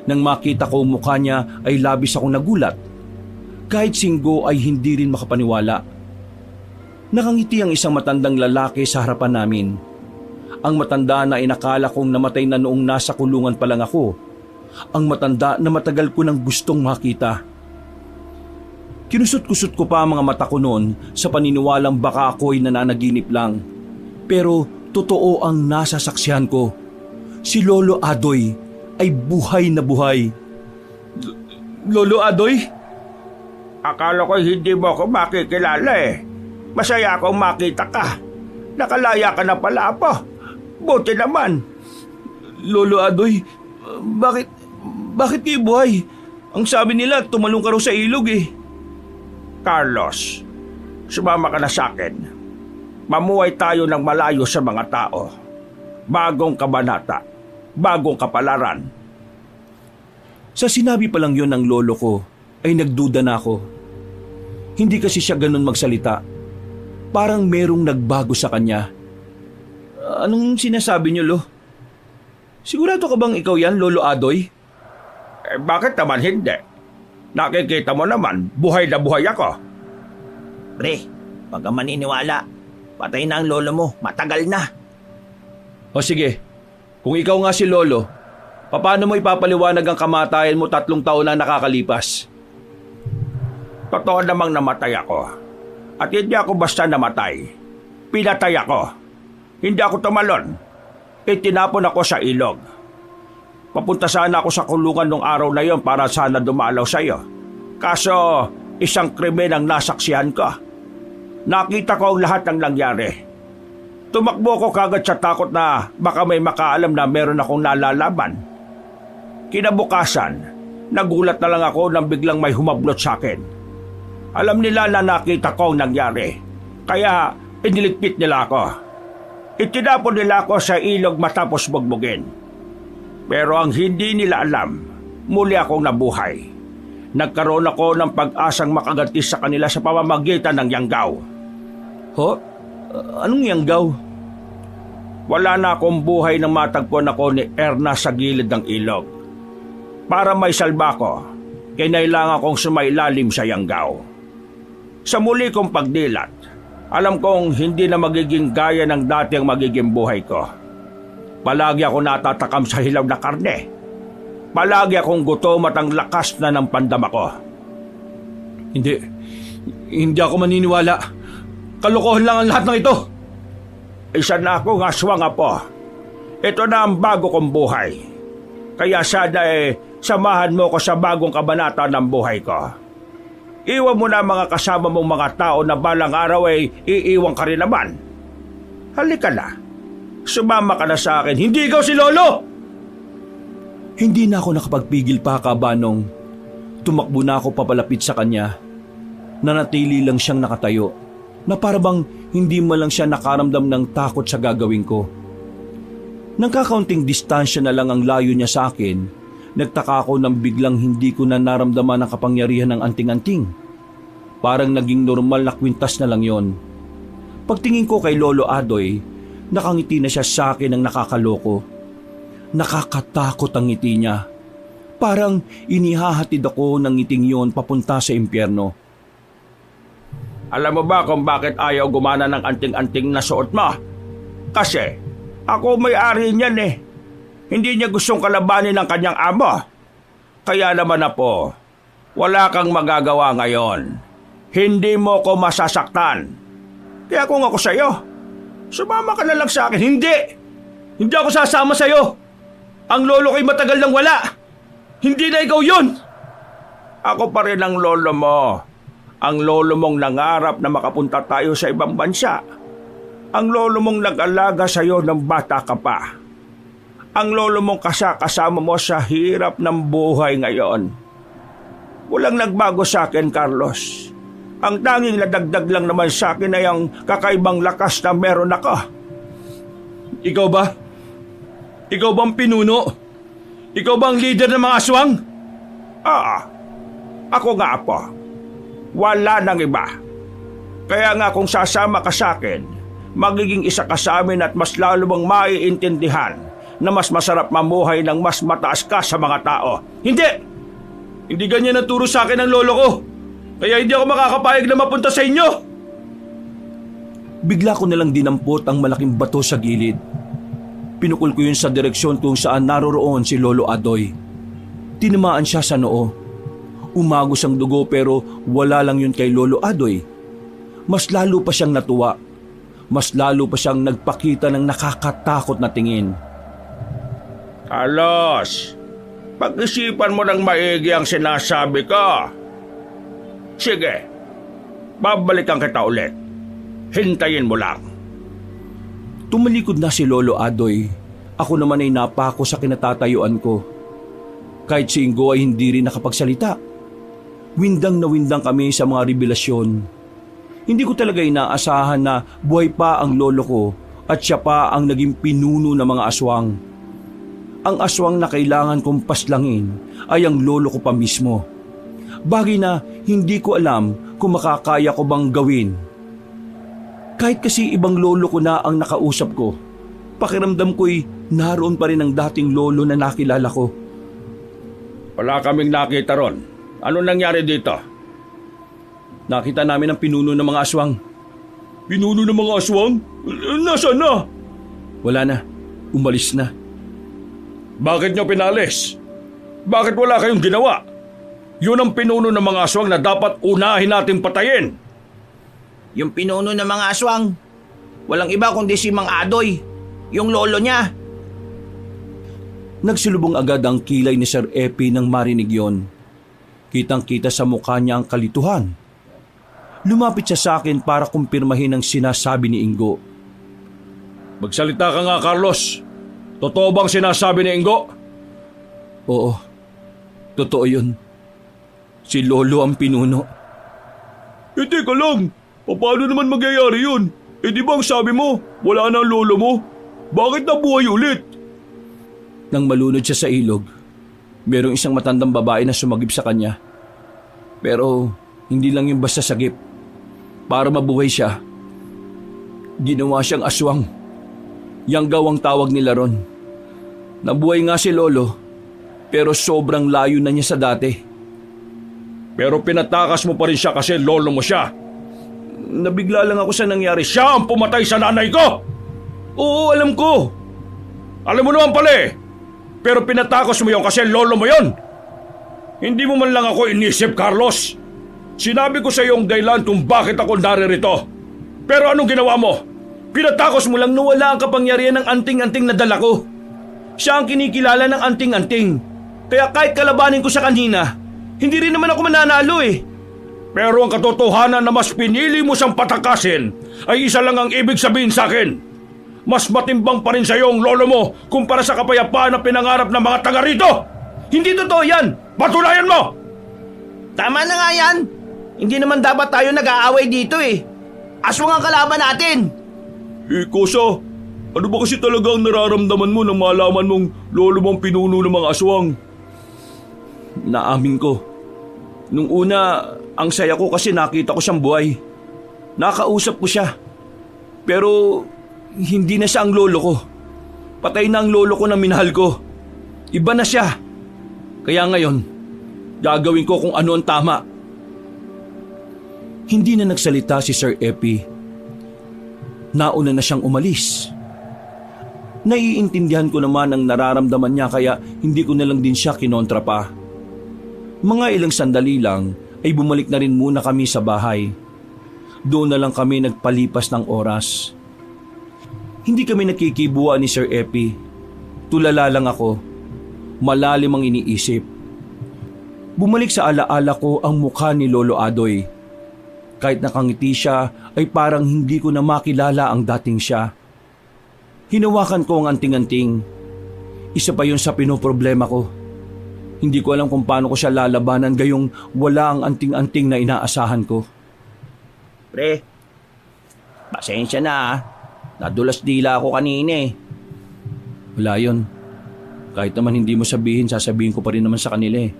A: Nang makita ko ang mukha niya ay labis akong nagulat. Kahit singgo ay hindi rin makapaniwala. Nakangiti ang isang matandang lalaki sa harapan namin. Ang matanda na inakala kong namatay na noong nasa kulungan pa lang ako. Ang matanda na matagal ko nang gustong makita. Kinusot-kusot ko pa ang mga mata ko noon sa paniniwalang baka ako'y nananaginip lang. Pero totoo ang nasasaksihan ko. Si Lolo Adoy ay buhay na buhay. Lolo Adoy?
C: Akala ko hindi mo ako makikilala eh. Masaya akong makita ka. Nakalaya ka na pala po. Buti naman.
A: Lolo Adoy, bakit kayo buhay? Ang sabi nila, tumalong ka raw sa ilog eh.
C: Carlos, sumama ka na sa akin. Mamuhay tayo ng malayo sa mga tao. Bagong kabanata, bagong kapalaran.
A: Sa sinabi pa lang yon ng lolo ko, ay nagduda na ako. Hindi kasi siya ganun magsalita. Parang merong nagbago sa kanya. Anong sinasabi niyo, Lo? Sigurado ka bang ikaw yan, Lolo Adoy?
C: Bakit naman hindi? Nakikita mo naman, buhay na buhay ako. Pre, wag kang maniniwala. Patay na ang lolo mo, matagal na.
A: O sige, kung ikaw nga si Lolo, paano mo ipapaliwanag ang kamatayan mo 3 taon na nakakalipas?
C: Totoo namang namatay ako. At hindi ako basta namatay. Pinatay ako. Hindi ako tumalon. Itinapon ako sa ilog. Papunta sana ako sa kulungan nung araw na yon para sana dumalaw sa iyo. Kaso, isang krimen ang nasaksihan ko. Nakita ko ang lahat ng nangyari. Tumakbo ko kagad sa takot na baka may makaalam na meron akong nalalaban. Kinabukasan, nagulat na lang ako nang biglang may humablot sa akin. Alam nila na nakita ko ang nangyari. Kaya iniligpit nila ako. Itinapon nila ako sa ilog matapos bugbugin. Pero ang hindi nila alam, muli akong nabuhay. Nagkaroon ako ng pag-asang makaganti sa kanila sa pamamagitan ng yanggaw.
A: Ho? Anong yanggaw?
C: Wala na akong buhay nang matagpuan ako ni Erna sa gilid ng ilog. Para may salba ko, kinailangan kong sumailalim sa yanggaw. Sa muli kong pagdilat, alam kong hindi na magiging gaya ng dati ang magiging buhay ko. Palagi ako natatakam sa hilaw na karne. Palagi akong gutom at ang lakas na ng pandama ko.
A: Hindi ako maniniwala. Kalokohan lang ang lahat ng ito.
C: Isa na akong aswang po. Ito na ang bago kong buhay. Kaya sana samahan mo ko sa bagong kabanata ng buhay ko. Iwan mo na mga kasama mong mga tao na balang araw iiwan ka rin naman. Halika na. Sumama ka na sa akin. Hindi ikaw si Lolo!
A: Hindi na ako nakapagpigil pa, Kabanong. Tumakbo na ako papalapit sa kanya. Nanatili lang siyang nakatayo, na parabang hindi man lang siya nakaramdam ng takot sa gagawin ko. Nang kakaunting distansya na lang ang layo niya sa akin, nagtaka ako nang biglang hindi ko na naramdaman ang kapangyarihan ng anting-anting. Parang naging normal na kwintas na lang yon. Pagtingin ko kay Lolo Adoy, nakangiti na siya sa akin ng nakakaloko. Nakakatakot ang ngiti niya. Parang inihahatid ako ng ngiting yon papunta sa impyerno.
C: Alam mo ba kung bakit ayaw gumana ng anting-anting na suot mo? Kasi ako may-ari niyan eh. Hindi niya gustong kalabanin ng kanyang amo. Kaya naman na po, wala kang magagawa ngayon. Hindi mo ko masasaktan. Kaya kung ako sa'yo, sumama ka na lang sa akin. Hindi! Hindi ako sasama sa'yo. Ang lolo ko'y matagal nang wala. Hindi na ikaw yun. Ako pa rin ang lolo mo. Ang lolo mong nangarap na makapunta tayo sa ibang bansa. Ang lolo mong nag-alaga sa'yo ng bata ka pa. Ang lolo mong kasama mo sa hirap ng buhay ngayon. Walang nagbago sa akin, Carlos. Ang tanging nadagdag lang naman sa akin ay ang kakaibang lakas na meron ako.
B: Ikaw ba? Ikaw bang pinuno? Ikaw bang leader ng mga aswang?
C: Ako nga po. Wala nang iba. Kaya nga kung sasama ka sa akin, magiging isa ka sa amin at mas lalo mong maiintindihan na mas masarap mamuhay ng mas mataas ka sa mga tao.
B: Hindi! Hindi ganyan ang turo sa akin ng lolo ko. Kaya hindi ako makakapayag na mapunta sa inyo.
A: Bigla ko nalang dinampot ang malaking bato sa gilid. Pinukol ko yun sa direksyon kung saan naroroon si Lolo Adoy. Tinamaan siya sa noo. Umagos ang dugo pero wala lang yun kay Lolo Adoy. Mas lalo pa siyang natuwa. Mas lalo pa siyang nagpakita ng nakakatakot na tingin.
C: Carlos, pag-isipan mo ng maigi ang sinasabi ko. Sige, babalikan kita ulit. Hintayin mo lang.
A: Tumalikod na si Lolo Adoy. Ako naman ay napako sa kinatatayuan ko. Kahit si Ingo ay hindi rin nakapagsalita. Windang na windang kami sa mga revelasyon. Hindi ko talaga inaasahan na buhay pa ang lolo ko at siya pa ang naging pinuno ng mga aswang. Ang aswang na kailangan kong paslangin ay ang lolo ko pa mismo. Bagay na hindi ko alam kung makakaya ko bang gawin. Kahit kasi ibang lolo ko na ang nakausap ko, pakiramdam ko'y naroon pa rin ang dating lolo na nakilala ko.
C: Wala kaming nakita ron. Ano nangyari dito?
A: Nakita namin ang pinuno ng mga aswang.
B: Pinuno ng mga aswang? Nasaan na?
A: Wala na. Umalis na.
B: Bakit nyo pinalis? Bakit wala kayong ginawa? Yun ang pinuno ng mga aswang na dapat unahin natin patayin.
C: Yung pinuno ng mga aswang, walang iba kundi si Mang Adoy, yung lolo niya.
A: Nagsilubong agad ang kilay ni Sir Epi nang marinig yon. Kitang-kita sa mukha niya ang kalituhan. Lumapit siya sa akin para kumpirmahin ang sinasabi ni Ingo.
B: Magsalita ka nga, Carlos. Totoo bang sinasabi ni Ingo?
A: Oo, totoo yun. Si Lolo ang pinuno.
B: Teka lang. Paano naman magyayari yun? Di ba ang sabi mo, wala na ang lolo mo? Bakit nabuhay ulit?
A: Nang malunod siya sa ilog, merong isang matandang babae na sumagip sa kanya. Pero hindi lang yung basta sagip. Para mabuhay siya, ginawa siyang aswang. Yanggaw ang tawag nila ron. Nabuhay nga si Lolo, pero sobrang layo na niya sa dati.
B: Pero pinatakas mo pa rin siya kasi lolo mo siya.
A: Nabigla lang ako sa nangyari.
B: Siya ang pumatay sa nanay ko!
A: Oo, alam ko.
B: Alam mo naman pala eh. Pero pinatakos mo yun kasi lolo mo yun. Hindi mo man lang ako inisip, Carlos. Sinabi ko sa iyo ang dahilan kung bakit ako naririto. Pero anong ginawa mo? Pinatakos mo lang na wala ang kapangyarihan ng anting-anting na dala ko. Siya ang kinikilala ng anting-anting. Kaya kahit kalabanin ko sa kanina, hindi rin naman ako mananalo eh. Pero ang katotohanan na mas pinili mo siyang patakasin ay isa lang ang ibig sabihin sa akin. mas matimbang pa rin sa'yo ang lolo mo kumpara sa kapayapaan na pinangarap ng mga taga rito!
C: Hindi totoo yan!
B: Patunayan mo!
C: Tama na nga yan! Hindi naman dapat tayo nag-aaway dito eh. Aswang ang kalaban natin!
B: Kosa, ano ba kasi talaga ang nararamdaman mo nang malaman mong lolo mong pinuno ng mga aswang?
A: Naamin ko. Nung una, ang saya ko kasi nakita ko siyang buhay. Nakausap ko siya. Pero hindi na siya ang lolo ko. Patay na ang lolo ko na minahal ko. Iba na siya. Kaya ngayon, gagawin ko kung ano ang tama. Hindi na nagsalita si Sir Epi. Nauna na siyang umalis. Naiintindihan ko naman ang nararamdaman niya kaya hindi ko na lang din siya kinontra pa. Mga ilang sandali lang ay bumalik na rin muna kami sa bahay. Doon na lang kami nagpalipas ng oras. Hindi kami nakikibuan ni Sir Epi. Tulala lang ako. Malalim ang iniisip. Bumalik sa alaala ko ang mukha ni Lolo Adoy. Kahit nakangiti siya ay parang hindi ko na makilala ang dating siya. Hinawakan ko ang anting-anting. Isa pa yun sa pinoproblema ko. Hindi ko alam kung paano ko siya lalabanan gayong wala ang anting-anting na inaasahan ko.
C: Pre, pasensya na ah. Nadulas dila ako kanina eh.
A: Wala yun. Kahit naman hindi mo sabihin, sasabihin ko pa rin naman sa kanila eh.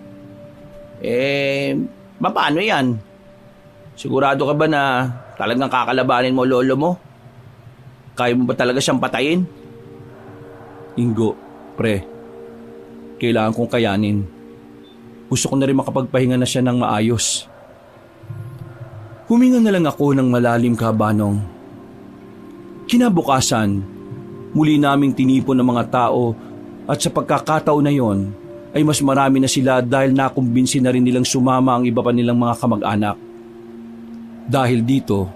C: Paano yan? Sigurado ka ba na talagang kakalabanin mo lolo mo? Kaya mo ba talaga siyang patayin?
A: Ingo, pre. Kailangan kong kayanin. Gusto ko na rin makapagpahinga na siya ng maayos. Huminga na lang ako ng malalim kabanong. Kinabukasan, muli naming tinipon ng mga tao at sa pagkakataon na yon ay mas marami na sila dahil nakumbinsi na rin nilang sumama ang iba pa nilang mga kamag-anak. Dahil dito,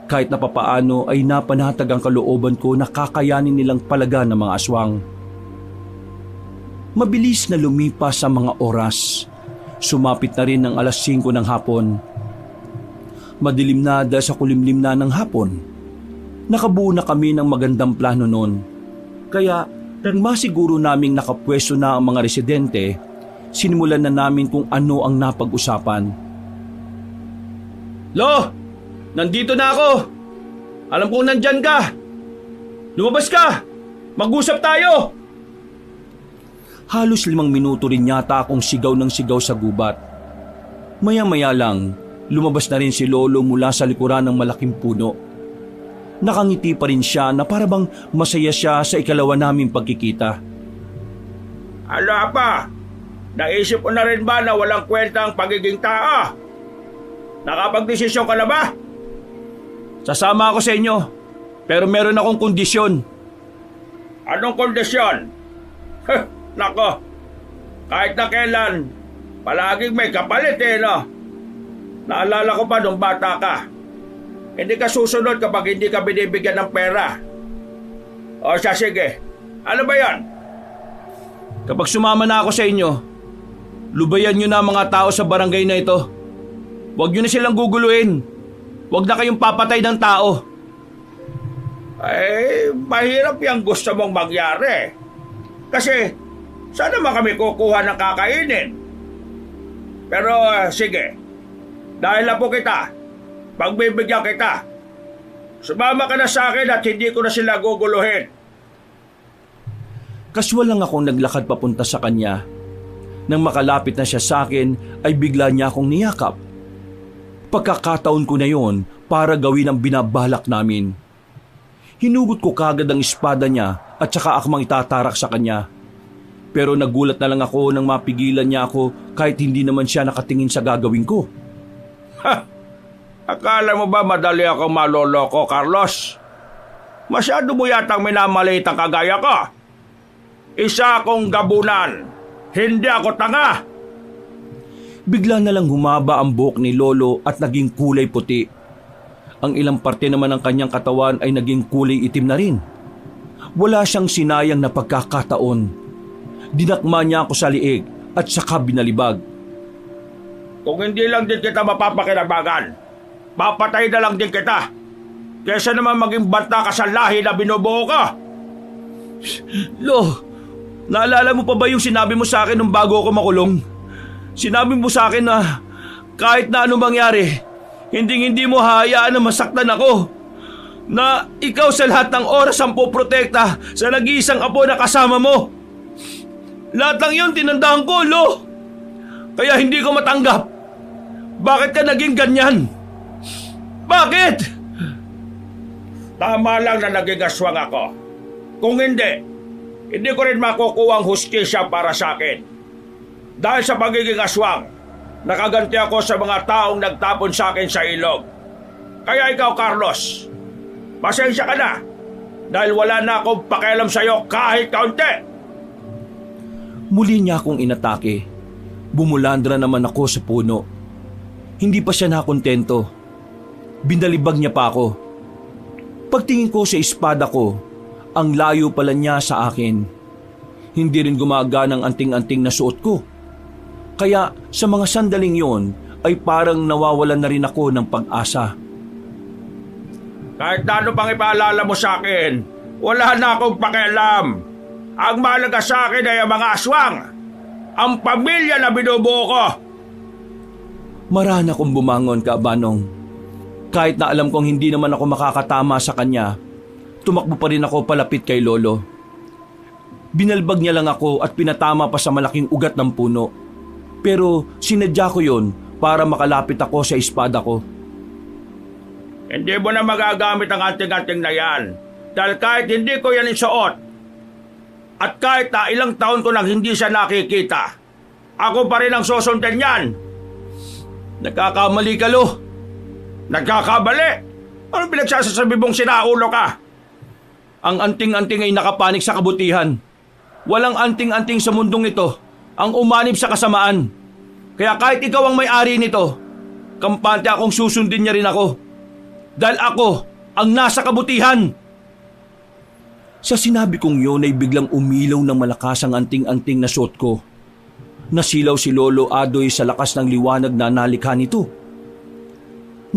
A: kahit na papaano ay napanatag ang kalooban ko na kakayanin nilang palagan ng mga aswang. Mabilis na lumipas ang mga oras. Sumapit na rin ang 5:00 ng hapon. Madilim na dahil sa kulimlim na ng hapon. Nakabuo na kami ng magandang plano noon. Kaya nang masiguro naming nakapwesto na ang mga residente, sinimulan na namin kung ano ang napag-usapan.
B: Lo! Nandito na ako! Alam kong nandyan ka! Lumabas ka! Mag-usap tayo!
A: Halos 5 minuto rin yata akong sigaw ng sigaw sa gubat. Maya-maya lang, lumabas na rin si Lolo mula sa likuran ng malaking puno. Nakangiti pa rin siya na parabang masaya siya sa ikalawa naming pagkikita.
B: Ala pa! Naisip ko na rin ba na walang kwenta ang pagiging tao? Nakapagdesisyon ka na ba?
A: Sasama ako sa inyo, pero meron akong kondisyon.
B: Anong kondisyon? Nako, kahit na kailan, palaging may kapalit eh, no? Naalala ko pa nung bata ka. Hindi ka susunod kapag hindi ka binibigyan ng pera. O siya, sige. Ano ba yan?
A: Kapag sumama na ako sa inyo, lubayan nyo na ang mga tao sa barangay na ito. Huwag nyo na silang guguluhin. Huwag na kayong papatay ng tao.
B: Ay, mahirap yung gusto mong mangyari. Kasi, saan naman kami kukuha ng kakainin? Pero, sige. Dahil na po kita, pagbibigyan kita. Sumama ka na sa akin at hindi ko na sila guguluhin.
A: Kaswal lang akong naglakad papunta sa kanya. Nang makalapit na siya sa akin, ay bigla niya akong niyakap. Pagkakataon ko na yon para gawin ang binabalak namin. Hinugot ko kagad ang espada niya at saka akmang itatarak sa kanya. Pero nagulat na lang ako nang mapigilan niya ako kahit hindi naman siya nakatingin sa gagawin ko.
B: Akala mo ba madali akong maloloko, Carlos? Masyado mo yatang minamaliit ang kagaya ko. Isa akong gabunan. Hindi ako tanga.
A: Bigla na lang humaba ang buhok ni Lolo at naging kulay puti. Ang ilang parte naman ng kanyang katawan ay naging kulay itim na rin. Wala siyang sinayang na pagkakataon. Dinakma niya ako sa liig at saka binalibag.
B: Kung hindi lang din kita mapapakinabangan, papatay na lang din kita. kesa naman maging banta ka sa lahi na binubuo ka.
A: Lo, naalala mo pa ba yung sinabi mo sa akin nung bago ako makulong? Sinabi mo sa akin na kahit na anong mangyari, hindi mo hayaan na masaktan ako. Na ikaw sa lahat ng oras ang poprotekta sa nag-iisang apo na kasama mo. Lahat ng yun tinandaan ko, Lo. Kaya hindi ko matanggap. Bakit ka naging ganyan? Bakit?
B: Tama lang na naging aswang ako. Kung hindi ko rin makukuha ang hustisya para sa akin. Dahil sa pagiging aswang, nakaganti ako sa mga taong nagtapon sa akin sa ilog. Kaya ikaw, Carlos, pasensya ka na dahil wala na akong pakialam sa'yo kahit kaunti.
A: Muli niya akong inatake. Bumulandra naman ako sa puno. Hindi pa siya nakontento. Binalibag niya pa ako. Pagtingin ko sa espada ko, ang layo pala niya sa akin. Hindi rin gumagana ang anting-anting na suot ko. Kaya sa mga sandaling yon ay parang nawawalan na rin ako ng pag-asa.
B: Kahit na ano pang ipaalala mo sa akin, wala na akong pakialam. Ang mahalaga sa akin ay ang mga aswang. Ang pamilya na binubuo ko.
A: Marana akong bumangon, Kaabanong. Kahit na alam kong hindi naman ako makakatama sa kanya, tumakbo pa rin ako palapit kay Lolo. Binalbag niya lang ako at pinatama pa sa malaking ugat ng puno. Pero sinadya ko yon para makalapit ako sa espada ko.
B: Hindi mo na magagamit ang anting-anting na yan. Dahil kahit hindi ko yan isuot, at kahit na ilang taon ko nang hindi siya nakikita, ako pa rin ang susundin yan.
A: Nagkakamali ka, Lo.
B: Nagkakamali? Ano pinagsasasabi mong sinaulo ka?
A: Ang anting-anting ay nakapanik sa kabutihan. Walang anting-anting sa mundong ito ang umanib sa kasamaan. Kaya kahit ikaw ang may-ari nito, kampante akong susundin niya rin ako. Dahil ako ang nasa kabutihan. Sa sinabi kong yun ay biglang umilaw ng malakas ang anting-anting na suot ko. Nasilaw si Lolo Adoy sa lakas ng liwanag na nalikha nito.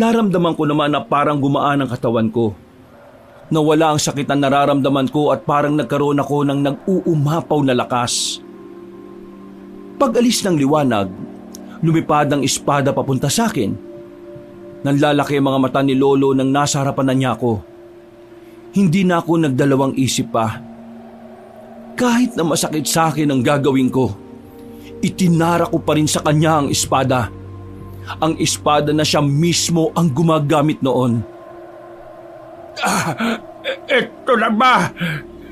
A: Naramdaman ko naman na parang gumaan ang katawan ko. Nawala ang sakit na nararamdaman ko at parang nagkaroon ako ng nag-uumapaw na lakas. Pag-alis ng liwanag, lumipad ang espada papunta sa akin. Nanlalaki ang mga mata ni Lolo nang nasa harapan na niya ako. Hindi na ako nagdalawang isip pa. Kahit na masakit sa akin ang gagawin ko, itinara ko pa rin sa kanya ang espada. Ang espada na siya mismo ang gumagamit noon.
B: Ito na ba?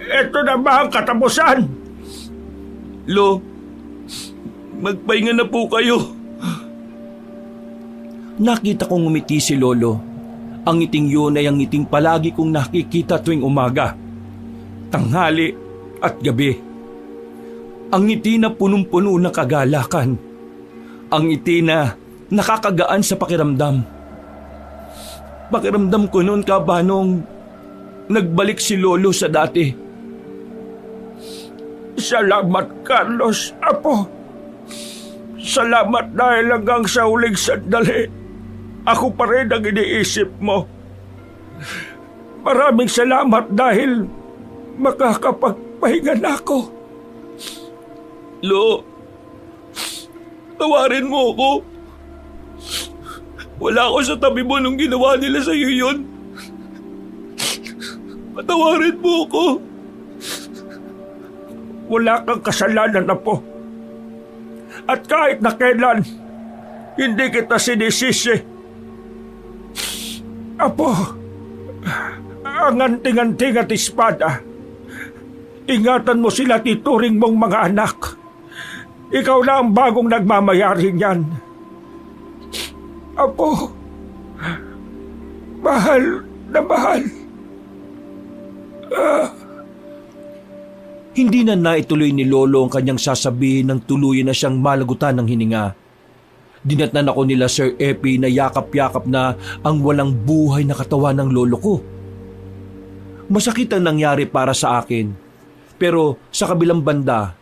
B: Ito na ba ang katapusan?
A: Lo, magpahinga na po kayo. Nakita kong ngumiti si Lolo. Ang ngiting yun ay ang ngiting palagi kong nakikita tuwing umaga, tanghali at gabi. Ang ngiti na punong-puno ng kagalakan. Ang ngiti na nakakagaan sa pakiramdam. Pakiramdam ko noon, Kaabanong, nagbalik si Lolo sa dati.
B: Salamat, Carlos, Apo. Salamat dahil hanggang sa huling sandali, ako pa rin ang iniisip mo. Maraming salamat dahil makakapagpahinga na ako.
A: Lo, tawarin mo ako. Wala ako sa tabi mo nung ginawa nila sa iyo yun. Patawarin mo ako.
B: Wala kang kasalanan, Apo. At kahit na kailan, hindi kita sinisisi. Apo, ang anting-anting at espada, ingatan mo sila, tituring mong mga anak. Ikaw na ang bagong nagmamayari niyan. Apo, mahal na mahal.
A: Hindi na naituloy ni Lolo ang kanyang sasabihin nang tuluyan na siyang malagutan ng hininga. Dinatnan ako nila Sir Epi na yakap-yakap na ang walang buhay na katawan ng lolo ko. Masakit ang nangyari para sa akin. Pero sa kabilang banda,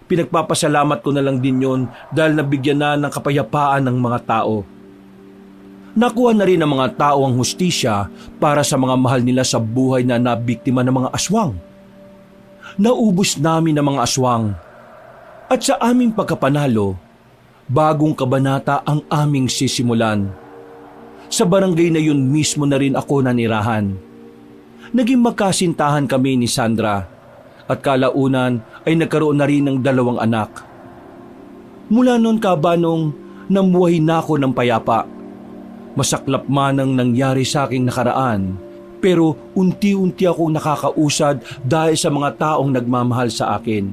A: pinagpapasalamat ko na lang din yon dahil nabigyan na ng kapayapaan ng mga tao. Nakuha na rin ng mga tao ang hustisya para sa mga mahal nila sa buhay na nabiktima ng mga aswang. Naubos namin ang mga aswang. At sa aming pagkapanalo, bagong kabanata ang aming sisimulan. Sa barangay na yun mismo na rin ako nanirahan. Naging magkasintahan kami ni Sandra at kalaunan ay nagkaroon na rin ng 2 anak. Mula noon kabanong namuhay na ako ng payapa. Masaklap man ang nangyari sa aking nakaraan, pero unti-unti akong nakakausad dahil sa mga taong nagmamahal sa akin.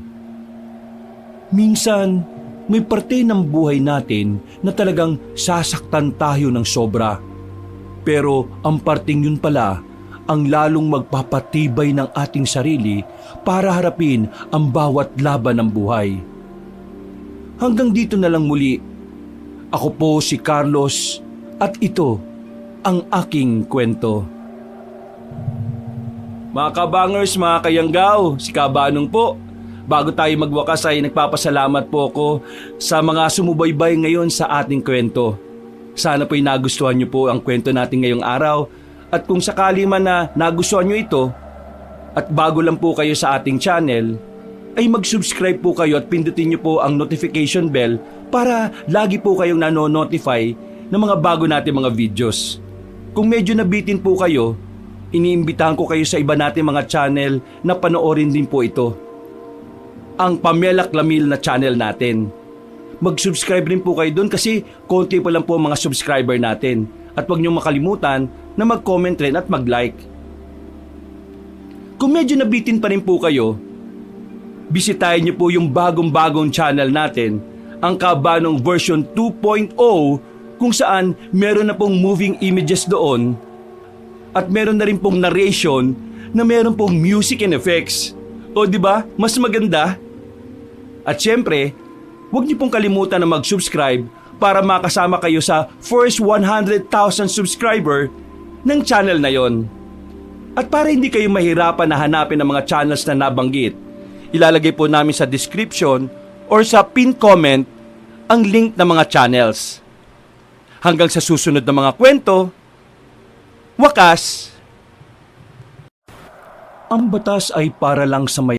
A: Minsan, may parte ng buhay natin na talagang sasaktan tayo ng sobra. Pero ang parting yun pala ang lalong magpapatibay ng ating sarili para harapin ang bawat laban ng buhay. Hanggang dito na lang muli. Ako po si Carlos at ito ang aking kwento.
B: Mga kabangers, mga kayanggaw, si Kabanong po. Bago tayo magwakas ay nagpapasalamat po ako sa mga sumubaybay ngayon sa ating kwento. Sana po'y nagustuhan niyo po ang kwento natin ngayong araw. At kung sakali man na nagustuhan niyo ito at bago lang po kayo sa ating channel, ay mag-subscribe po kayo at pindutin niyo po ang notification bell para lagi po kayong nano-notify ng mga bago natin mga videos. Kung medyo nabitin po kayo, iniimbitahan ko kayo sa iba natin mga channel na panoorin din po ito. Ang Pamela Clamil na channel natin. Mag-subscribe rin po kayo doon kasi konti pa lang po ang mga subscriber natin. At huwag niyong makalimutan na mag-comment rin at mag-like. Kung medyo nabitin pa rin po kayo, bisitahin niyo po yung bagong-bagong channel natin, ang Kabanong version 2.0, kung saan meron na pong moving images doon at meron na rin pong narration na meron pong music and effects. O di ba? Mas maganda. At syempre, huwag niyo pong kalimutan na mag-subscribe para makasama kayo sa first 100,000 subscriber ng channel na yon. At para hindi kayo mahirapan na hanapin ang mga channels na nabanggit, ilalagay po namin sa description or sa pinned comment ang link ng mga channels. Hanggang sa susunod na mga kwento, wakas!
A: Ang batas ay para lang sa may